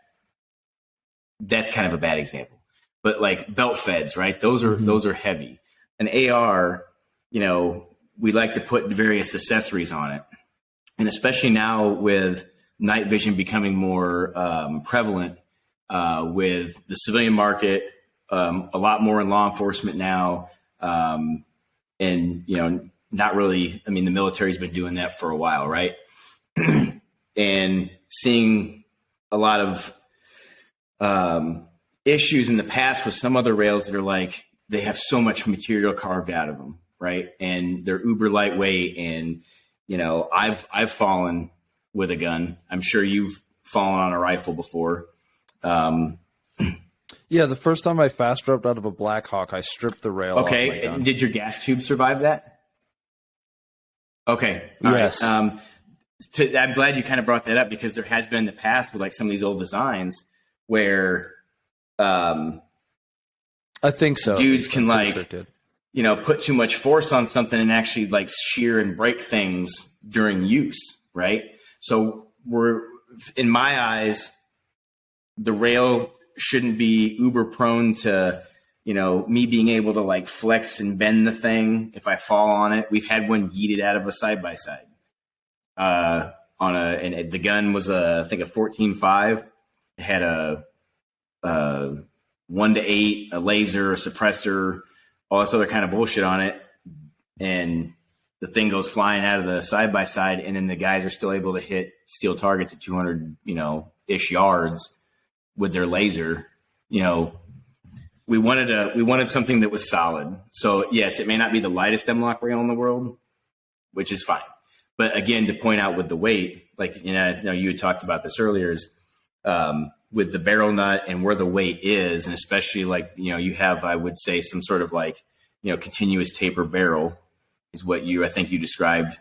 that's kind of a bad example. But like belt feds, right? Those are heavy. An AR, we like to put various accessories on it. And especially now with night vision becoming more prevalent with the civilian market, a lot more in law enforcement now. And, not really, the military's been doing that for a while, right? And seeing a lot of issues in the past with some other rails that are like, they have so much material carved out of them, right? And they're uber lightweight. And, I've fallen with a gun. I'm sure you've fallen on a rifle before. Yeah, the first time I fast dropped out of a Black Hawk, I stripped the rail off my gun. Did your gas tube survive that? Okay. Yes. Right. I'm glad you kind of brought that up, because there has been in the past with like some of these old designs where I think so. Dudes can put too much force on something and actually like shear and break things during use, right? So in my eyes, the rail shouldn't be uber prone to, me being able to like flex and bend the thing if I fall on it. We've had one yeeted out of a side-by-side. And the gun was I think a 14.5. It had a 1-to-8, a laser, a suppressor, all this other kind of bullshit on it. And the thing goes flying out of the side-by-side, and then the guys are still able to hit steel targets at 200, ish yards with their laser. We wanted something that was solid. So yes, it may not be the lightest M-LOK rail in the world, which is fine. But again, to point out with the weight, like, I know you had talked about this earlier, is with the barrel nut and where the weight is, and especially like, you have, I would say, some sort of like, continuous taper barrel is what I think you described.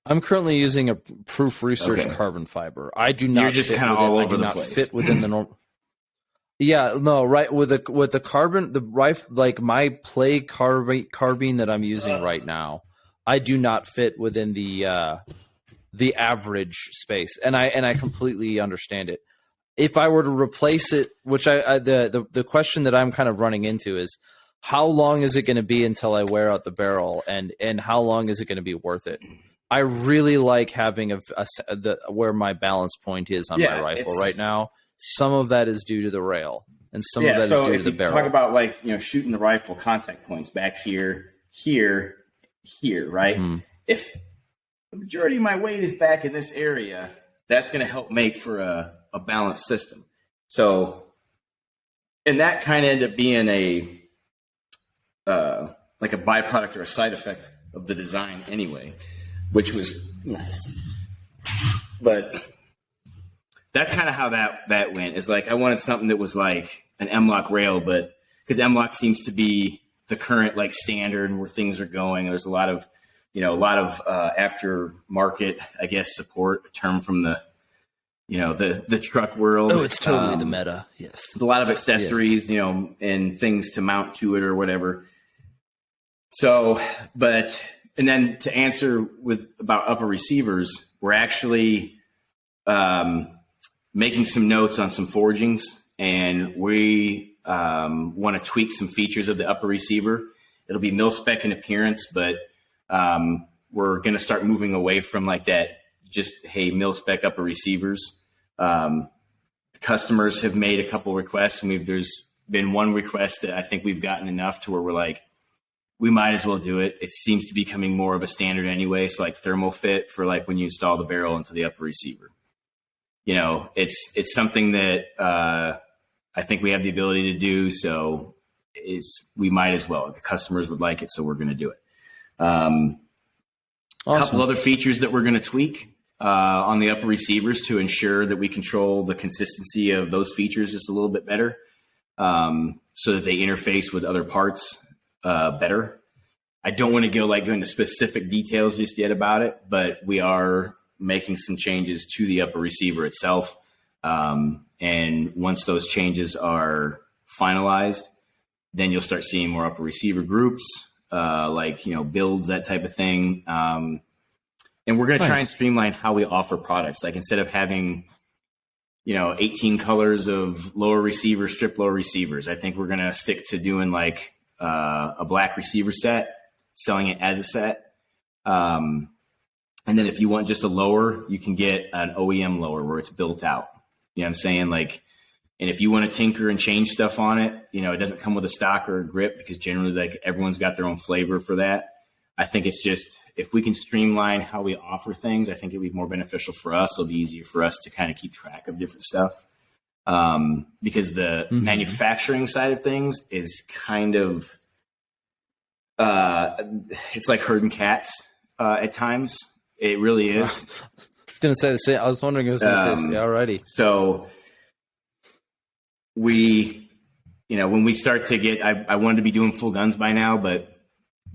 I'm currently using a Proof Research carbon fiber. I do not. You're just kind of all over the place. Fit within the normal. Yeah, no, right. With the carbon, the rifle, like my play carbine that I'm using right now, I do not fit within the average space, and I completely understand it. If I were to replace it, which the question that I'm kind of running into is, how long is it going to be until I wear out the barrel, and how long is it going to be worth it? I really like having where my balance point is on my rifle right now. Some of that is due to the rail, and some of that is due to the barrel. Talk about like, shooting the rifle, contact points back here, right? Mm-hmm. If the majority of my weight is back in this area, that's going to help make for a balanced system. So, and that kind of ended up being like a byproduct or a side effect of the design anyway, which was nice. But that's kind of how that went. Is like, I wanted something that was like an M-LOK rail, but because M-LOK seems to be the current like standard and where things are going. There's a lot of aftermarket, I guess, support, a term from the truck world. Oh, it's totally the meta. Yes. A lot of accessories, yes. And things to mount to it or whatever. So, and then to answer about upper receivers, we're actually making some notes on some forgings, and we want to tweak some features of the upper receiver. It'll be mil-spec in appearance, but we're going to start moving away from like that, just, hey, mil-spec upper receivers. Customers have made a couple requests, and there's been one request that I think we've gotten enough to where we're like, we might as well do it. It seems to be becoming more of a standard anyway. So like thermal fit for like when you install the barrel into the upper receiver. It's something that I think we have the ability to do. So we might as well. The customers would like it, so we're going to do it. Awesome. A couple other features that we're going to tweak on the upper receivers to ensure that we control the consistency of those features just a little bit better, so that they interface with other parts better. I don't want to go into specific details just yet about it, but we are making some changes to the upper receiver itself. And once those changes are finalized, then you'll start seeing more upper receiver groups, builds, that type of thing. And we're going to try and streamline how we offer products. Like, instead of having 18 colors of lower receiver, strip lower receivers. I think we're going to stick to doing like a black receiver set, selling it as a set. And then if you want just a lower, you can get an OEM lower where it's built out. You know what I'm saying? Like, and if you want to tinker and change stuff on it, it doesn't come with a stock or a grip because generally like everyone's got their own flavor for that. I think it's just, if we can streamline how we offer things, I think it'd be more beneficial for us. It'll be easier for us to kind of keep track of different stuff. Because the manufacturing side of things is kind of, it's like herding cats at times. It really is. I was going to say the same. I was wondering if it was going to say, alrighty. So we, when we start to get, I wanted to be doing full guns by now, but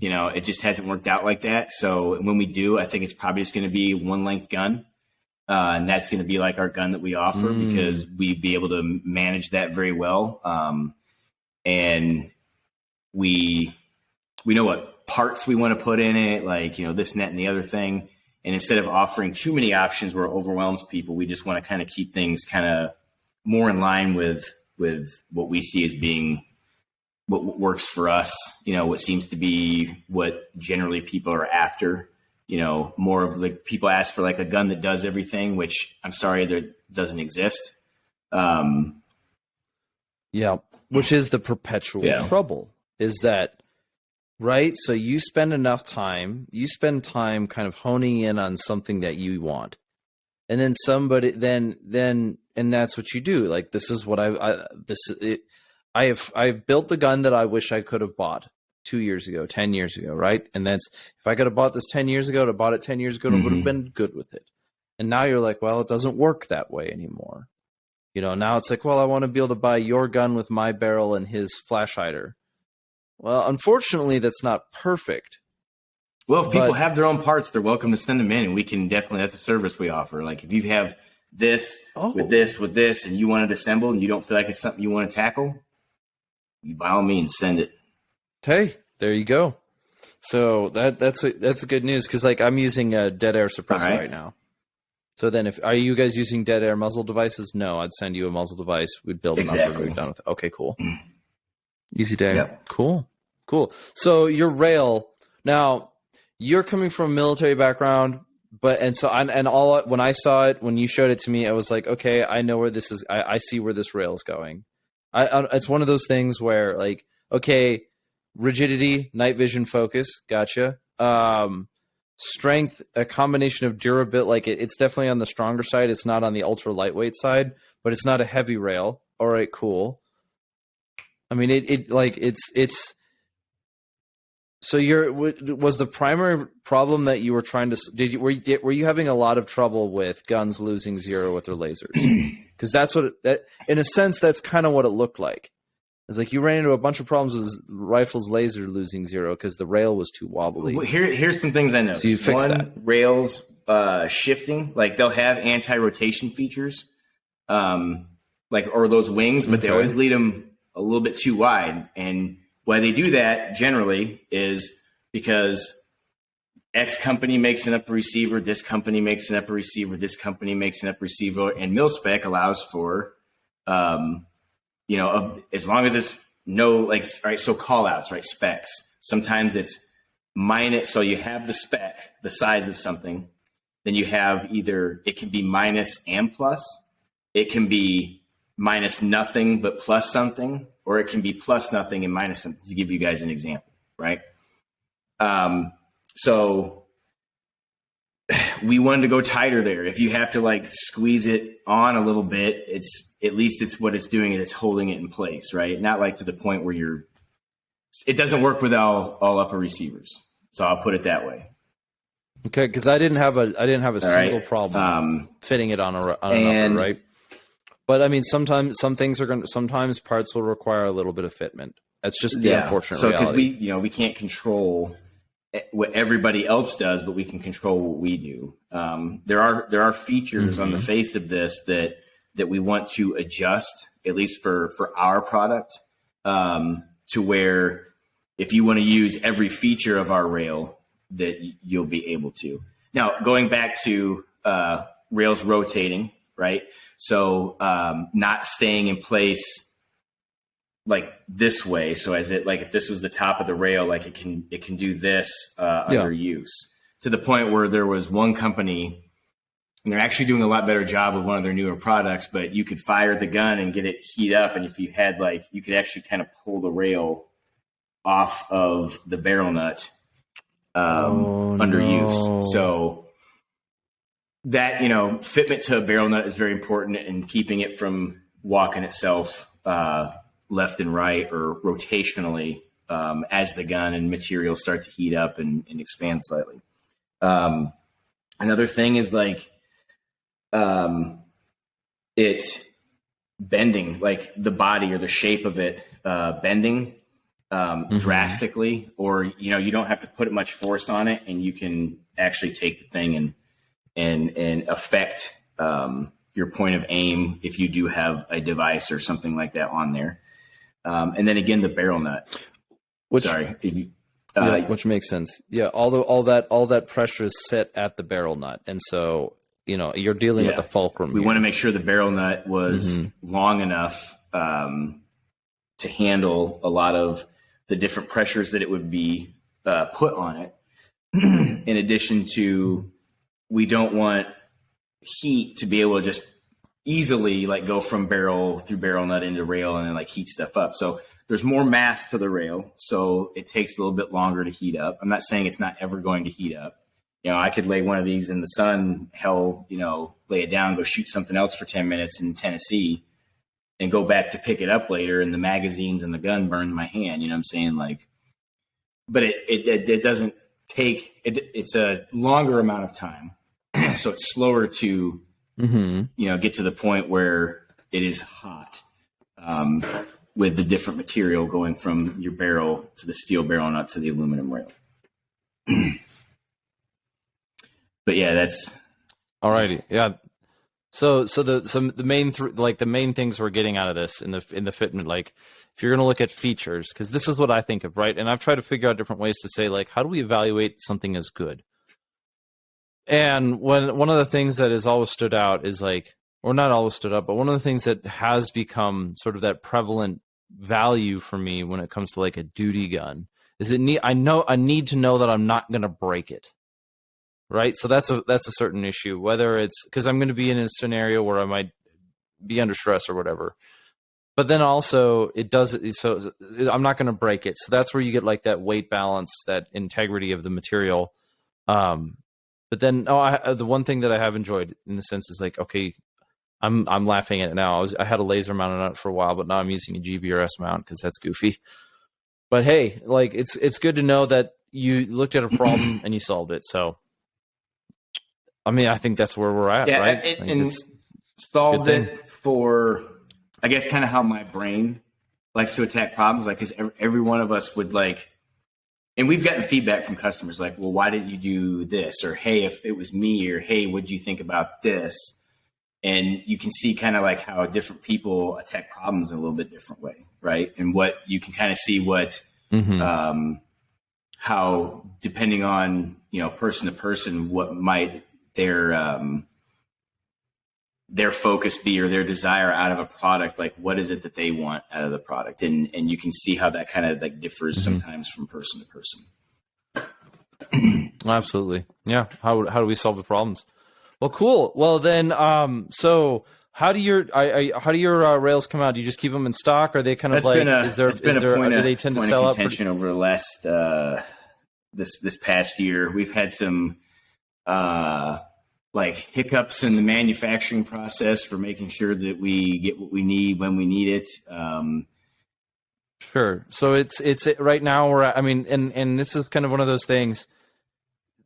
it just hasn't worked out like that. So when we do, I think it's probably just going to be one length gun. And that's going to be like our gun that we offer because we'd be able to manage that very well. And we know what parts we want to put in it, like, this and that and the other thing. And instead of offering too many options where it overwhelms people, we just want to kind of keep things kind of more in line with what we see as being what works for us, what seems to be what generally people are after, more of like people ask for like a gun that does everything, which I'm sorry, there doesn't exist. Yeah. Which is the perpetual trouble is that, right? So you spend time kind of honing in on something that you want. And then somebody, and that's what you do. Like, this is what I've built the gun that I wish I could have bought 2 years ago, 10 years ago, right? And that's, if I could have bought this 10 years ago, I would have been good with it. And now you're like, well, it doesn't work that way anymore. Now it's like, well, I want to be able to buy your gun with my barrel and his flash hider. Well, unfortunately, that's not perfect. Well, if people have their own parts, they're welcome to send them in, and we can definitely, that's a service we offer. Like, if you have this with this, and you want it assembled and you don't feel like it's something you want to tackle, you by all means send it. Hey, there you go. So that's good news because like I'm using a dead air suppressor right now. So then, are you guys using dead air muzzle devices? No, I'd send you a muzzle device. We'd build them up and we're done with it. Okay, cool. Easy day. Yep. Cool. So your rail now. You're coming from a military background, when I saw it, when you showed it to me, I was like, okay, I know where this is. I see where this rail is going. It's one of those things where like, okay, rigidity, night vision, focus. Gotcha. Strength, a combination of durability. Like it's definitely on the stronger side. It's not on the ultra lightweight side, but it's not a heavy rail. All right, cool. I mean, it's. So was the primary problem that you were trying to were you having a lot of trouble with guns losing zero with their lasers? Because that's what in a sense that's kind of what it looked like. It's like you ran into a bunch of problems with rifles laser losing zero because the rail was too wobbly. Well, here's some things I noticed. So you fixed that. Rails shifting, like they'll have anti-rotation features, or those wings, but they always lead them a little bit too wide. And why they do that generally is because X company makes an upper receiver, this company makes an upper receiver, this company makes an upper receiver, and mil spec allows for, as long as it's so call outs, right? Specs. Sometimes it's minus, so you have the spec, the size of something, then you have either, it can be minus and plus, it can be minus nothing but plus something, or it can be plus nothing and minus something, to give you guys an example, right? So we wanted to go tighter there. If you have to squeeze it on a little bit, at least it's what it's doing and it's holding it in place, right? Not to the point where it doesn't work with all upper receivers. So I'll put it that way. Okay, because I didn't have a single problem fitting it on an upper, right? But I mean, sometimes sometimes parts will require a little bit of fitment. That's just the unfortunate reality. Because we can't control what everybody else does, but we can control what we do. There are features on the face of this that we want to adjust, at least for our product, to where if you want to use every feature of our rail, that you'll be able to. Now, going back to rails rotating, right? So not staying in place like this way. So as it, like if this was the top of the rail, like it can do this under use, to the point where there was one company, and they're actually doing a lot better job of one of their newer products, but you could fire the gun and get it heat up. And if you had like, you could actually kind of pull the rail off of the barrel nut under use. So that, fitment to a barrel nut is very important, and keeping it from walking itself left and right or rotationally as the gun and materials start to heat up and expand slightly. Another thing is like it's bending, like the body or the shape of it bending drastically, or you don't have to put much force on it, and you can actually take the thing and affect your point of aim if you do have a device or something like that on there. And then again, the barrel nut. Which makes sense. Yeah, all that pressure is set at the barrel nut, and so you're dealing with the fulcrum. We want to make sure the barrel nut was long enough to handle a lot of the different pressures that it would be put on it. In addition to, we don't want heat to be able to just easily like go from barrel through barrel nut into rail and then like heat stuff up. So there's more mass to the rail, so it takes a little bit longer to heat up. I'm not saying it's not ever going to heat up. I could lay one of these in the sun, lay it down, go shoot something else for 10 minutes in Tennessee, and go back to pick it up later, and the magazines and the gun burned my hand. You know what I'm saying? Like, but it doesn't take it. It's a longer amount of time, so it's slower to get to the point where it is hot with the different material going from your barrel to the steel barrel nut to the aluminum rail. But yeah, that's alrighty. Yeah. So the main things we're getting out of this in the fitment, like if you're going to look at features, because this is what I think of, right? And I've tried to figure out different ways to say, like, how do we evaluate something as good? And one of the things that has always stood out is like, or not always stood up, but one of the things that has become sort of that prevalent value for me when it comes to like a duty gun is I need to know that I'm not going to break it. Right. So that's a certain issue, whether it's because I'm going to be in a scenario where I might be under stress or whatever. But then also so I'm not going to break it. So that's where you get like that weight balance, that integrity of the material. But then the one thing that I have enjoyed in the sense is like, okay, I'm laughing at it now. I had a laser mounted on it for a while, but now I'm using a GBRS mount because that's goofy. But hey, like it's good to know that you looked at a problem and you solved it. So. I mean, I think that's where we're at, right? And solved it for, I guess, kind of how my brain likes to attack problems. Like, because every one of us would like, and we've gotten feedback from customers like, well, why didn't you do this? Or, hey, if it was me, or hey, what'd you think about this? And you can see kind of like how different people attack problems in a little bit different way, right? And what you can kind of see what, how depending on, person to person, what might their focus be, or their desire out of a product, like what is it that they want out of the product, and you can see how that kind of like differs sometimes from person to person. Absolutely, yeah. How do we solve the problems? Well, cool. Well, then, so how do your rails come out? Do you just keep them in stock? Are they kind of do they tend to sell out? Contention over the last this past year. We've had some like hiccups in the manufacturing process for making sure that we get what we need when we need it. Sure. So it's right now and this is kind of one of those things.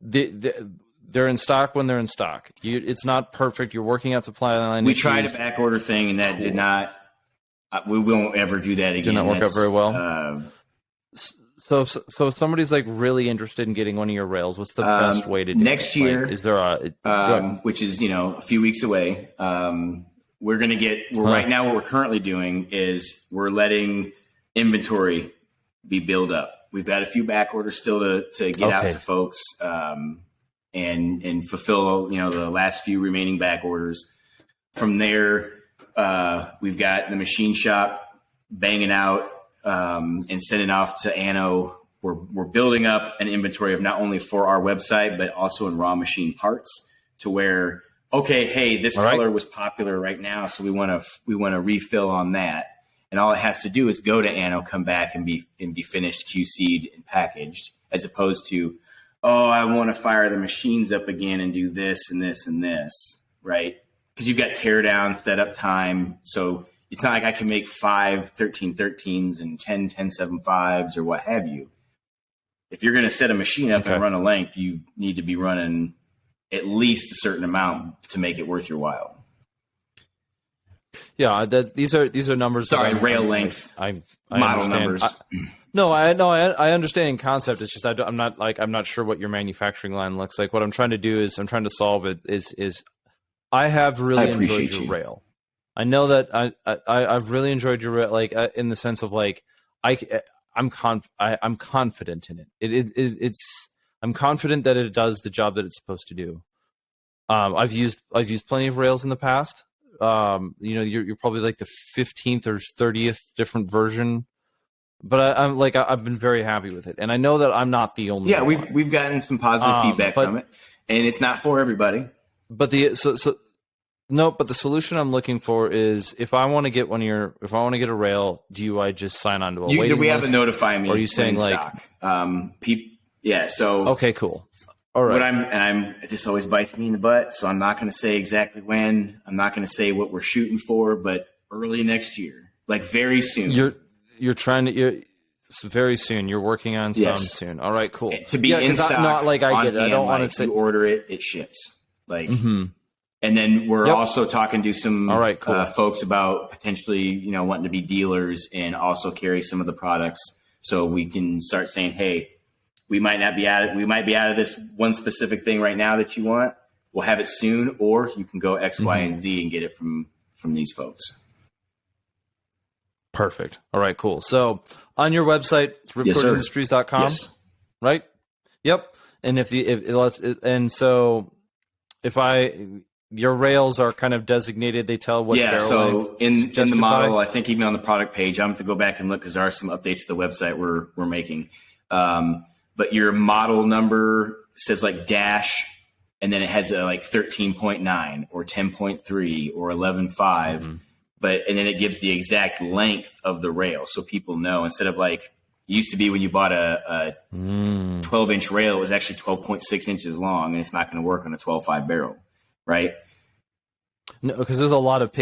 They're in stock when they're in stock. It's not perfect. You're working out supply line. We tried a back order thing, and that did not. We won't ever do that again. Did not work out very well. So if somebody's like really interested in getting one of your rails, what's the best way to do next it? year? Like, is there which is a few weeks away. We're going to get. Right now, what we're currently doing is we're letting inventory be built up. We've got a few back orders still to get out to folks and fulfill the last few remaining back orders from there, we've got the machine shop banging out and sending off to Anno. We're building up an inventory of not only for our website, but also in raw machine parts to where, okay, hey, this color was popular right now, so we want to refill on that. And all it has to do is go to Anno, come back and be finished, QC'd and packaged, as opposed to, oh, I want to fire the machines up again and do this and this and this, right? Because you've got teardowns, setup time. So it's not like I can make 5 1313s and 10 1075s or what have you. If you're going to set a machine up and run a length, you need to be running at least a certain amount to make it worth your while. Yeah, these are numbers. Sorry, rail length. I model understand. numbers. I understand in concept. It's just I'm not sure what your manufacturing line looks like. What I'm trying to do is I'm trying to solve it. Is I have really enjoyed your rail. I know that I've really enjoyed your rail, like in the sense of like I'm confident in it. I'm confident that it does the job that it's supposed to do. I've used plenty of rails in the past. You're probably like the 15th or 30th different version, but I've been very happy with it, and I know that I'm not the only. Yeah, one. we've gotten some positive feedback from it, and it's not for everybody. But the solution I'm looking for is if I want to get a rail, do I just sign on to a waiting list? Do we have a notify me? Or are you saying like stock? Yeah. So okay, cool. All right. This always bites me in the butt, so I'm not going to say exactly when. I'm not going to say what we're shooting for, but early next year, like very soon. It's very soon. You're working on some soon. All right, cool. To be in stock, not like I get it. I don't want to say you order it, it ships. Like, and then we're also talking to some folks about potentially, wanting to be dealers and also carry some of the products, so we can start saying, hey, we might be out of this one specific thing right now that you want. We'll have it soon, or you can go X, Y, and Z and get it from these folks. Perfect. All right, cool. So on your website, it's ripcordindustries.com, right? Yep. And your rails are kind of designated, they tell which barrel so in the model, I think even on the product page, I'm going to go back and look because there are some updates to the website we're making. But your model number says like dash, and then it has like 13.9 or 10.3 or 11.5. And then it gives the exact length of the rail, so people know, instead of like, it used to be when you bought a 12-inch rail, it was actually 12.6 inches long, and it's not going to work on a 12.5 barrel, right? No, because there's a lot of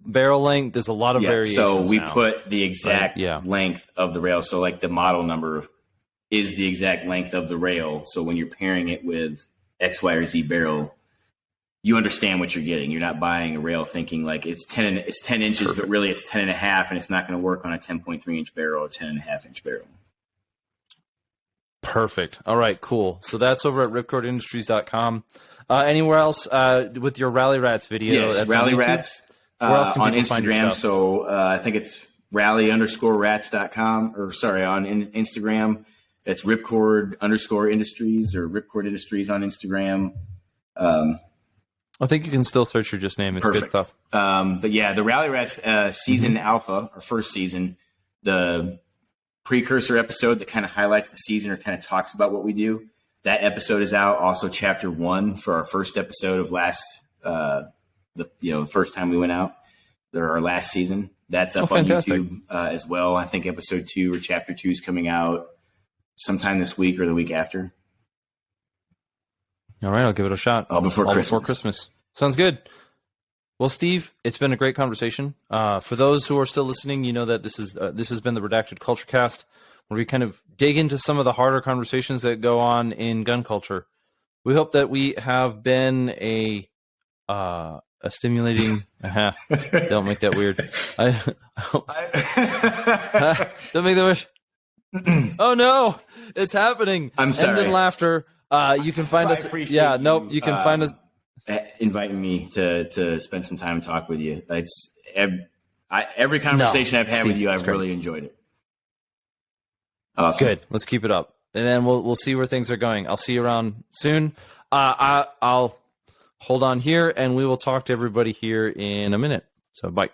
barrel length. There's a lot of variations. So we now. put the exact length of the rail. So like the model number is the exact length of the rail. So when you're pairing it with X, Y, or Z barrel, you understand what you're getting. You're not buying a rail thinking like it's 10 inches, but really it's 10 and a half, and it's not going to work on a 10.3 inch barrel or 10 and a half inch barrel. Perfect. All right, cool. So that's over at ripcordindustries.com. Anywhere else with your Rally Rats video? Yes, Rally Rats on Instagram. So I think it's rally_rats.com, or sorry, on Instagram. It's Ripcord_Industries or Ripcord Industries on Instagram. I think you can still search your just name. It's good stuff. But yeah, the Rally Rats season alpha, or first season, the precursor episode that kind of highlights the season or kind of talks about what we do. That episode is out. Also, chapter 1 for our first episode of the first time we went out, our last season. That's up on YouTube as well. I think episode 2 or chapter 2 is coming out sometime this week or the week after. All right, I'll give it a shot. Before Christmas. Sounds good. Well, Steve, it's been a great conversation. For those who are still listening, you know that this has been the Redacted Culture Cast, where we kind of dig into some of the harder conversations that go on in gun culture. We hope that we have been a stimulating. Don't make that weird. Don't make that weird. Oh no, it's happening. I'm sorry. End in laughter. You can find us. Yeah, nope. You can find us. Inviting me to spend some time and talk with you. It's every conversation I've had with you, I've really enjoyed it. Awesome. Good. Let's keep it up, and then we'll see where things are going. I'll see you around soon. I'll hold on here, and we will talk to everybody here in a minute. So bye.